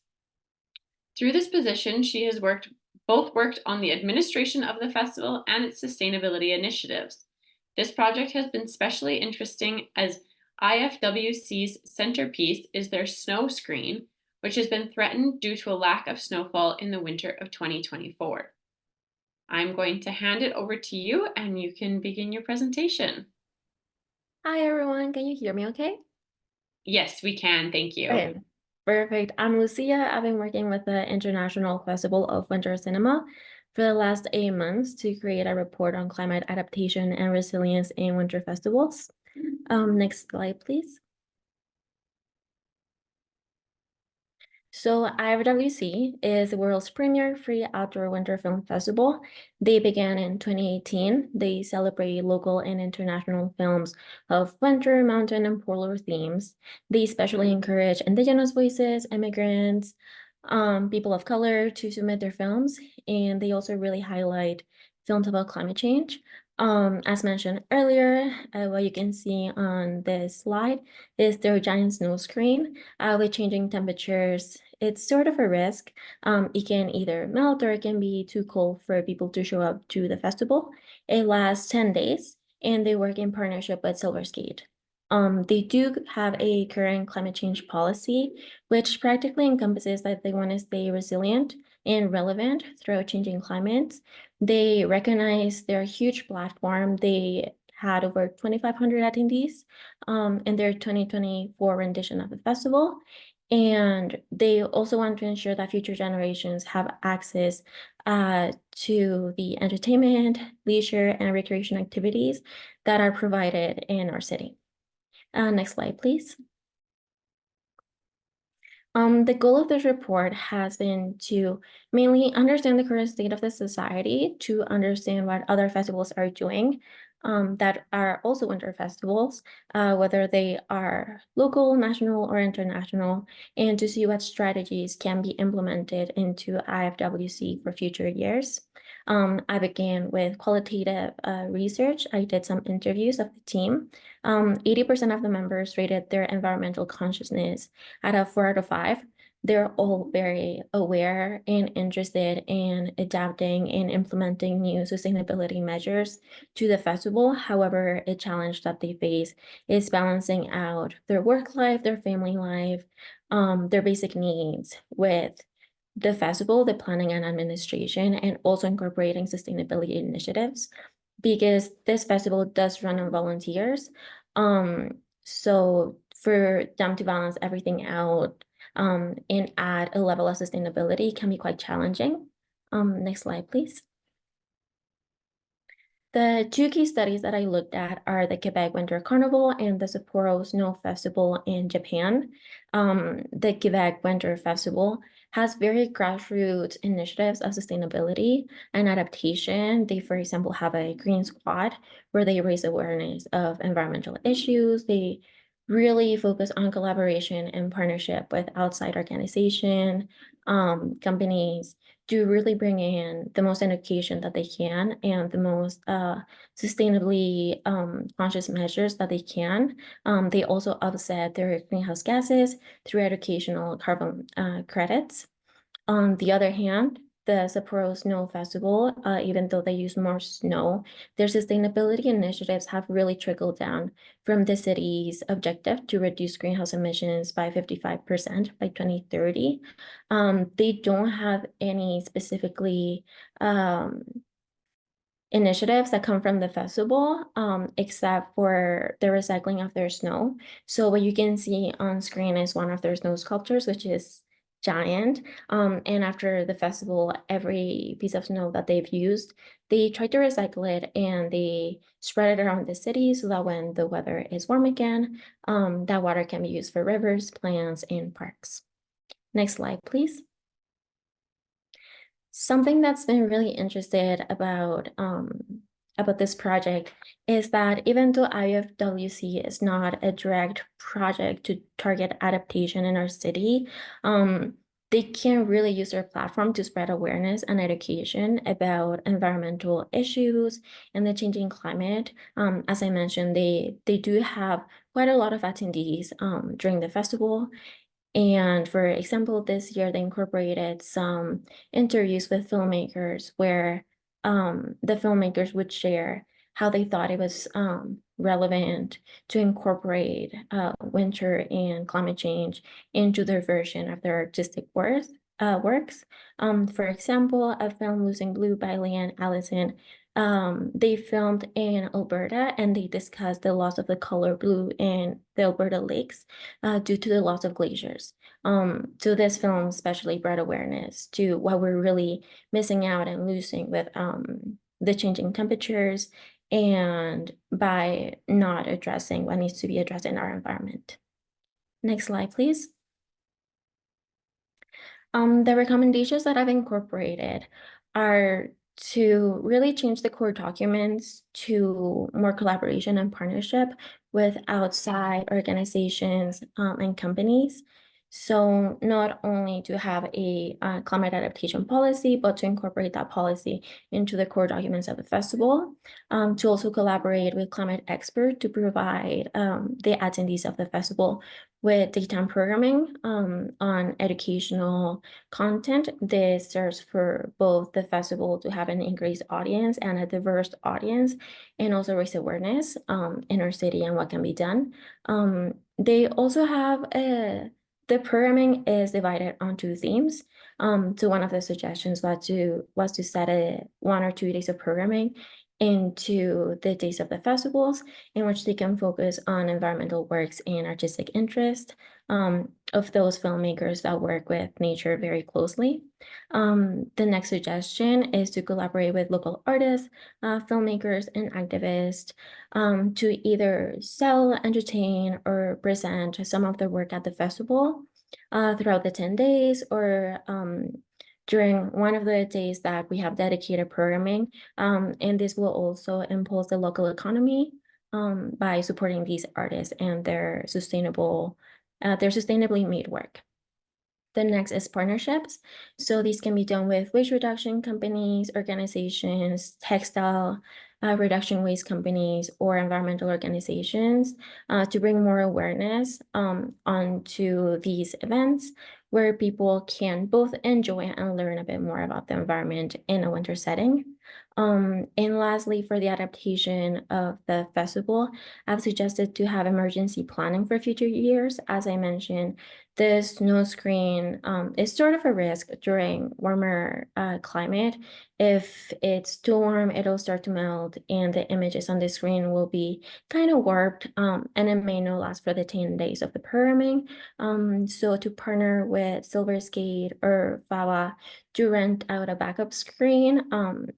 Through this position, she has both worked on the administration of the festival and its sustainability initiatives. This project has been especially interesting as IFWC's centerpiece is their snow screen, which has been threatened due to a lack of snowfall in the winter of 2024. I'm going to hand it over to you and you can begin your presentation. Hi everyone, can you hear me okay? Yes, we can, thank you. Okay, perfect. I'm Lucia. I've been working with the International Festival of Winter Cinema for the last 8 months to create a report on climate adaptation and resilience in winter festivals. Next slide, please. So IFWC is the world's premier free outdoor winter film festival. They began in 2018. They celebrate local and international films of winter, mountain, and polar themes. They especially encourage Indigenous voices, immigrants, people of color to submit their films, and they also really highlight films about climate change. As mentioned earlier, what you can see on this slide is their giant snow screen. With changing temperatures, it's sort of a risk. It can either melt or it can be too cold for people to show up to the festival. It lasts 10 days and they work in partnership with Silverskate. They do have a current climate change policy, which practically encompasses that they want to stay resilient and relevant throughout changing climates. They recognize their huge platform. They had over 2,500 attendees in their 2024 rendition of the festival. And they also want to ensure that future generations have access to the entertainment, leisure, and recreation activities that are provided in our city. Next slide, please. The goal of this report has been to mainly understand the current state of the society, to understand what other festivals are doing that are also winter festivals, whether they are local, national, or international, and to see what strategies can be implemented into IFWC for future years. I began with qualitative research. I did some interviews of the team. 80% of the members rated their environmental consciousness out of 4 out of 5. They're all very aware and interested in adapting and implementing new sustainability measures to the festival. However, a challenge that they face is balancing out their work life, their family life, their basic needs with the festival, the planning and administration, and also incorporating sustainability initiatives, because this festival does run on volunteers. So for them to balance everything out and add a level of sustainability can be quite challenging. Next slide, please. The 2 key studies that I looked at are the Quebec Winter Carnival and the Sapporo Snow Festival in Japan. The Quebec Winter Festival has very grassroots initiatives of sustainability and adaptation. They, for example, have a green squad where they raise awareness of environmental issues. They really focus on collaboration and partnership with outside organizations, companies, to really bring in the most education that they can and the most sustainably conscious measures that they can. They also offset their greenhouse gases through educational carbon credits. On the other hand, the Sapporo Snow Festival, even though they use more snow, their sustainability initiatives have really trickled down from the city's objective to reduce greenhouse emissions by 55% by 2030. They don't have any specifically initiatives that come from the festival, except for the recycling of their snow. So what you can see on screen is one of their snow sculptures, which is giant. And after the festival, every piece of snow that they've used, they try to recycle it and they spread it around the city so that when the weather is warm again, that water can be used for rivers, plants, and parks. Next slide, please. Something that's been really interested about this project is that even though IFWC is not a direct project to target adaptation in our city, they can really use their platform to spread awareness and education about environmental issues and the changing climate. As I mentioned, they do have quite a lot of attendees during the festival. And for example, this year they incorporated some interviews with filmmakers where the filmmakers would share how they thought it was relevant to incorporate winter and climate change into their version of their artistic works. For example, a film Losing Blue by Leanne Allison. They filmed in Alberta and they discussed the loss of the color blue in the Alberta lakes due to the loss of glaciers. So this film especially brought awareness to what we're really missing out and losing with the changing temperatures and by not addressing what needs to be addressed in our environment. Next slide, please. The recommendations that I've incorporated are to really change the core documents to more collaboration and partnership with outside organizations and companies. So not only to have a climate adaptation policy, but to incorporate that policy into the core documents of the festival, to also collaborate with climate experts to provide the attendees of the festival with daytime programming on educational content. This serves for both the festival to have an increased audience and a diverse audience, and also raise awareness in our city and what can be done. They also have the programming is divided onto themes. So one of the suggestions was to set 1 or 2 days of programming into the days of the festivals in which they can focus on environmental works and artistic interest of those filmmakers that work with nature very closely. The next suggestion is to collaborate with local artists, filmmakers, and activists to either sell, entertain, or present some of their work at the festival throughout the 10 days or during one of the days that we have dedicated programming. And this will also impulse the local economy by supporting these artists and their sustainably made work. The next is partnerships. So these can be done with waste reduction companies, organizations, textile reduction waste companies, or environmental organizations to bring more awareness onto these events where people can both enjoy and learn a bit more about the environment in a winter setting. And lastly, for the adaptation of the festival, I've suggested to have emergency planning for future years. As I mentioned, the snow screen is sort of a risk during warmer climate. If it's too warm, it'll start to melt and the images on the screen will be kind of warped and it may not last for the 10 days of the programming. So to partner with Silverskate or VAWA to rent out a backup screen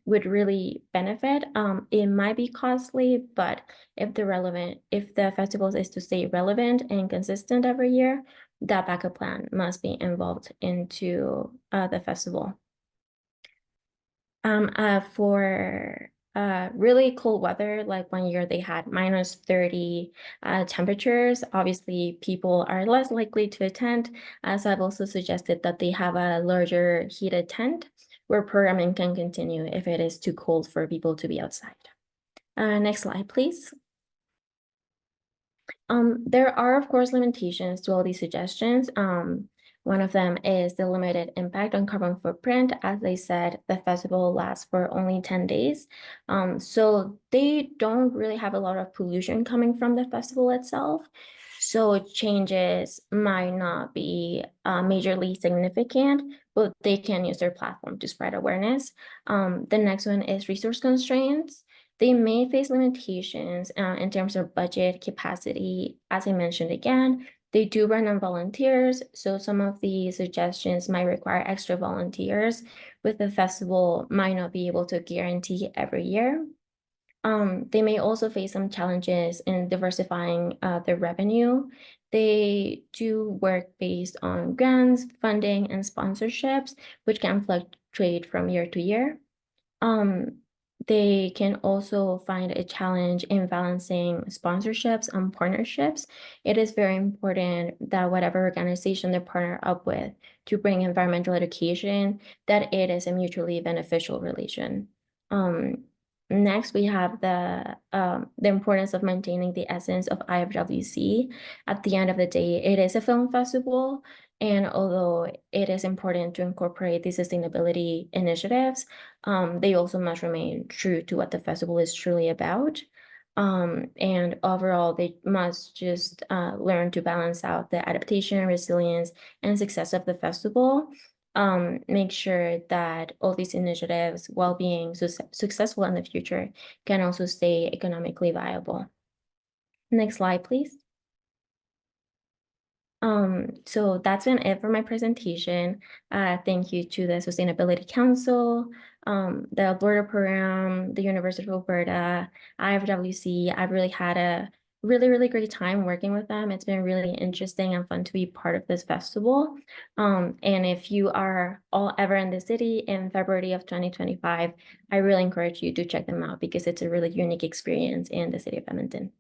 would really benefit. It might be costly, but if the festival is to stay relevant and consistent every year, that backup plan must be involved into the festival. For really cold weather, like one year they had -30 temperatures, obviously people are less likely to attend. So I've also suggested that they have a larger heated tent where programming can continue if it is too cold for people to be outside. Next slide, please. There are, of course, limitations to all these suggestions. One of them is the limited impact on carbon footprint. As I said, the festival lasts for only 10 days. So they don't really have a lot of pollution coming from the festival itself. So changes might not be majorly significant, but they can use their platform to spread awareness. The next one is resource constraints. They may face limitations in terms of budget capacity. As I mentioned again, they do run on volunteers, so some of the suggestions might require extra volunteers, with the festival might not be able to guarantee every year. They may also face some challenges in diversifying their revenue. They do work based on grants, funding, and sponsorships, which can fluctuate from year to year. They can also find a challenge in balancing sponsorships and partnerships. It is very important that whatever organization they partner up with to bring environmental education, that it is a mutually beneficial relation. Next, we have the importance of maintaining the essence of IFWC. At the end of the day, it is a film festival, and although it is important to incorporate the sustainability initiatives, they also must remain true to what the festival is truly about. And overall, they must just learn to balance out the adaptation, resilience, and success of the festival. Make sure that all these initiatives, while being successful in the future, can also stay economically viable. Next slide, please. So that's been it for my presentation. Thank you to the Sustainability Council, the Alberta program, the University of Alberta, IFWC. I've really had a really great time working with them. It's been really interesting and fun to be part of this festival. And if you are all ever in the city in February of 2025, I really encourage you to check them out because it's a really unique experience in the city of Edmonton.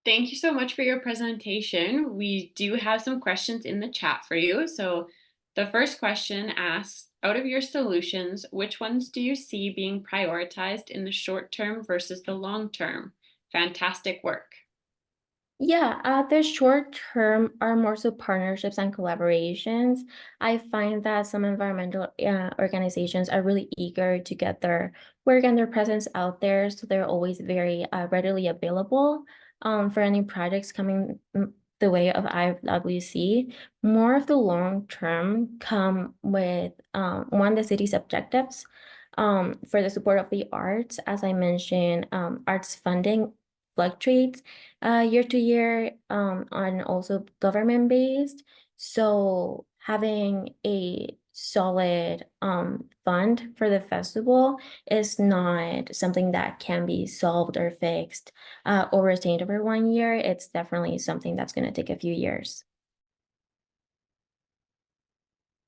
Thank you so much for your presentation. We do have some questions in the chat for you. So the first question asks, out of your solutions, which ones do you see being prioritized in the short term versus the long term? Fantastic work. Yeah, the short term are more so partnerships and collaborations. I find that some environmental organizations are really eager to get their work and their presence out there, so they're always very readily available for any projects coming the way of IWC. More of the long term come with one, the city's objectives for the support of the arts. As I mentioned, arts funding fluctuates year to year and also government based. So having a solid fund for the festival is not something that can be solved or fixed or retained over 1 year. It's definitely something that's going to take a few years.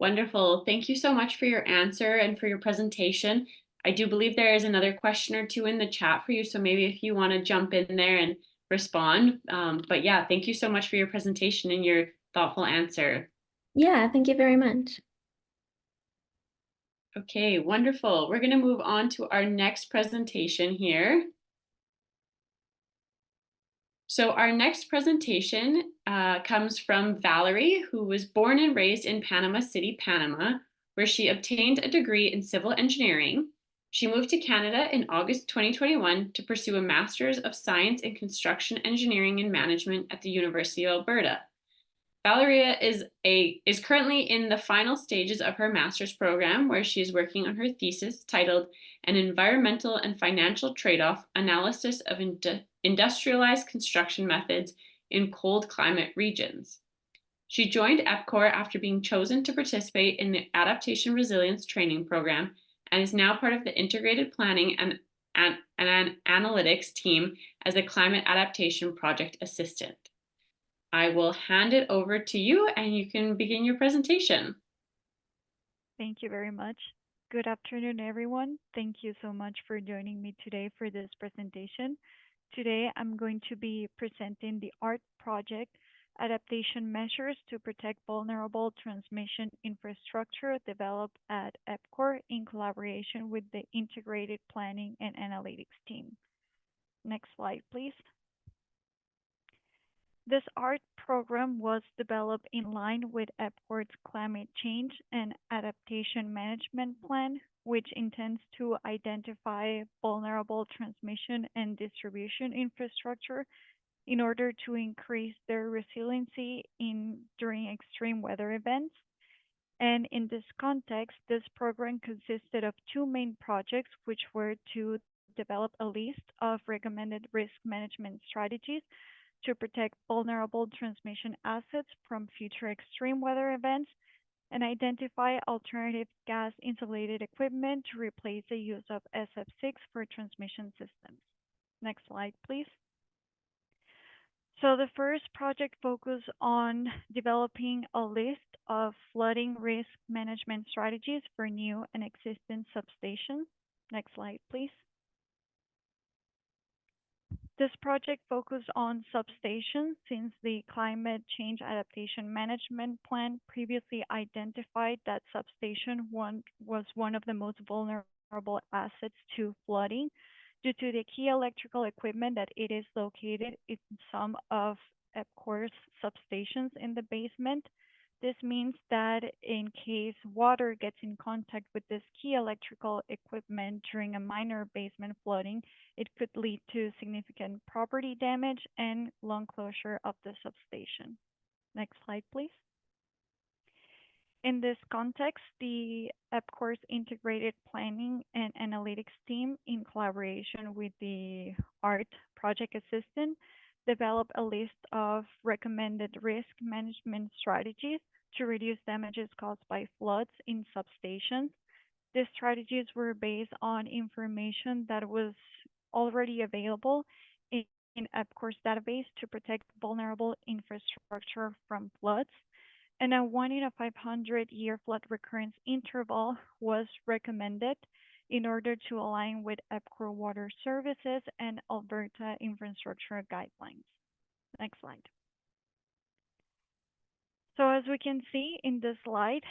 Wonderful. Thank you so much for your answer and for your presentation. I do believe there is another question or two in the chat for you, so maybe if you want to jump in there and respond. But yeah, thank you so much for your presentation and your thoughtful answer. Yeah, thank you very much. Okay, wonderful. We're going to move on to our next presentation here. So our next presentation comes from Valerie, who was born and raised in Panama City, Panama, where she obtained a degree in civil engineering. She moved to Canada in August 2021 to pursue a Master's of Science in Construction Engineering and Management at the University of Alberta. Valeria is currently in the final stages of her master's program, where she is working on her thesis titled An Environmental and Financial Trade-off Analysis of Industrialized Construction Methods in Cold Climate Regions. She joined EPCOR after being chosen to participate in the Adaptation Resilience Training program and is now part of the Integrated Planning and Analytics team as a Climate Adaptation Project Assistant. I will hand it over to you and you can begin your presentation. Thank you very much. Good afternoon, everyone. Thank you so much for joining me today for this presentation. Today, I'm going to be presenting the art project adaptation measures to protect vulnerable transmission infrastructure developed at EPCOR in collaboration with the Integrated Planning and Analytics team. Next slide, please. This art program was developed in line with EPCOR's climate change and adaptation management plan, which intends to identify vulnerable transmission and distribution infrastructure in order to increase their resiliency during extreme weather events. And in this context, this program consisted of two main projects, which were to develop a list of recommended risk management strategies to protect vulnerable transmission assets from future extreme weather events and identify alternative gas insulated equipment to replace the use of SF6 for transmission systems. Next slide, please. So the first project focused on developing a list of flooding risk management strategies for new and existing substations. Next slide, please. This project focused on substations since the Climate Change Adaptation Management Plan previously identified that substation was one of the most vulnerable assets to flooding due to the key electrical equipment that it is located in some of EPCOR's substations in the basement. This means that in case water gets in contact with this key electrical equipment during a minor basement flooding, it could lead to significant property damage and long closure of the substation. Next slide, please. In this context, the EPCOR's Integrated Planning and Analytics team, in collaboration with the ART project assistant, developed a list of recommended risk management strategies to reduce damages caused by floods in substations. These strategies were based on information that was already available in EPCOR's database to protect vulnerable infrastructure from floods. And a 1 in a 500-year flood recurrence interval was recommended in order to align with EPCOR Water Services and Alberta infrastructure guidelines. Next slide. So as we can see in this slide,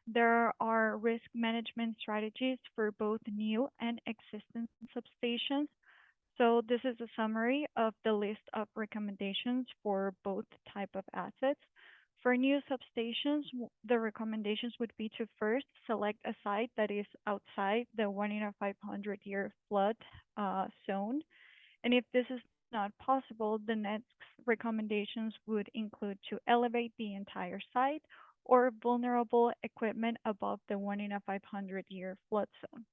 there are risk management strategies for both new and existing substations. So this is a summary of the list of recommendations for both type of assets. For new substations, the recommendations would be to first select a site that is outside the 1 in a 500-year flood zone. And if this is not possible, the next recommendations would include to elevate the entire site or vulnerable equipment above the 1 in a 500-year flood zone.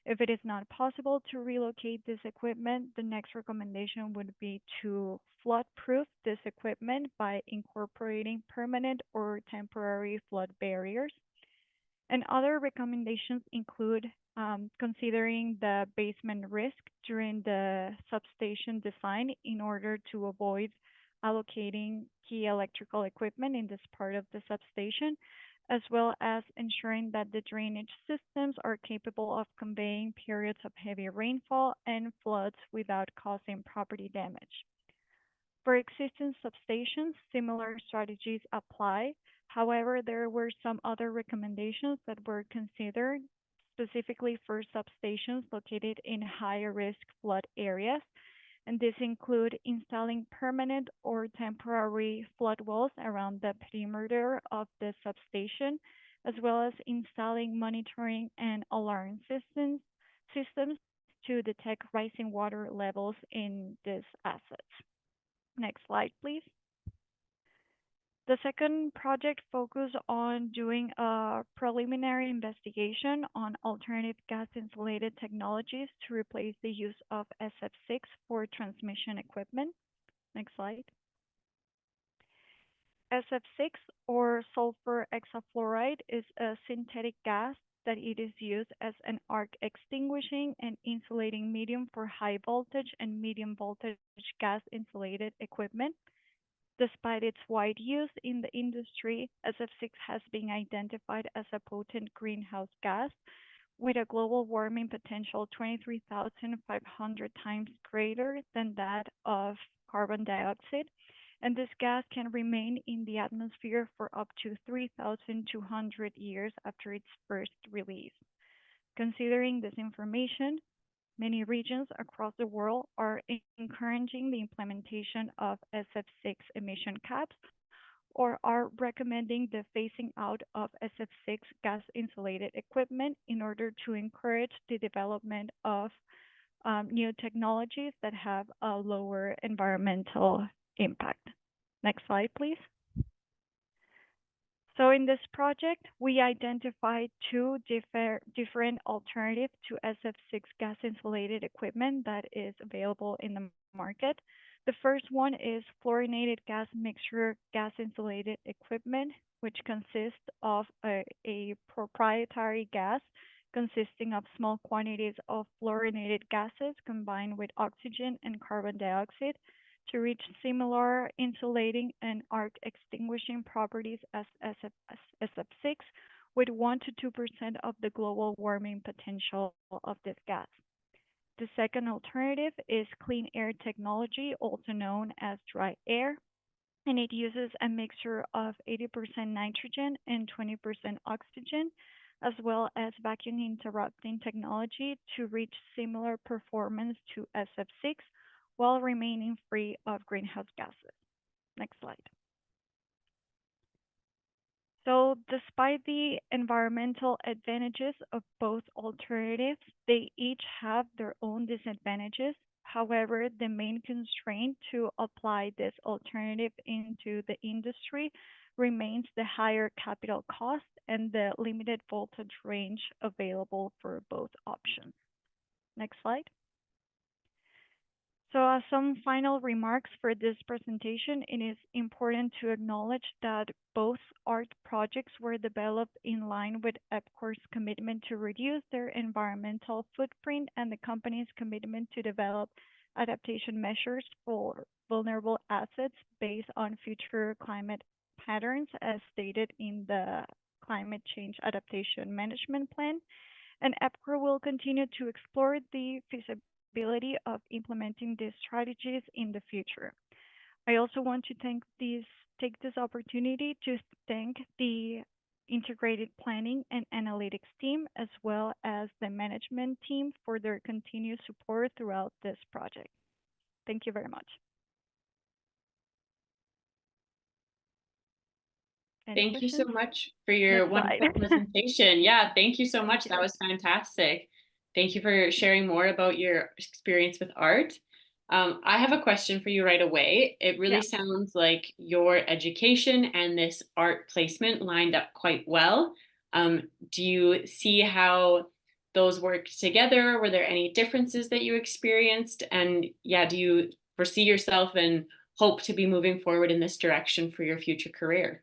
If it is not possible to relocate this equipment, the next recommendation would be to flood-proof this equipment by incorporating permanent or temporary flood barriers. And other recommendations include considering the basement risk during the substation design in order to avoid allocating key electrical equipment in this part of the substation, as well as ensuring that the drainage systems are capable of conveying periods of heavy rainfall and floods without causing property damage. For existing substations, similar strategies apply. However, there were some other recommendations that were considered specifically for substations located in higher risk flood areas. And these include installing permanent or temporary flood walls around the perimeter of the substation, as well as installing monitoring and alarm systems to detect rising water levels in these assets. Next slide, please. The second project focused on doing a preliminary investigation on alternative gas insulated technologies to replace the use of SF6 for transmission equipment. Next slide. SF6, or sulfur hexafluoride, is a synthetic gas that it is used as an arc extinguishing and insulating medium for high voltage and medium voltage gas insulated equipment. Despite its wide use in the industry, SF6 has been identified as a potent greenhouse gas with a global warming potential 23,500 times greater than that of carbon dioxide. and this gas can remain in the atmosphere for up to 3,200 years after its first release. Considering this information, many regions across the world are encouraging the implementation of SF6 emission caps or are recommending the phasing out of SF6 gas insulated equipment in order to encourage the development of new technologies that have a lower environmental impact. Next slide, please. So in this project, we identified two different alternatives to SF6 gas insulated equipment that is available in the market. The first one is fluorinated gas mixture gas insulated equipment, which consists of a proprietary gas consisting of small quantities of fluorinated gases combined with oxygen and carbon dioxide to reach similar insulating and arc extinguishing properties as SF6 with 1 to 2% of the global warming potential of this gas. The second alternative is clean air technology, also known as dry air, and it uses a mixture of 80% nitrogen and 20% oxygen, as well as vacuum interrupting technology to reach similar performance to SF6 while remaining free of greenhouse gases. Next slide. So despite the environmental advantages of both alternatives, they each have their own disadvantages. However, the main constraint to apply this alternative into the industry remains the higher capital cost and the limited voltage range available for both options. Next slide. So as some final remarks for this presentation, it is important to acknowledge that both art projects were developed in line with EPCOR's commitment to reduce their environmental footprint and the company's commitment to develop adaptation measures for vulnerable assets based on future climate patterns as stated in the Climate Change Adaptation Management Plan. And EPCOR will continue to explore the feasibility of implementing these strategies in the future. I also want to take this opportunity to thank the integrated planning and analytics team, as well as the management team for their continued support throughout this project. Thank you very much. Thank you so much for your wonderful presentation. Yeah, thank you so much. That was fantastic. Thank you for sharing more about your experience with art. I have a question for you right away. It really sounds like your education and this art placement lined up quite well. Do you see how those work together? Were there any differences that you experienced? And yeah, do you foresee yourself and hope to be moving forward in this direction for your future career?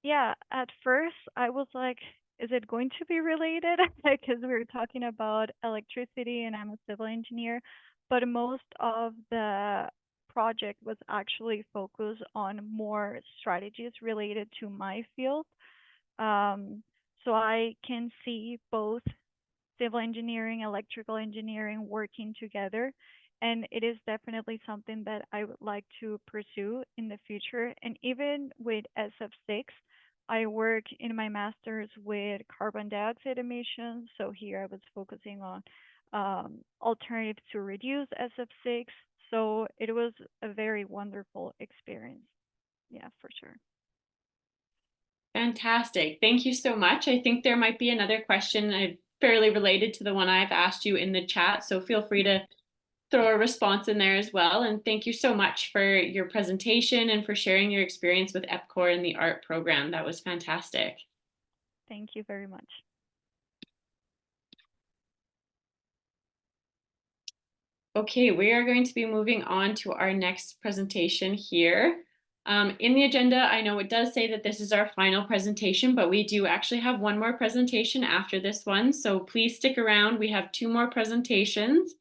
Yeah, at first I was like, is it going to be related? Because we were talking about electricity and I'm a civil engineer, but most of the project was actually focused on more strategies related to my field. So I can see both civil engineering, electrical engineering working together. And it is definitely something that I would like to pursue in the future. And even with SF6, I work in my master's with carbon dioxide emissions. So here I was focusing on alternatives to reduce SF6. So it was a very wonderful experience. Yeah, for sure. Fantastic. Thank you so much. I think there might be another question fairly related to the one I've asked you in the chat. So feel free to throw a response in there as well. And thank you so much for your presentation and for sharing your experience with EPCOR and the art program. That was fantastic. Thank you very much. Okay, we are going to be moving on to our next presentation here. In the agenda, I know it does say that this is our final presentation, but we do actually have one more presentation after this one. So please stick around. We have 2 more presentations.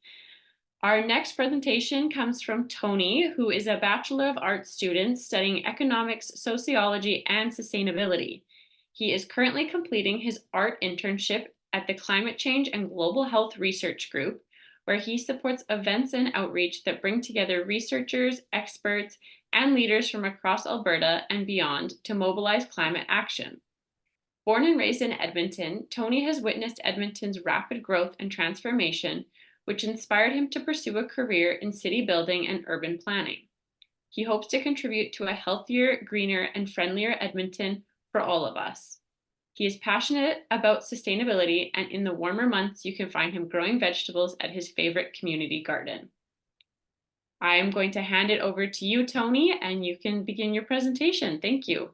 Our next presentation comes from Tony, who is a Bachelor of Arts student studying economics, sociology, and sustainability. He is currently completing his art internship at the Climate Change and Global Health Research Group, where he supports events and outreach that bring together researchers, experts, and leaders from across Alberta and beyond to mobilize climate action. Born and raised in Edmonton, Tony has witnessed Edmonton's rapid growth and transformation, which inspired him to pursue a career in city building and urban planning. He hopes to contribute to a healthier, greener, and friendlier Edmonton for all of us. He is passionate about sustainability, and in the warmer months, you can find him growing vegetables at his favorite community garden. I am going to hand it over to you, Tony, and you can begin your presentation. Thank you.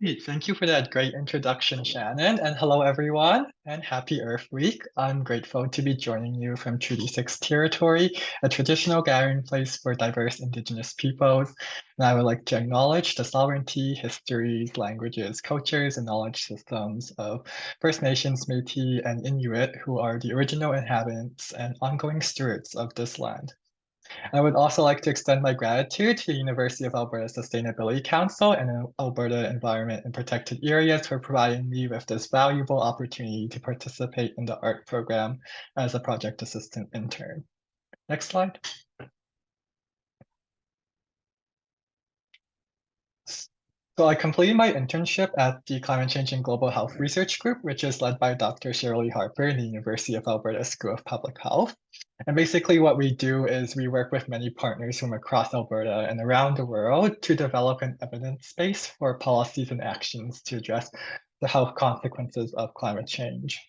Hey, thank you for that great introduction, Shannon. And hello, everyone, and happy Earth Week. I'm grateful to be joining you from Treaty 6 territory, a traditional gathering place for diverse Indigenous peoples. And I would like to acknowledge the sovereignty, histories, languages, cultures, and knowledge systems of First Nations, Métis, and Inuit, who are the original inhabitants and ongoing stewards of this land. I would also like to extend my gratitude to the University of Alberta Sustainability Council and Alberta Environment and Protected Areas for providing me with this valuable opportunity to participate in the art program as a project assistant intern. Next slide. So I completed my internship at the Climate Change and Global Health Research Group, which is led by Dr. Shirley Harper in the University of Alberta School of Public Health. And basically what we do is we work with many partners from across Alberta and around the world to develop an evidence base for policies and actions to address the health consequences of climate change.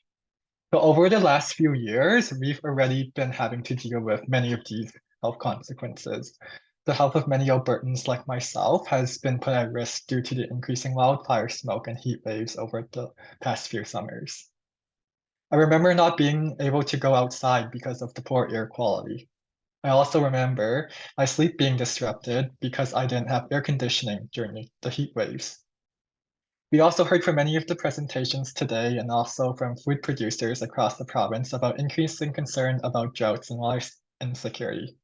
So over the last few years, we've already been having to deal with many of these health consequences. The health of many Albertans like myself has been put at risk due to the increasing wildfire smoke and heat waves over the past few summers. I remember not being able to go outside because of the poor air quality. I also remember my sleep being disrupted because I didn't have air conditioning during the heat waves. We also heard from many of the presentations today and also from food producers across the province about increasing concern about droughts and water insecurity.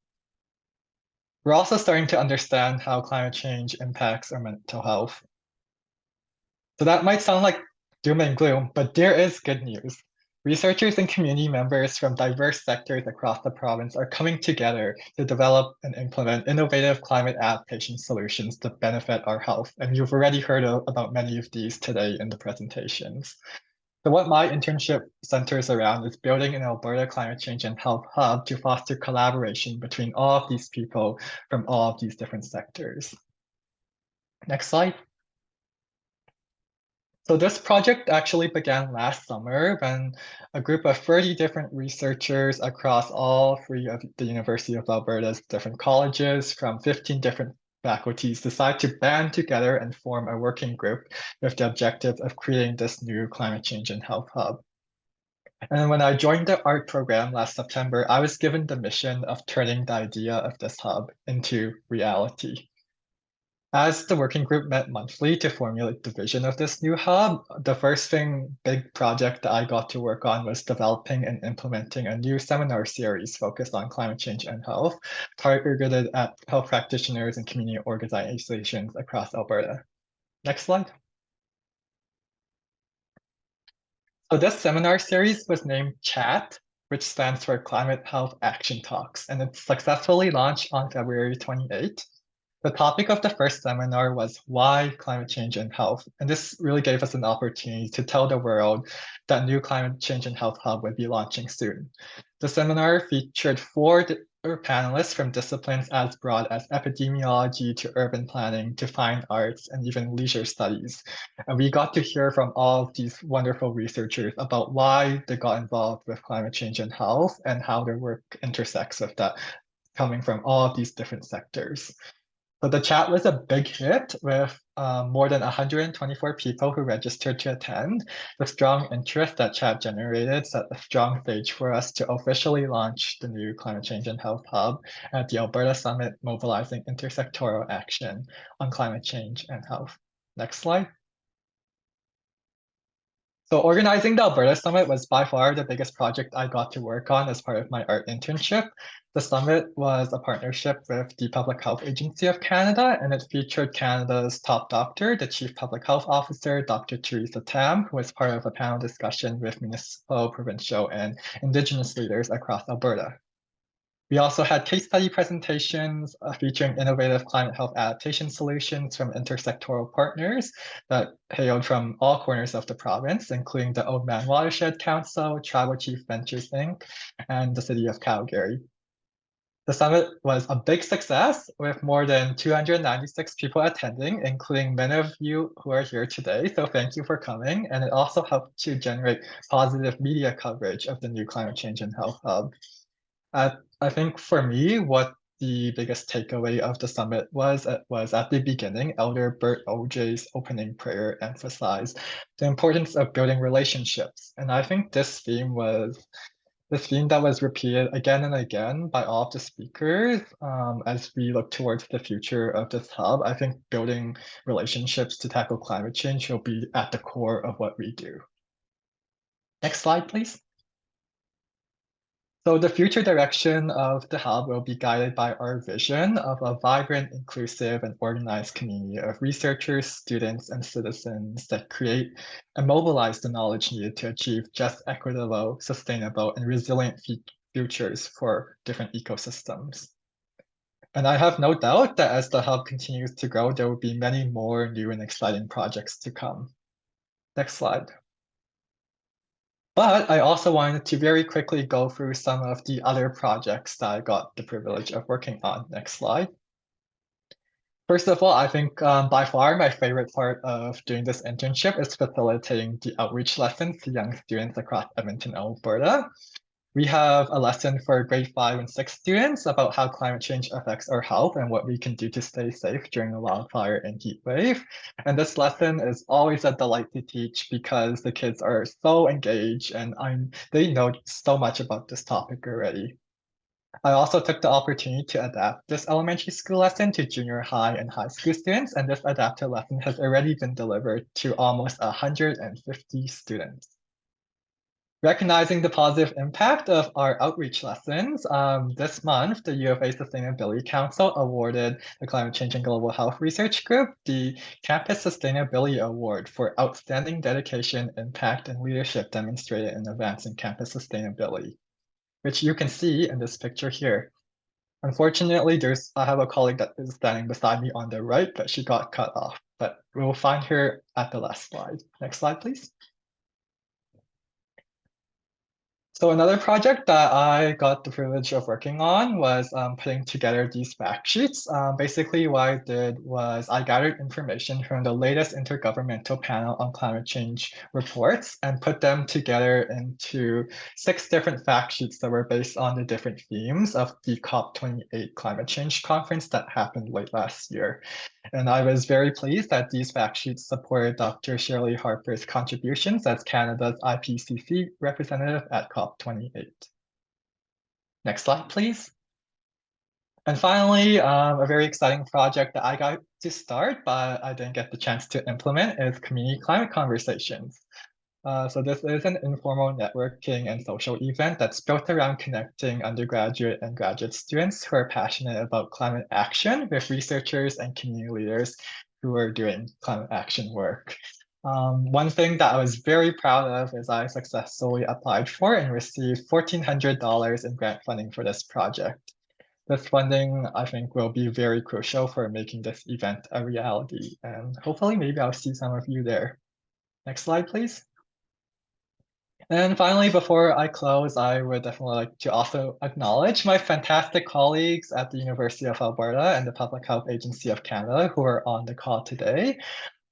We're also starting to understand how climate change impacts our mental health. So that might sound like doom and gloom, but there is good news. Researchers and community members from diverse sectors across the province are coming together to develop and implement innovative climate adaptation solutions to benefit our health. And you've already heard about many of these today in the presentations. So what my internship centers around is building an Alberta Climate Change and Health Hub to foster collaboration between all of these people from all of these different sectors. Next slide. So this project actually began last summer when a group of 30 different researchers across all three of the University of Alberta's different colleges from 15 different faculties decided to band together and form a working group with the objective of creating this new climate change and health hub. And when I joined the art program last September, I was given the mission of turning the idea of this hub into reality. As the working group met monthly to formulate the vision of this new hub, the first big project that I got to work on was developing and implementing a new seminar series focused on climate change and health, targeted at health practitioners and community organizations across Alberta. Next slide. So this seminar series was named CHAT, which stands for Climate Health Action Talks, and it successfully launched on February 28th. The topic of the first seminar was why climate change and health, and this really gave us an opportunity to tell the world that new climate change and health hub would be launching soon. The seminar featured 4 panelists from disciplines as broad as epidemiology to urban planning to fine arts and even leisure studies. And we got to hear from all of these wonderful researchers about why they got involved with climate change and health and how their work intersects with that, coming from all of these different sectors. So the chat was a big hit with more than 124 people who registered to attend. The strong interest that chat generated set a strong stage for us to officially launch the new Climate Change and Health Hub at the Alberta Summit, mobilizing intersectoral action on climate change and health. Next slide. So organizing the Alberta Summit was by far the biggest project I got to work on as part of my art internship. The summit was a partnership with the Public Health Agency of Canada, and it featured Canada's top doctor, the Chief Public Health Officer, Dr. Theresa Tam, who was part of a panel discussion with municipal, provincial, and Indigenous leaders across Alberta. We also had case study presentations featuring innovative climate health adaptation solutions from intersectoral partners that hailed from all corners of the province, including the Old Man Watershed Council, Tribal Chief Ventures Inc., and the City of Calgary. The summit was a big success with more than 296 people attending, including many of you who are here today. So thank you for coming. And it also helped to generate positive media coverage of the new Climate Change and Health Hub. I think for me, what the biggest takeaway of the summit was at the beginning, Elder Bert OJ's opening prayer emphasized the importance of building relationships. And I think this theme that was repeated again and again by all of the speakers as we look towards the future of this hub. I think building relationships to tackle climate change will be at the core of what we do. Next slide, please. So the future direction of the hub will be guided by our vision of a vibrant, inclusive, and organized community of researchers, students, and citizens that create and mobilize the knowledge needed to achieve just, equitable, sustainable, and resilient futures for different ecosystems. And I have no doubt that as the hub continues to grow, there will be many more new and exciting projects to come. Next slide. But I also wanted to very quickly go through some of the other projects that I got the privilege of working on. Next slide. First of all, I think by far my favorite part of doing this internship is facilitating the outreach lessons to young students across Edmonton, Alberta. We have a lesson for grade 5 and 6 students about how climate change affects our health and what we can do to stay safe during a wildfire and heat wave. And this lesson is always a delight to teach because the kids are so engaged and they know so much about this topic already. I also took the opportunity to adapt this elementary school lesson to junior high and high school students, and this adapted lesson has already been delivered to almost 150 students. Recognizing the positive impact of our outreach lessons, this month, the U of A Sustainability Council awarded the Climate Change and Global Health Research Group the Campus Sustainability Award for outstanding dedication, impact, and leadership demonstrated in advancing campus sustainability, which you can see in this picture here. Unfortunately, I have a colleague that is standing beside me on the right, but she got cut off, but we'll find her at the last slide. Next slide, please. So another project that I got the privilege of working on was putting together these fact sheets. Basically, what I did was I gathered information from the latest Intergovernmental Panel on Climate Change reports and put them together into 6 different fact sheets that were based on the different themes of the COP28 climate change conference that happened late last year. And I was very pleased that these fact sheets supported Dr. Shirley Harper's contributions as Canada's IPCC representative at COP28. Next slide, please. And finally, a very exciting project that I got to start, but I didn't get the chance to implement is community climate conversations. So this is an informal networking and social event that's built around connecting undergraduate and graduate students who are passionate about climate action with researchers and community leaders who are doing climate action work. One thing that I was very proud of is I successfully applied for and received $1,400 in grant funding for this project. This funding, I think, will be very crucial for making this event a reality, and hopefully maybe I'll see some of you there. Next slide, please. And finally, before I close, I would definitely like to also acknowledge my fantastic colleagues at the University of Alberta and the Public Health Agency of Canada who are on the call today.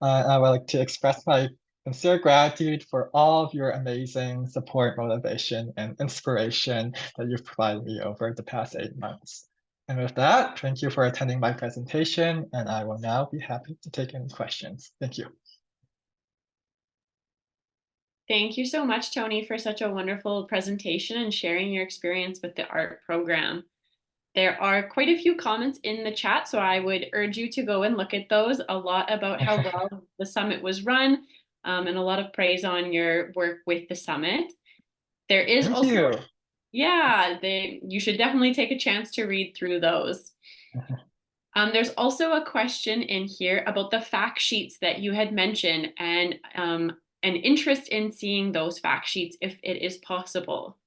I would like to express my sincere gratitude for all of your amazing support, motivation, and inspiration that you've provided me over the past 8 months. And with that, thank you for attending my presentation, and I will now be happy to take any questions. Thank you. Thank you so much, Tony, for such a wonderful presentation and sharing your experience with the art program. There are quite a few comments in the chat, so I would urge you to go and look at those. A lot about how well the summit was run, and a lot of praise on your work with the summit. There is Thank also, you. Yeah, you should definitely take a chance to read through those. There's also a question in here about the fact sheets that you had mentioned and an interest in seeing those fact sheets if it is possible.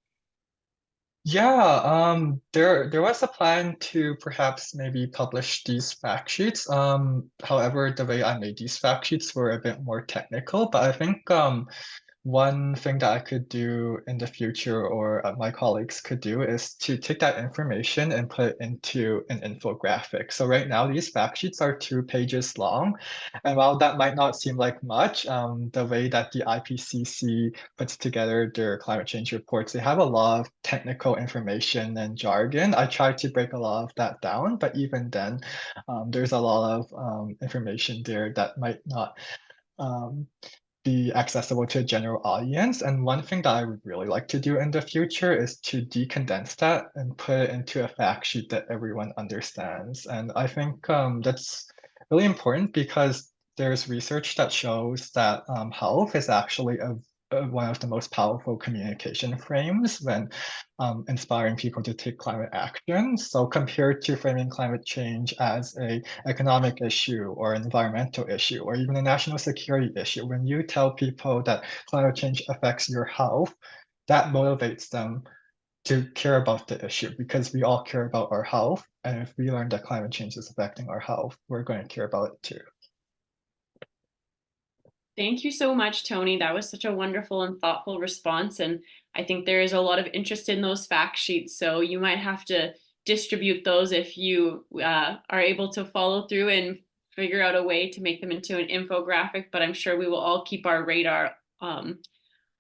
Yeah, there was a plan to perhaps maybe publish these fact sheets. However, the way I made these fact sheets were a bit more technical, but I think one thing that I could do in the future, or my colleagues could do, is to take that information and put it into an infographic. So right now, these fact sheets are 2 pages long. And while that might not seem like much, the way that the IPCC puts together their climate change reports, they have a lot of technical information and jargon. I tried to break a lot of that down, but even then, there's a lot of information there that might not be accessible to a general audience. And one thing that I would really like to do in the future is to decondense that and put it into a fact sheet that everyone understands. And I think that's really important because there's research that shows that health is actually one of the most powerful communication frames when inspiring people to take climate action. So compared to framing climate change as an economic issue or an environmental issue or even a national security issue, when you tell people that climate change affects your health, that motivates them to care about the issue because we all care about our health. And if we learn that climate change is affecting our health, we're going to care about it too. Thank you so much, Tony. That was such a wonderful and thoughtful response. And I think there is a lot of interest in those fact sheets. So you might have to distribute those if you are able to follow through and figure out a way to make them into an infographic. But I'm sure we will all keep our radar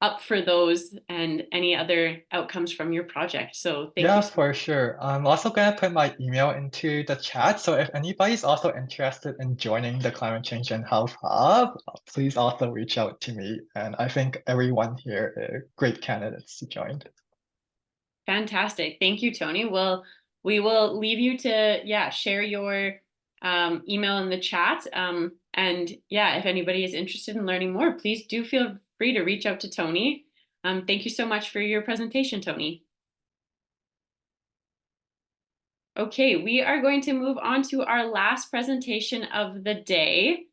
up for those and any other outcomes from your project. So thank Yeah, you. for sure. I'm also going to put my email into the chat. So if anybody's also interested in joining the Climate Change and Health Hub, please also reach out to me. And I think everyone here are great candidates to join. Fantastic. Thank you, Tony. Well, we will leave you to, share your email in the chat. And yeah, if anybody is interested in learning more, please do feel free to reach out to Tony. Thank you so much for your presentation, Tony. Okay, we are going to move on to our last presentation of the day.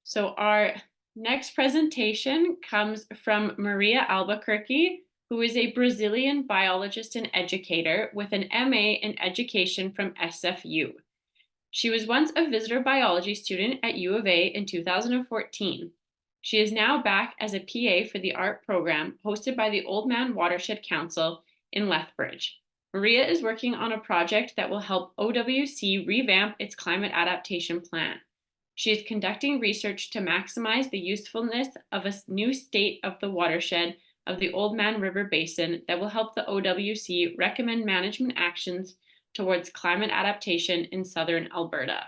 So our next presentation comes from Maria Albuquerque, who is a Brazilian biologist and educator with an MA in education from SFU. She was once a visitor biology student at U of A in 2014. She is now back as a PA for the art program hosted by the Old Man Watershed Council in Lethbridge. Maria is working on a project that will help OWC revamp its climate adaptation plan. She is conducting research to maximize the usefulness of a new state of the watershed of the Old Man River Basin that will help the OWC recommend management actions towards climate adaptation in southern Alberta.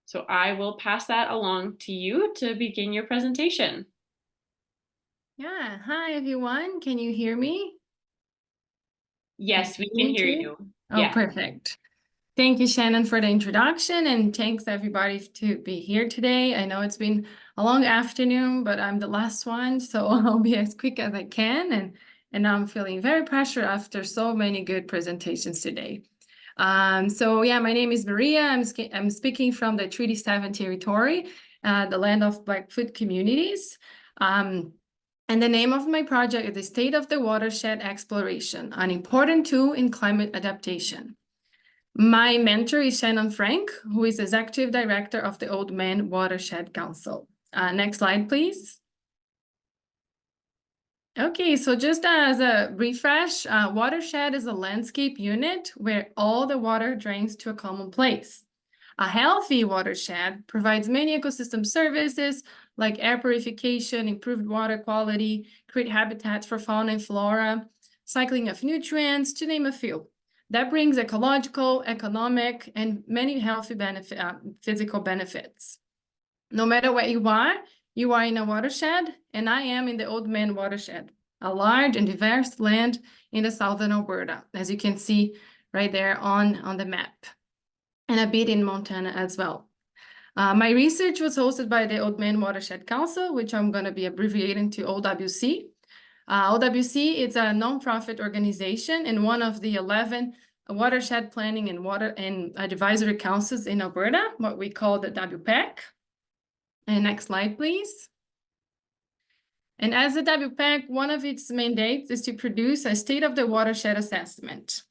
So I will pass that along to you to begin your presentation. Yeah, hi everyone. Can you hear me? Yes, we can hear you. Oh, yeah. Perfect. Thank you, Shannon, for the introduction, and thanks everybody to be here today. I know it's been a long afternoon, but I'm the last one, so I'll be as quick as I can. And I'm feeling very pressured after so many good presentations today. So yeah, my name is Maria. I'm speaking from the Treaty 7 territory, the land of Blackfoot communities. And the name of my project is the State of the Watershed Exploration, an important tool in climate adaptation. My mentor is Shannon Frank, who is Executive Director of the Old Man Watershed Council. Next slide, please. Okay, so just as a refresh, watershed is a landscape unit where all the water drains to a common place. A healthy watershed provides many ecosystem services like air purification, improved water quality, create habitats for fauna and flora, cycling of nutrients, to name a few. That brings ecological, economic, and many healthy physical benefits. No matter where you are in a watershed, and I am in the Old Man Watershed, a large and diverse land in the southern Alberta, as you can see right there on the map, and a bit in Montana as well. My research was hosted by the Old Man Watershed Council, which I'm going to be abbreviating to OWC. OWC is a nonprofit organization and one of the 11 watershed planning and water and advisory councils in Alberta, what we call the WPEC. And next slide, please. And as a WPAC, one of its mandates is to produce a state of the watershed assessment.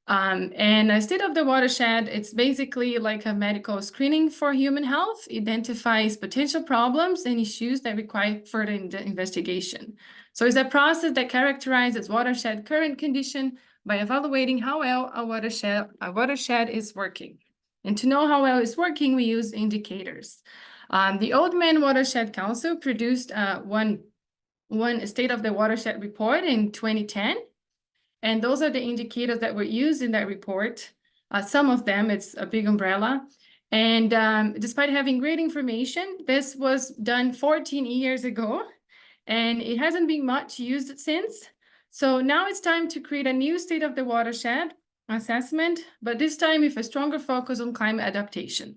And a state of the watershed, it's basically like a medical screening for human health, identifies potential problems and issues that require further investigation. So it's a process that characterizes watershed current condition by evaluating how well a watershed is working. And to know how well it's working, we use indicators. The Old Man Watershed Council produced one State of the Watershed report in 2010. And those are the indicators that were used in that report. Some of them, it's a big umbrella. And despite having great information, this was done 14 years ago, and it hasn't been much used since. So now it's time to create a new state of the watershed assessment, but this time with a stronger focus on climate adaptation.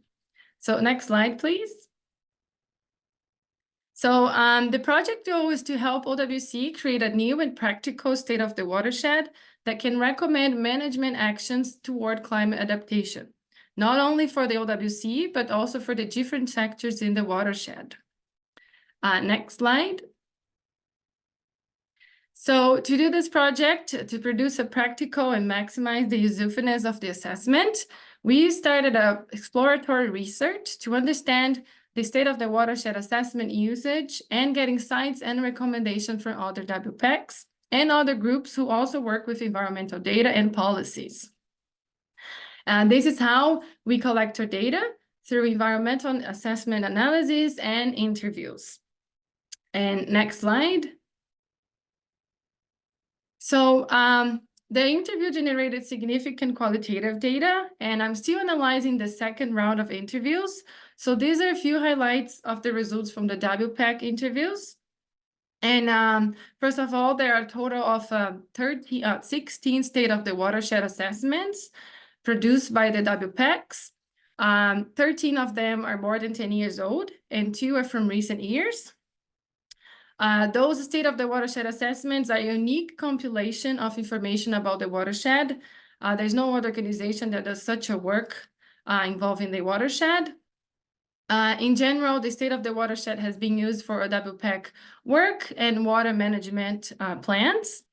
So next slide, please. So the project goal is to help OWC create a new and practical state of the watershed that can recommend management actions toward climate adaptation, not only for the OWC, but also for the different sectors in the watershed. Next slide. So to do this project, to produce a practical and maximize the usefulness of the assessment, we started a exploratory research to understand the state of the watershed assessment usage and get insights and recommendations from other WPACs and other groups who also work with environmental data and policies. And this is how we collect our data through environmental assessment analysis and interviews. And next slide. So the interview generated significant qualitative data, and I'm still analyzing the second round of interviews. So these are a few highlights of the results from the WPAC interviews. And first of all, there are a total of 16 state of the watershed assessments produced by the WPACs. 13 of them are more than 10 years old, and 2 are from recent years. Those state of the watershed assessments are a unique compilation of information about the watershed. There's no other organization that does such a work involving the watershed. In general, the state of the watershed has been used for a WPAC work and water management plans.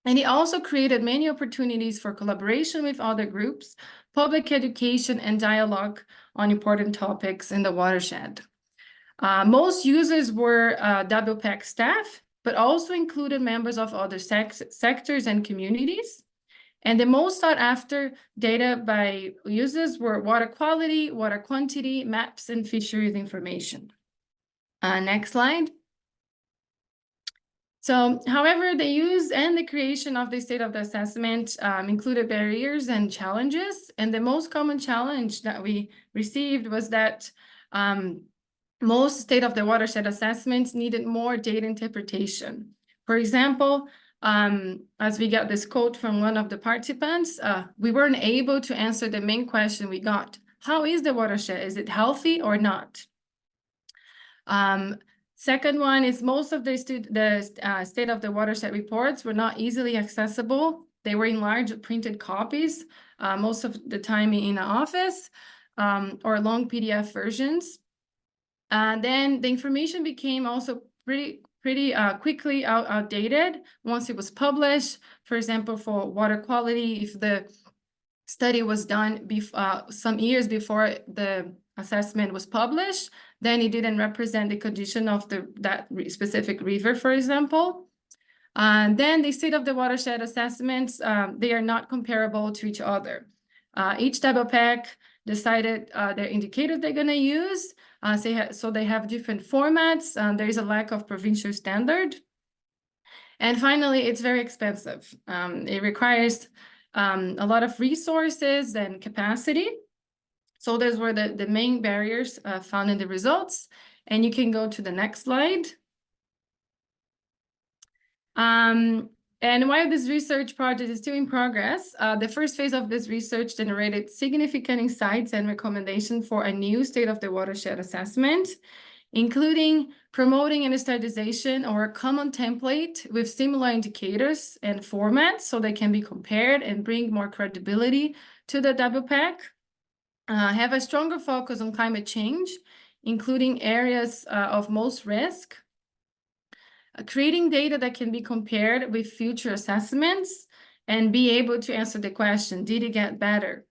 And it also created many opportunities for collaboration with other groups, public education, and dialogue on important topics in the watershed. Most users were WPAC staff, but also included members of other sectors and communities. And the most sought after data by users were water quality, water quantity, maps, and fisheries information. Next slide. So, however, the use and the creation of the state of the assessment included barriers and challenges. And the most common challenge that we received was that most state of the watershed assessments needed more data interpretation. For example, as we got this quote from one of the participants, we weren't able to answer the main question we got. How is the watershed? Is it healthy or not? Second one is most of the state of the watershed reports were not easily accessible. They were in large printed copies, most of the time in an office, or long PDF versions. Then the information became also pretty quickly outdated once it was published. For example, for water quality, if the study was done some years before the assessment was published, then it didn't represent the condition of that specific river, for example. Then the state of the watershed assessments, they are not comparable to each other. Each WPAC decided their indicator they're going to use. So they have different formats. There is a lack of provincial standard. And finally, it's very expensive. It requires a lot of resources and capacity. So those were the main barriers found in the results. And you can go to the next slide. And while this research project is still in progress, the first phase of this research generated significant insights and recommendations for a new state of the watershed assessment, including promoting an standardization or a common template with similar indicators and formats so they can be compared and bring more credibility to the WPAC, have a stronger focus on climate change, including areas of most risk, creating data that can be compared with future assessments and be able to answer the question, did it get better?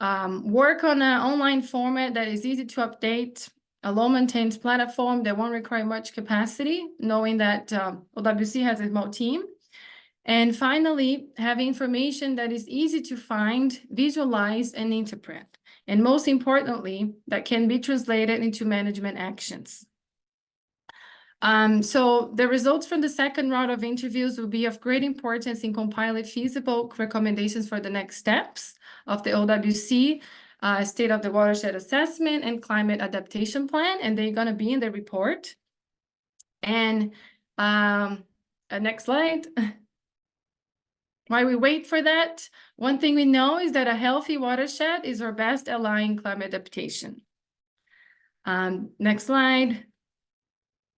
Work on an online format that is easy to update, a low-maintained platform that won't require much capacity, knowing that OWC has a small team. And finally, having information that is easy to find, visualize, and interpret. And most importantly, that can be translated into management actions. So the results from the second round of interviews will be of great importance in compiling feasible recommendations for the next steps of the OWC State of the Watershed Assessment and Climate Adaptation Plan, and they're going to be in the report. And next slide. While we wait for that, one thing we know is that a healthy watershed is our best ally in climate adaptation. Next slide.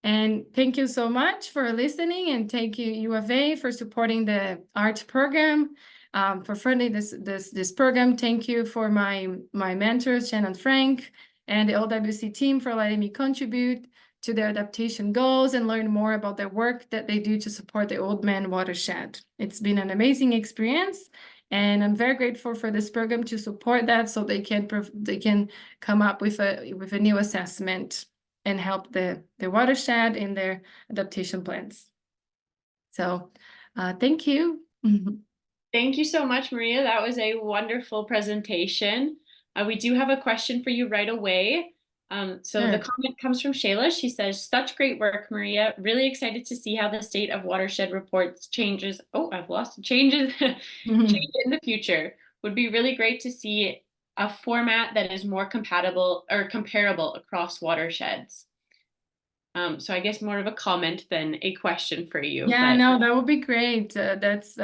And thank you so much for listening, and thank you U of A for supporting the art program, for funding this program. Thank you for my mentors, Shannon Frank, and the OWC team for letting me contribute to their adaptation goals and learn more about their work that they do to support the Old Man watershed. It's been an amazing experience, and I'm very grateful for this program to support that, so they can come up with a new assessment and help the watershed in their adaptation plans. So thank you. Thank you so much, Maria. That was a wonderful presentation. We do have a question for you right away. So the comment comes from Shayla. She says, such great work, Maria. Really excited to see how the state of watershed reports changes. Oh, I've lost it. Change in the future. Would be really great to see a format that is more compatible or comparable across watersheds. So I guess more of a comment than a question for you. Yeah, no, that would be great. That's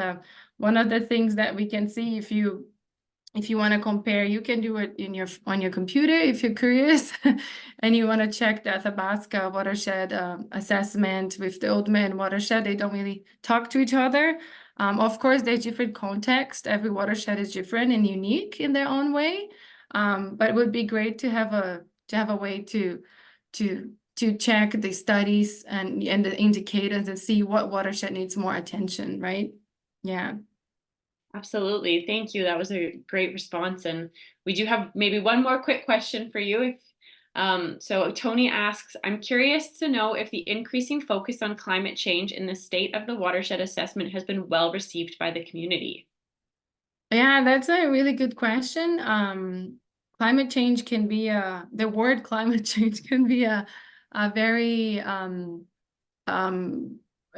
one of the things that we can see. If you want to compare, you can do it on your computer if you're curious and you want to check the Athabasca watershed assessment with the Old Man watershed. They don't really talk to each other. Of course, there's different context. Every watershed is different and unique in their own way. But it would be great to have a way to check the studies and the indicators and see what watershed needs more attention, right? Yeah. Absolutely. Thank you. That was a great response. And we do have maybe one more quick question for you. So Tony asks, I'm curious to know if the increasing focus on climate change in the state of the watershed assessment has been well received by the community. Yeah, that's a really good question. Climate change can be the word climate change can be a very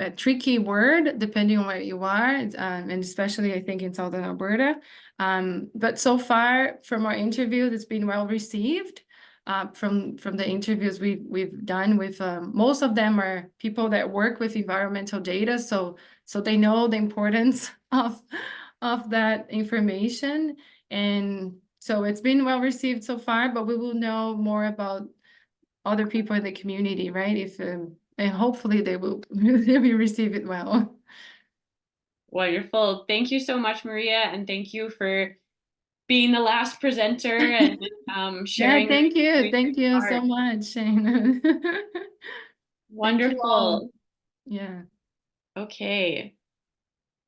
a tricky word depending on where you are, and especially I think in Southern Alberta. But so far from our interviews, it's been well received. From the interviews we've done with most of them are people that work with environmental data, so they know the importance of that information, and so it's been well received so far. But we will know more about other people in the community, right? If and hopefully they will receive it well. Wonderful. Thank you so much, Maria, and thank you for being the last presenter and sharing. Yeah, thank you so much, Shane. Wonderful. Yeah. Okay.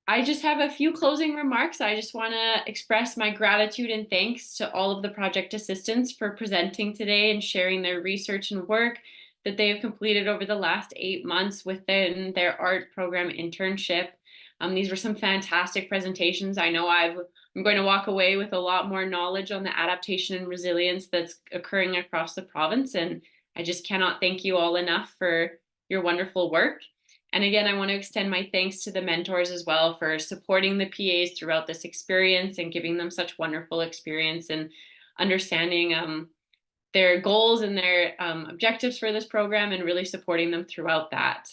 I just have a few closing remarks. I just want to express my gratitude and thanks to all of the project assistants for presenting today and sharing their research and work that they have completed over the last 8 months within their art program internship. These were some fantastic presentations. I know I'm going to walk away with a lot more knowledge on the adaptation and resilience that's occurring across the province. And I just cannot thank you all enough for your wonderful work. And again, I want to extend my thanks to the mentors as well for supporting the PAs throughout this experience and giving them such wonderful experience and understanding their goals and their objectives for this program and really supporting them throughout that.